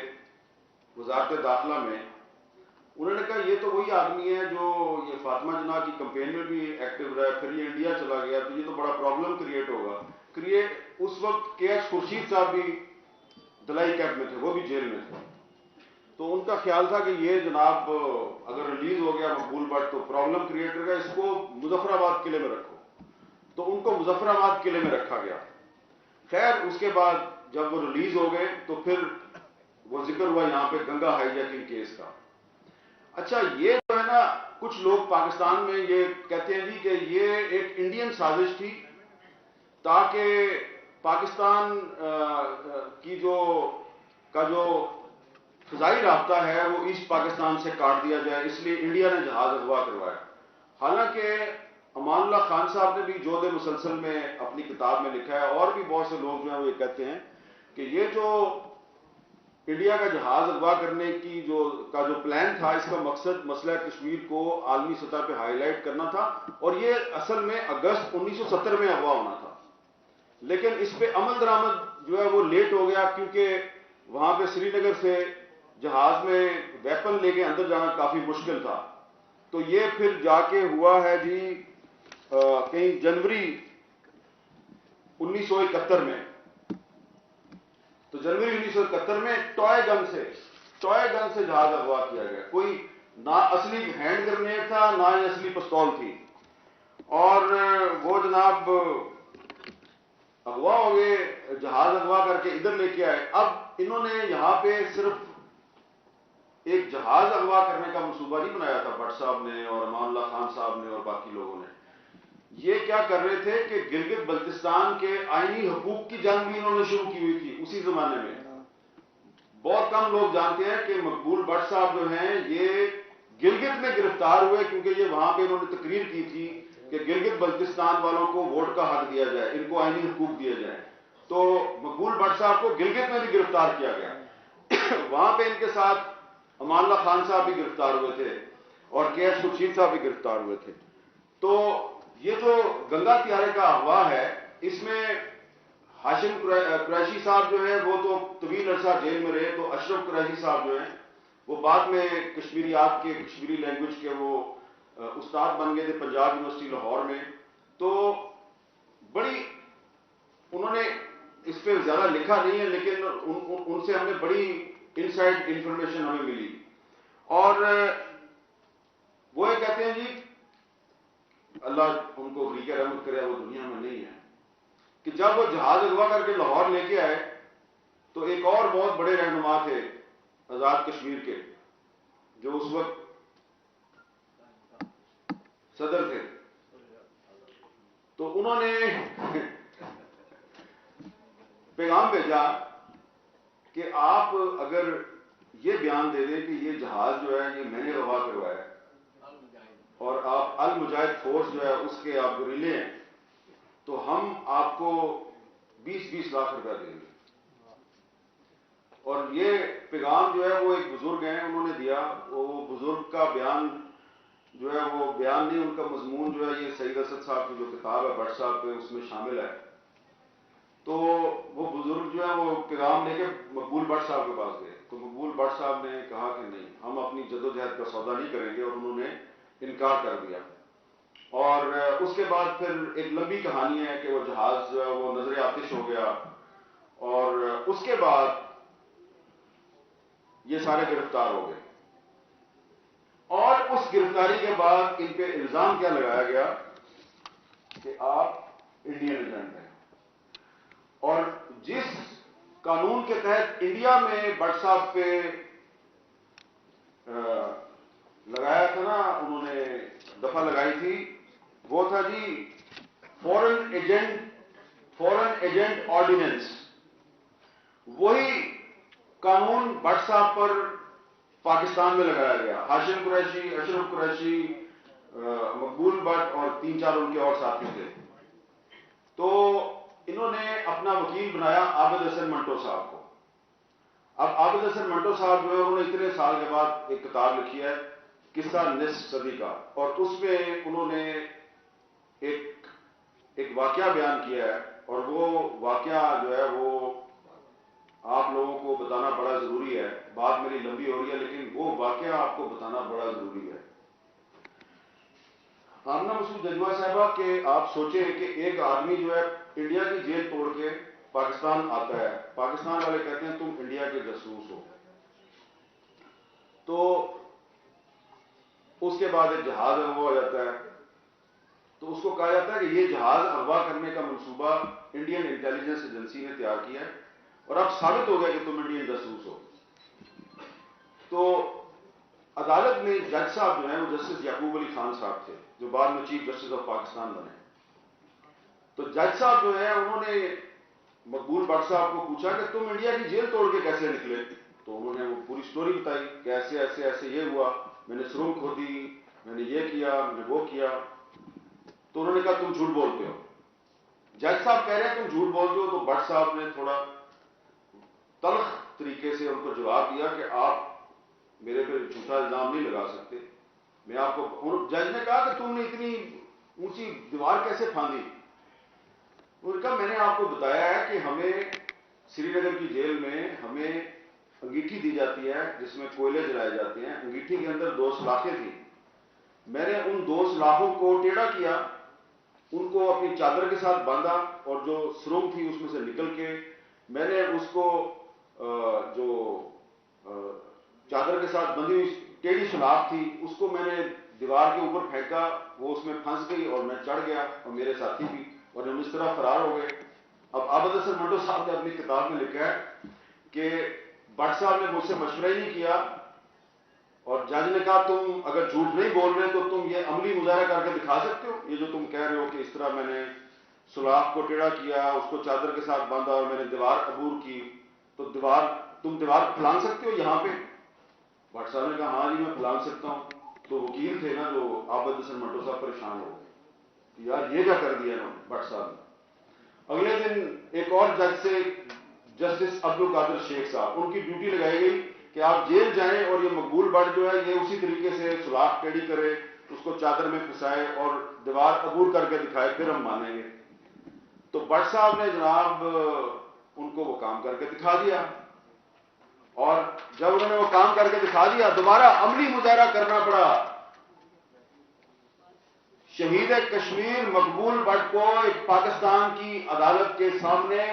وزارت داخلہ میں, انہوں نے کہا یہ تو وہی آدمی ہے جو یہ فاطمہ جناح کی کمپین میں بھی ایکٹیو رہا, پھر یہ انڈیا چلا گیا تو یہ تو بڑا پرابلم کریٹ ہوگا. اس وقت کے ایچ خورشید صاحب بھی دلائی کیمپ میں تھے, وہ بھی جیل میں تھے. تو ان کا خیال تھا کہ یہ جناب اگر ریلیز ہو گیا مقبول بٹ تو پرابلم کریٹ کرے گا, اس کو مظفر آباد قلعے میں رکھو. تو ان کو مظفر آباد قلعے میں رکھا گیا. خیر اس کے بعد جب وہ ریلیز ہو گئے تو پھر وہ ذکر ہوا یہاں پہ گنگا ہائی جیکنگ کیس کا. اچھا یہ جو ہے نا کچھ لوگ پاکستان میں یہ کہتے ہیں جی کہ یہ ایک انڈین سازش تھی تاکہ پاکستان کی جو فضائی رابطہ ہے وہ ایسٹ پاکستان سے کاٹ دیا جائے, اس لیے انڈیا نے جہاز اغوا کروایا. حالانکہ امان اللہ خان صاحب نے بھی جود مسلسل میں اپنی کتاب میں لکھا ہے, اور بھی بہت سے لوگ جو ہیں وہ یہ کہتے ہیں کہ یہ جو انڈیا کا جہاز اغوا کرنے کی جو پلان تھا, اس کا مقصد مسئلہ کشمیر کو عالمی سطح پہ ہائی لائٹ کرنا تھا, اور یہ اصل میں اگست 1970 میں اغوا ہونا تھا. لیکن اس پہ عمل درآمد جو ہے وہ لیٹ ہو گیا, کیونکہ وہاں پہ سری نگر سے جہاز میں ویپن لے کے اندر جانا کافی مشکل تھا. تو یہ پھر جا کے ہوا ہے جی کہیں جنوری 1971 میں. تو جنوری 1971 میں ٹوئے گن سے جہاز اغوا کیا گیا. کوئی نہ اصلی ہینڈ گرنیڈ تھا نہ ہی اصلی پستول تھی. اور وہ جناب اغوا ہو گئے, جہاز اغوا کر کے ادھر لے کے آئے. اب انہوں نے یہاں پہ صرف ایک جہاز اغوا کرنے کا منصوبہ نہیں بنایا تھا بٹ صاحب نے اور امان اللہ خان صاحب نے اور باقی لوگوں نے. یہ کیا کر رہے تھے کہ گلگت بلتستان کے آئینی حقوق کی جنگ بھی انہوں نے شروع کی ہوئی تھی اسی زمانے میں. بہت کم لوگ جانتے ہیں کہ مقبول بٹ صاحب جو ہیں یہ گلگت میں گرفتار ہوئے کیونکہ یہ وہاں پہ انہوں نے تقریر کی تھی کہ گلگت بلتستان والوں کو ووٹ کا حق دیا جائے, ان کو آئینی حقوق دیا جائے. تو مقبول بٹ صاحب کو گلگت میں بھی گرفتار کیا گیا. وہاں پہ ان کے ساتھ امان اللہ خان صاحب بھی گرفتار ہوئے تھے اور کے ایس خورشید صاحب بھی گرفتار ہوئے تھے. تو یہ جو گنگا طیارے کا اغوا ہے اس میں ہاشم قریشی صاحب جو ہے وہ تو طویل عرصہ جیل میں رہے, تو اشرف قریشی صاحب جو ہیں وہ بعد میں کشمیریات کے کشمیری لینگویج کے وہ استاد بن گئے تھے پنجاب یونیورسٹی لاہور میں. تو بڑی انہوں نے اس پہ زیادہ لکھا نہیں ہے لیکن ان سے ہمیں بڑی انسائڈ انفارمیشن ہمیں ملی. اور وہ یہ کہتے ہیں جی اللہ ان کو غریق رحمت کرے, وہ دنیا میں نہیں ہے, کہ جب وہ جہاز اغوا کر کے لاہور لے کے آئے تو ایک اور بہت بڑے رہنما تھے آزاد کشمیر کے جو اس وقت صدر تھے. تو انہوں نے پیغام بھیجا کہ آپ اگر یہ بیان دے دیں کہ یہ جہاز جو ہے یہ میں نے اغوا کروایا ہے اور آپ المجاہد فورس جو ہے اس کے آپ گریلے ہیں تو ہم آپ کو 20-20 لاکھ روپیہ دیں گے. اور یہ پیغام جو ہے وہ ایک بزرگ ہیں انہوں نے دیا. وہ بزرگ کا بیان جو ہے وہ بیان نہیں, ان کا مضمون جو ہے یہ سعید اسد صاحب کی جو کتاب ہے بٹ صاحب پہ اس میں شامل ہے. تو وہ بزرگ جو ہے وہ پیغام لے کے مقبول بٹ صاحب کے پاس گئے. تو مقبول بٹ صاحب نے کہا کہ نہیں, ہم اپنی جدوجہد کا سودا نہیں کریں گے, اور انہوں نے انکار کر دیا. اور اس کے بعد پھر ایک لمبی کہانی ہے کہ وہ جہاز جو ہے وہ نظر آتش ہو گیا, اور اس کے بعد یہ سارے گرفتار ہو گئے. اور اس گرفتاری کے بعد ان پہ الزام کیا لگایا گیا کہ آپ انڈین ایجنٹ ہیں. اور جس قانون کے تحت انڈیا میں بٹ صاحب پہ لگایا تھا نا, انہوں نے دفعہ لگائی تھی, وہ تھا جی فورن ایجنٹ آرڈیننس. وہی قانون بٹ صاحب پر پاکستان میں لگایا گیا. ہاشم قریشی, اشرف قریشی, مقبول بٹ اور 3-4 ان کے اور ساتھی تھے. تو انہوں نے اپنا وکیل بنایا عابد حسن منٹو صاحب کو. اب عابد حسن منٹو صاحب جو ہے انہوں نے اتنے سال کے بعد ایک کتاب لکھی ہے قصہ نصف صدی کا, اور اس میں انہوں نے ایک واقعہ بیان کیا ہے, اور وہ واقعہ جو ہے وہ آپ لوگوں کو بتانا بڑا ضروری ہے. بات میری لمبی ہو رہی ہے لیکن وہ واقعہ آپ کو بتانا بڑا ضروری ہے. آمنہ مسعود ججوا صاحبہ کہ آپ سوچیں کہ ایک آدمی جو ہے انڈیا کی جیل توڑ کے پاکستان آتا ہے, پاکستان والے کہتے ہیں تم انڈیا کے جاسوس ہو. تو اس کے بعد ایک جہاز اغوا ہو جاتا ہے. تو اس کو کہا جاتا ہے کہ یہ جہاز اغوا کرنے کا منصوبہ انڈین انٹیلیجنس ایجنسی نے تیار کیا ہے, اور اب ثابت ہو گیا کہ تم انڈین جاسوس ہو. تو عدالت میں جج صاحب جو ہیں وہ جسٹس یعقوب علی خان صاحب تھے جو بعد میں چیف جسٹس آف پاکستان بنے. تو جج صاحب جو ہے انہوں نے مقبول بٹ صاحب کو پوچھا کہ تم انڈیا کی جیل توڑ کے کیسے نکلے. تو انہوں نے وہ پوری سٹوری بتائی کہ ایسے ایسے ایسے یہ ہوا, میں نے سرنگ کھودی, میں نے یہ کیا, میں نے وہ کیا. تو انہوں نے کہا تم جھوٹ بولتے ہو. جج صاحب کہہ رہے ہیں تم جھوٹ بولتے ہو. تو بٹ صاحب نے تھوڑا تلخ طریقے سے ان کو جواب دیا کہ آپ میرے پہ جھوٹا الزام نہیں لگا سکتے. میں آپ کو, جج نے کہا کہ تم نے اتنی اونچی دیوار کیسے پھاندی. انہوں نے کہا میں نے آپ کو بتایا ہے کہ ہمیں سری نگر کی جیل میں ہمیں انگیٹھی دی جاتی ہے جس میں کوئلے جلائے جاتے ہیں. انگیٹھی کے اندر 2 سلاخیں تھیں. میں نے ان 2 سلاخوں کو ٹیڑھا کیا, ان کو اپنی چادر کے ساتھ باندھا, اور جو سرنگ تھی اس میں سے نکل کے میں نے اس کو جو چادر کے ساتھ بندھی ہوئی ٹیڑھی سلاخ تھی اس کو میں نے دیوار کے اوپر پھینکا, وہ اس میں پھنس گئی اور میں چڑھ گیا اور میرے ساتھی بھی, اور ہم اس طرح فرار ہو گئے. اب عابد حسن منٹو صاحب نے اپنی کتاب میں لکھا ہے کہ بٹ صاحب نے مجھ سے مشورہ ہی نہیں کیا, اور جج نے کہا تم اگر جھوٹ نہیں بول رہے تو تم یہ عملی مظاہرہ کر کے دکھا سکتے ہو, یہ جو تم کہہ رہے ہو کہ اس طرح میں نے سوراخ کو ٹیڑھا کیا, اس کو چادر کے ساتھ باندھا اور میں نے دیوار عبور کی, تو تم دیوار پھلانگ سکتے ہو یہاں پہ؟ بٹ صاحب نے کہا ہاں جی میں پھلانگ سکتا ہوں. تو وکیل تھے نا جو عابد حسن منٹو صاحب, پریشان ہو گئے, یار یہ کیا کر دیا نا بٹ صاحب نے. اگلے دن ایک اور جج سے, جسٹس عبد القادر شیخ صاحب, ان کی ڈیوٹی لگائی گئی کہ آپ جیل جائیں اور یہ مقبول بٹ جو ہے یہ اسی طریقے سے سوراخ ٹیڑھی کرے, اس کو چادر میں پھنسائے اور دیوار عبور کر کے دکھائے, پھر ہم مانیں گے. تو بٹ صاحب نے جناب ان کو وہ کام کر کے دکھا دیا, اور جب انہوں نے وہ کام کر کے دکھا دیا دوبارہ عملی مظاہرہ کرنا پڑا. شہید کشمیر مقبول بٹ کو ایک پاکستان کی عدالت کے سامنے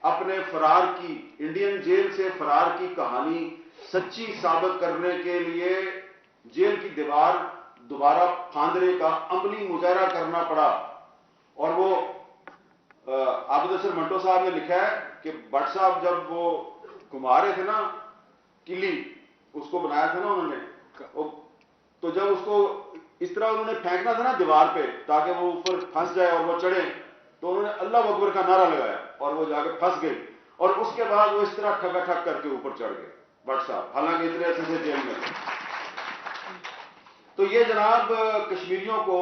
اپنے فرار کی, انڈین جیل سے فرار کی کہانی سچی ثابت کرنے کے لیے جیل کی دیوار دوبارہ پھاندنے کا عملی مظاہرہ کرنا پڑا. اور وہ عابد حسن منٹو صاحب نے لکھا ہے کہ بٹ صاحب جب وہ گھما رہے تھے نا کلی, اس کو بنایا تھا نا انہوں نے, تو جب اس کو اس طرح انہوں نے پھینکنا تھا نا دیوار پہ تاکہ وہ اوپر پھنس جائے اور وہ چڑھے, تو انہوں نے اللہ اکبر کا نعرہ لگایا اور وہ جا کے پھنس گئی, اور اس کے بعد وہ اس طرح ٹھکا ٹھک کر کے اوپر چڑھ گئے بٹ صاحب, حالانکہ اتنے ایسے سے جیل میں. تو یہ جناب کشمیریوں کو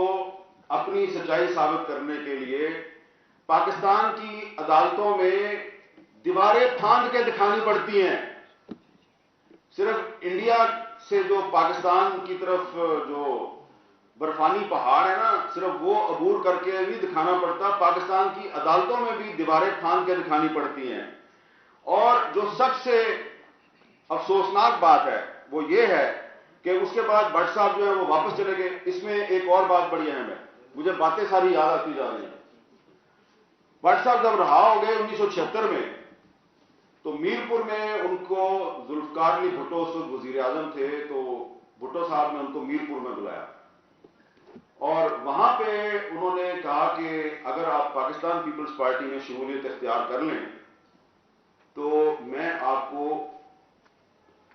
اپنی سچائی ثابت کرنے کے لیے پاکستان کی عدالتوں میں دیواریں پھاند کے دکھانی پڑتی ہیں. صرف انڈیا سے جو پاکستان کی طرف جو برفانی پہاڑ ہے نا, صرف وہ عبور کر کے بھی دکھانا پڑتا, پاکستان کی عدالتوں میں بھی دیواریں پھاند کے دکھانی پڑتی ہیں. اور جو سب سے افسوسناک بات ہے وہ یہ ہے کہ اس کے بعد بٹ صاحب جو ہے وہ واپس چلے گئے. اس میں ایک اور بات بڑی اہم ہے, مجھے باتیں ساری یاد آتی جا رہی ہیں. بٹ صاحب جب رہا ہو گئے 1976 میں, تو میرپور میں ان کو ذوالفقار علی بھٹو اس وقت وزیر اعظم تھے, تو بھٹو صاحب نے ان کو میرپور میں بلایا, اور وہاں پہ انہوں نے کہا کہ اگر آپ پاکستان پیپلز پارٹی میں شمولیت اختیار کر لیں تو میں آپ کو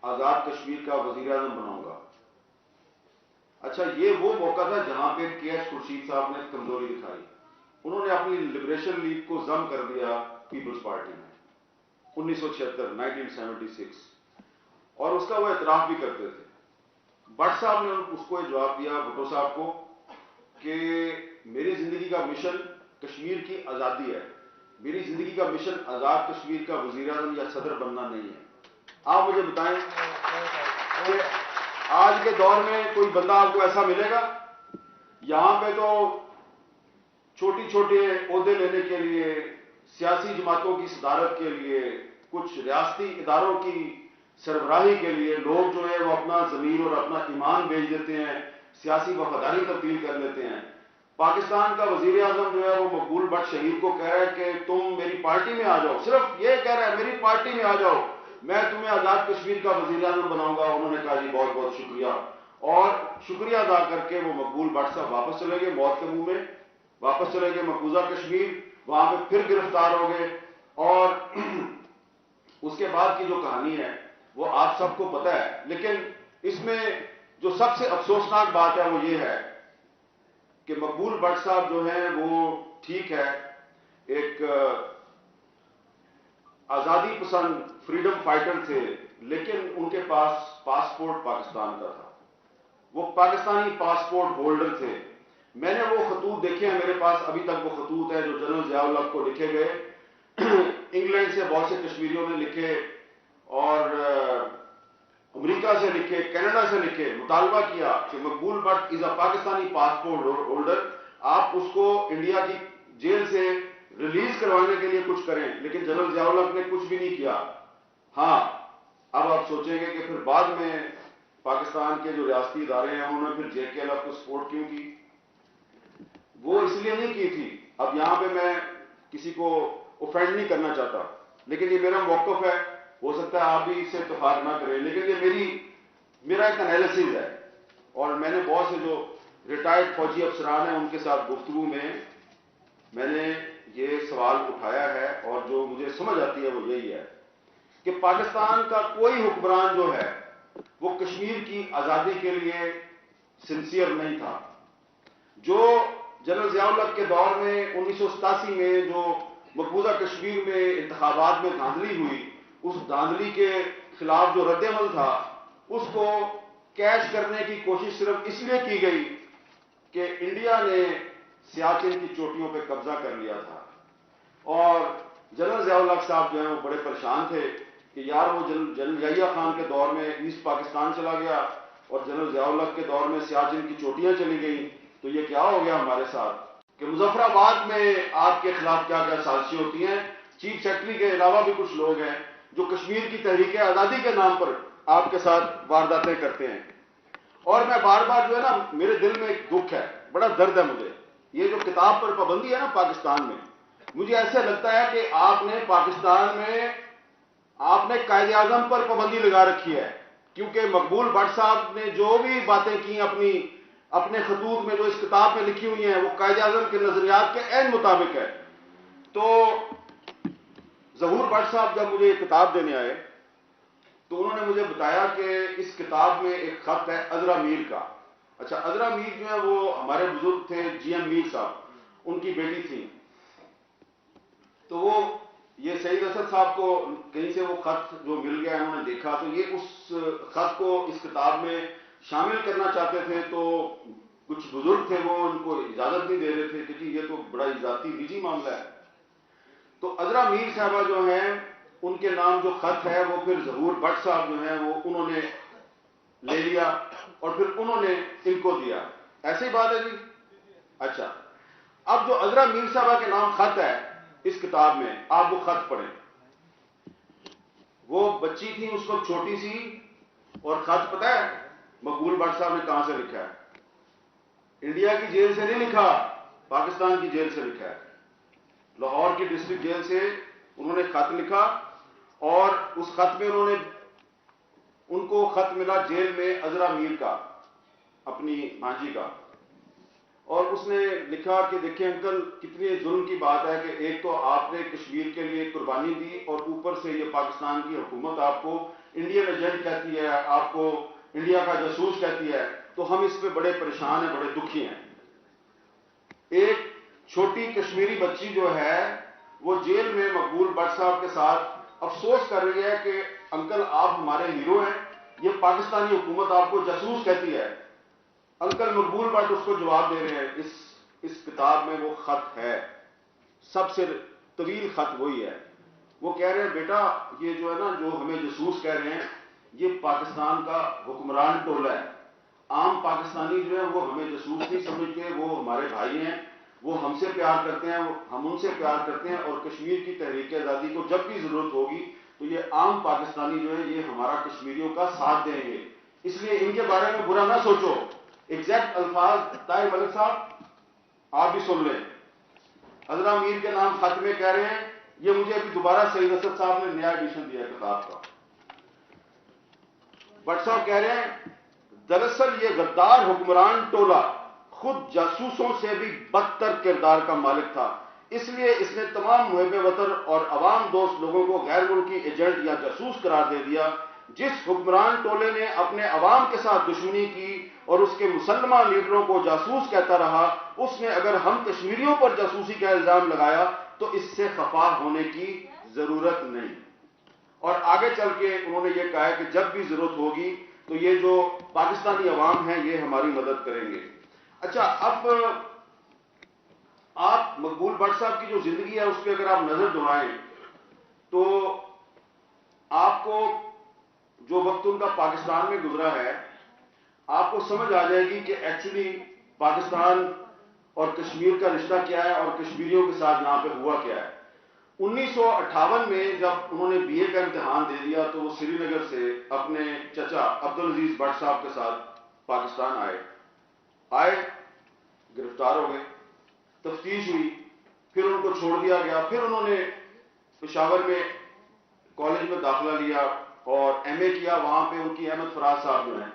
آزاد کشمیر کا وزیر اعظم بناؤں گا. اچھا, یہ وہ موقع تھا جہاں پہ کے ایس خورشید صاحب نے کمزوری دکھائی. انہوں نے اپنی لبریشن لیگ کو ضم کر دیا پیپلز پارٹی میں 1976 اور اس کا وہ اعتراف بھی کرتے تھے. بٹ صاحب نے اس کو جواب دیا بھٹو صاحب کو کہ میری زندگی کا مشن کشمیر کی آزادی ہے, میری زندگی کا مشن آزاد کشمیر کا وزیر اعظم یا صدر بننا نہیں ہے. آپ مجھے بتائیں کہ آج کے دور میں کوئی بندہ آپ کو ایسا ملے گا؟ یہاں پہ تو چھوٹی چھوٹے عہدے لینے کے لیے, سیاسی جماعتوں کی صدارت کے لیے, کچھ ریاستی اداروں کی سربراہی کے لیے لوگ جو ہے وہ اپنا ضمیر اور اپنا ایمان بیچ دیتے ہیں, سیاسی وفاداری تبدیل کر لیتے ہیں. پاکستان کا وزیر اعظم جو ہے وہ مقبول بٹ شہید کو کہہ رہا ہے کہ تم میری پارٹی میں آ جاؤ, صرف یہ کہہ رہا ہے میری پارٹی میں آ جاؤ, میں تمہیں آزاد کشمیر کا وزیر اعظم بناؤں گا. انہوں نے کہا جی بہت بہت شکریہ, اور شکریہ ادا کر کے وہ مقبول بٹ صاحب واپس چلے گئے, موت کے منہ میں واپس چلے گئے مقبوضہ کشمیر. وہاں پہ پھر گرفتار ہو گئے, اور اس کے بعد کی جو کہانی ہے وہ آپ سب کو پتہ ہے. لیکن اس میں جو سب سے افسوسناک بات ہے وہ یہ ہے کہ مقبول بٹ صاحب جو ہیں وہ ٹھیک ہے ایک آزادی پسند فریڈم فائٹر تھے, لیکن ان کے پاس پاسپورٹ پاکستان کا تھا, وہ پاکستانی پاسپورٹ ہولڈر تھے. میں نے وہ خطوط دیکھے ہیں, میرے پاس ابھی تک وہ خطوط ہے جو جنرل ضیاء الحق کو لکھے گئے. انگلینڈ سے بہت سے کشمیریوں نے لکھے, اور امریکہ سے لکھے, کینیڈا سے لکھے, مطالبہ کیا کہ Maqbool Butt is a Pakistani passport holder, آپ اس کو انڈیا کی جیل سے ریلیز کروانے کے لیے کچھ کریں. لیکن جنرل ضیاء الحق نے کچھ بھی نہیں کیا. ہاں, اب آپ سوچیں گے کہ پھر بعد میں پاکستان کے جو ریاستی ادارے ہیں انہوں نے پھر جے کے ایل ایف کو سپورٹ کیوں کی؟ وہ اس لیے نہیں کی تھی. اب یہاں پہ میں کسی کو اوفینڈ نہیں کرنا چاہتا, لیکن یہ میرا موقف ہے, ہو سکتا ہے آپ بھی اس سے اتفاق نہ کریں, لیکن یہ میرا ایک انالیسز ہے, اور میں نے بہت سے جو ریٹائرڈ فوجی افسران ہیں ان کے ساتھ گفتگو میں نے یہ سوال اٹھایا ہے، اور جو مجھے سمجھ آتی ہے وہ یہی ہے کہ پاکستان کا کوئی حکمران جو ہے وہ کشمیر کی آزادی کے لیے سنسیئر نہیں تھا۔ جو جنرل ضیاء الحق کے دور میں 1987 میں جو مقبوضہ کشمیر میں انتخابات میں دھاندلی ہوئی، اس دھاندلی کے خلاف جو رد عمل تھا اس کو کیش کرنے کی کوشش صرف اس لیے کی گئی کہ انڈیا نے سیاچن کی چوٹیوں پہ قبضہ کر لیا تھا، اور جنرل ضیاء الحق صاحب جو ہیں وہ بڑے پریشان تھے کہ یار وہ جنرل یحییٰ خان کے دور میں ایسٹ پاکستان چلا گیا اور جنرل ضیاء الحق کے دور میں سیاچن کی چوٹیاں چلی گئیں، تو یہ کیا ہو گیا ہمارے ساتھ کہ مظفر آباد میں آپ کے خلاف کیا کیا سازشیں ہوتی ہیں۔ چیف سیکرٹری کے علاوہ بھی کچھ لوگ ہیں جو کشمیر کی تحریک آزادی کے نام پر آپ کے ساتھ وارداتیں کرتے ہیں، اور میں بار بار جو ہے نا میرے دل میں ایک دکھ ہے، بڑا درد ہے مجھے، یہ جو کتاب پر پابندی ہے نا پاکستان میں، مجھے ایسے لگتا ہے کہ آپ نے پاکستان میں آپ نے قائد اعظم پر پابندی لگا رکھی ہے، کیونکہ مقبول بٹ صاحب نے جو بھی باتیں کی اپنے خطوط میں جو اس کتاب میں لکھی ہوئی ہیں وہ قائد اعظم کے نظریات کے عین مطابق ہے۔ تو ظہور بٹ صاحب جب مجھے یہ کتاب دینے آئے تو انہوں نے مجھے بتایا کہ اس کتاب میں ایک خط ہے عذرا میر کا۔ اچھا، عذرا میر جو ہے وہ ہمارے بزرگ تھے جی ایم میر صاحب، ان کی بیٹی تھی، تو وہ یہ سعید اسد صاحب کو کہیں سے وہ خط جو مل گیا انہوں نے دیکھا، تو یہ اس خط کو اس کتاب میں شامل کرنا چاہتے تھے، تو کچھ بزرگ تھے وہ ان کو اجازت نہیں دے رہے تھے کہ جی یہ تو بڑا ذاتی نجی معاملہ ہے۔ تو عذرا میر صاحبہ جو ہیں ان کے نام جو خط ہے وہ پھر ظہور بٹ صاحب جو ہیں وہ انہوں نے لے لیا اور پھر انہوں نے ان کو دیا، ایسی بات ہے جی۔ اچھا، اب جو عذرا میر صاحبہ کے نام خط ہے اس کتاب میں، آپ وہ خط پڑھیں، وہ بچی تھی اس وقت چھوٹی سی، اور خط پتہ ہے مقبول بٹ صاحب نے کہاں سے لکھا ہے؟ انڈیا کی جیل سے نہیں لکھا، پاکستان کی جیل سے لکھا ہے، لاہور کی ڈسٹرکٹ جیل سے انہوں نے خط لکھا، اور اس خط میں ان کو خط ملا جیل میں عذرا میر کا، اپنی بھانجی کا، اور اس نے لکھا کہ دیکھیں انکل کتنی ظلم کی بات ہے کہ ایک تو آپ نے کشمیر کے لیے قربانی دی اور اوپر سے یہ پاکستان کی حکومت آپ کو انڈین ایجنٹ کہتی ہے، آپ کو انڈیا کا جاسوس کہتی ہے، تو ہم اس پہ بڑے پریشان ہیں، بڑے دکھی ہیں۔ ایک چھوٹی کشمیری بچی جو ہے وہ جیل میں مقبول بٹ صاحب کے ساتھ افسوس کر رہی ہے کہ انکل آپ ہمارے ہیرو ہیں، یہ پاکستانی حکومت آپ کو جاسوس کہتی ہے۔ انکل مقبول بٹ اس کو جواب دے رہے ہیں، اس کتاب میں وہ خط ہے، سب سے طویل خط وہی ہے، وہ کہہ رہے ہیں بیٹا یہ جو ہے نا جو ہمیں جاسوس کہہ رہے ہیں یہ پاکستان کا حکمران ٹولہ ہے، عام پاکستانی جو ہے وہ ہمیں جاسوس نہیں سمجھتے، وہ ہمارے بھائی ہیں، وہ ہم سے پیار کرتے ہیں، ہم ان سے پیار کرتے ہیں، اور کشمیر کی تحریک آزادی کو جب بھی ضرورت ہوگی تو یہ عام پاکستانی جو ہے یہ ہمارا کشمیریوں کا ساتھ دیں گے، اس لیے ان کے بارے میں برا نہ سوچو۔ ایگزیکٹ الفاظ طاہر ملک صاحب آپ بھی سن لیں، عذرا میر کے نام خط میں کہہ رہے ہیں، یہ مجھے ابھی دوبارہ سعید اسد صاحب نے نیا ایڈیشن دیا کتاب کا، بٹ صاحب کہہ رہے ہیں دراصل یہ غدار حکمران ٹولہ خود جاسوسوں سے بھی بدتر کردار کا مالک تھا، اس لیے اس نے تمام محب وطن اور عوام دوست لوگوں کو غیر ملکی ایجنٹ یا جاسوس قرار دے دیا۔ جس حکمران ٹولے نے اپنے عوام کے ساتھ دشمنی کی اور اس کے مسلمہ لیڈروں کو جاسوس کہتا رہا، اس نے اگر ہم کشمیریوں پر جاسوسی کا الزام لگایا تو اس سے خفا ہونے کی ضرورت نہیں۔ اور آگے چل کے انہوں نے یہ کہا ہے کہ جب بھی ضرورت ہوگی تو یہ جو پاکستانی عوام ہیں یہ ہماری مدد کریں گے۔ اچھا، اب آپ مقبول بٹ صاحب کی جو زندگی ہے اس پہ اگر آپ نظر دوڑائیں تو آپ کو جو وقت ان کا پاکستان میں گزرا ہے آپ کو سمجھ آ جائے گی کہ ایکچولی پاکستان اور کشمیر کا رشتہ کیا ہے اور کشمیریوں کے ساتھ یہاں پہ ہوا کیا ہے۔ 1958 میں جب انہوں نے بی اے کا امتحان دے دیا تو وہ سری نگر سے اپنے چچا عبدالعزیز بٹ صاحب کے ساتھ پاکستان آئے، گرفتار ہو گئے، تفتیش ہوئی، پھر ان کو چھوڑ دیا گیا، پھر انہوں نے پشاور میں کالج میں داخلہ لیا اور ایم اے کیا، وہاں پہ ان کی احمد فراز صاحب جو ہیں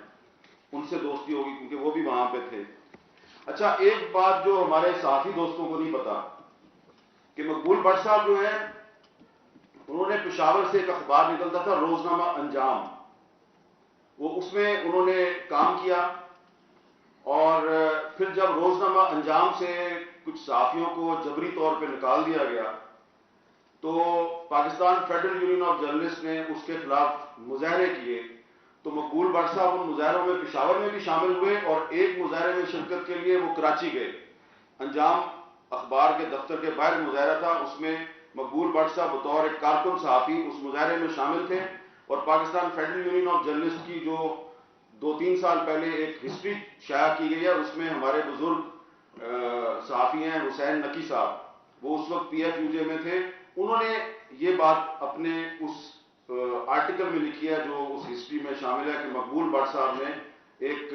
ان سے دوستی ہوگی کیونکہ وہ بھی وہاں پہ تھے۔ اچھا، ایک بات جو ہمارے ساتھی دوستوں کو نہیں پتا کہ مقبول بٹ صاحب جو ہیں انہوں نے پشاور سے ایک اخبار نکلتا تھا روزنامہ انجام، وہ اس میں انہوں نے کام کیا، اور پھر جب روزنامہ انجام سے کچھ صحافیوں کو جبری طور پہ نکال دیا گیا تو Pakistan federal union of journalist نے اس کے خلاف مظاہرے کیے، تو مقبول بٹ صاحب ان مظاہروں میں پشاور میں بھی شامل ہوئے، اور ایک مظاہرے میں شرکت کے لیے وہ کراچی گئے۔ انجام اخبار کے دفتر کے باہر مظاہرہ تھا، اس میں مقبول بٹ صاحب بطور ایک کارکن صحافی اس مظاہرے میں شامل تھے، اور Pakistan federal union of journalist کی جو 2-3 سال پہلے ایک ہسٹری شائع کی گئی ہے، اس میں ہمارے بزرگ صحافی ہیں حسین نقی صاحب، وہ اس وقت پی ایف یو جے میں تھے، انہوں نے یہ بات اپنے اس آرٹیکل میں لکھی ہے جو اس ہسٹری میں شامل ہے کہ مقبول بٹ صاحب نے ایک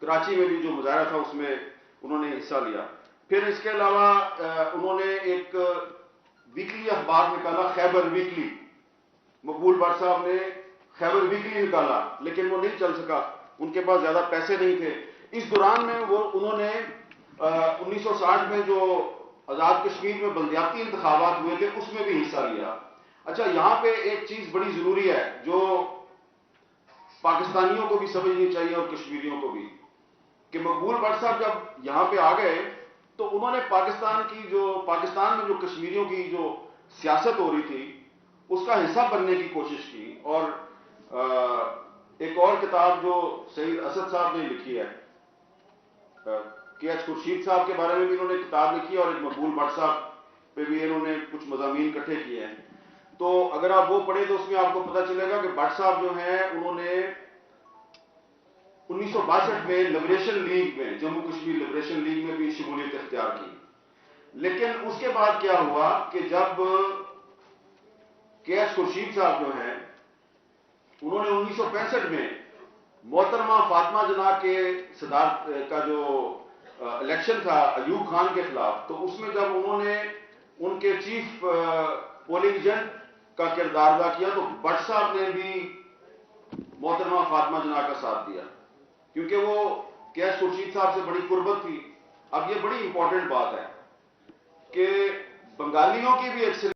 کراچی میں بھی جو مظاہرہ تھا اس میں انہوں نے حصہ لیا۔ پھر اس کے علاوہ انہوں نے ایک ویکلی اخبار نکالا، خیبر ویکلی، مقبول بٹ صاحب نے خیبر ویکلی نکالا، لیکن وہ نہیں چل سکا، ان کے پاس زیادہ پیسے نہیں تھے۔ اس دوران میں انہوں نے 1960 میں جو آزاد کشمیر میں بلدیاتی انتخابات ہوئے تھے اس میں بھی حصہ لیا۔ اچھا، یہاں پہ ایک چیز بڑی ضروری ہے جو پاکستانیوں کو بھی سمجھنی چاہیے اور کشمیریوں کو بھی، کہ مقبول بٹ صاحب جب یہاں پہ آ گئے تو انہوں نے پاکستان میں جو کشمیریوں کی جو سیاست ہو رہی تھی اس کا حصہ بننے کی کوشش کی، اور ایک اور کتاب جو سید اسد صاحب نے لکھی ہے، کے ایچ خورشید صاحب کے بارے میں بھی انہوں نے کتاب لکھی ہے، اور ایک مقبول بٹ صاحب پہ بھی انہوں نے کچھ مضامین اکٹھے کیے ہیں، تو اگر آپ وہ پڑھیں تو اس میں آپ کو پتہ چلے گا کہ بٹ صاحب جو ہیں انہوں نے 1962 میں لبریشن لیگ میں، جموں کشمیر لبریشن لیگ میں بھی شمولیت اختیار کی، لیکن اس کے بعد کیا ہوا کہ جب کے ایچ خورشید صاحب جو ہیں انہوں نے 1965 میں محترمہ فاطمہ جناح کے صدارت کا جو الیکشن تھا ایوب خان کے خلاف، تو اس میں جب انہوں نے ان کے چیف پولنگ ایجنٹ کا کردار ادا کیا تو بٹ صاحب نے بھی محترمہ فاطمہ جناح کا ساتھ دیا، کیونکہ وہ کے ایچ خورشید صاحب سے بڑی قربت تھی۔ اب یہ بڑی امپورٹنٹ بات ہے کہ بنگالیوں کی بھی ایک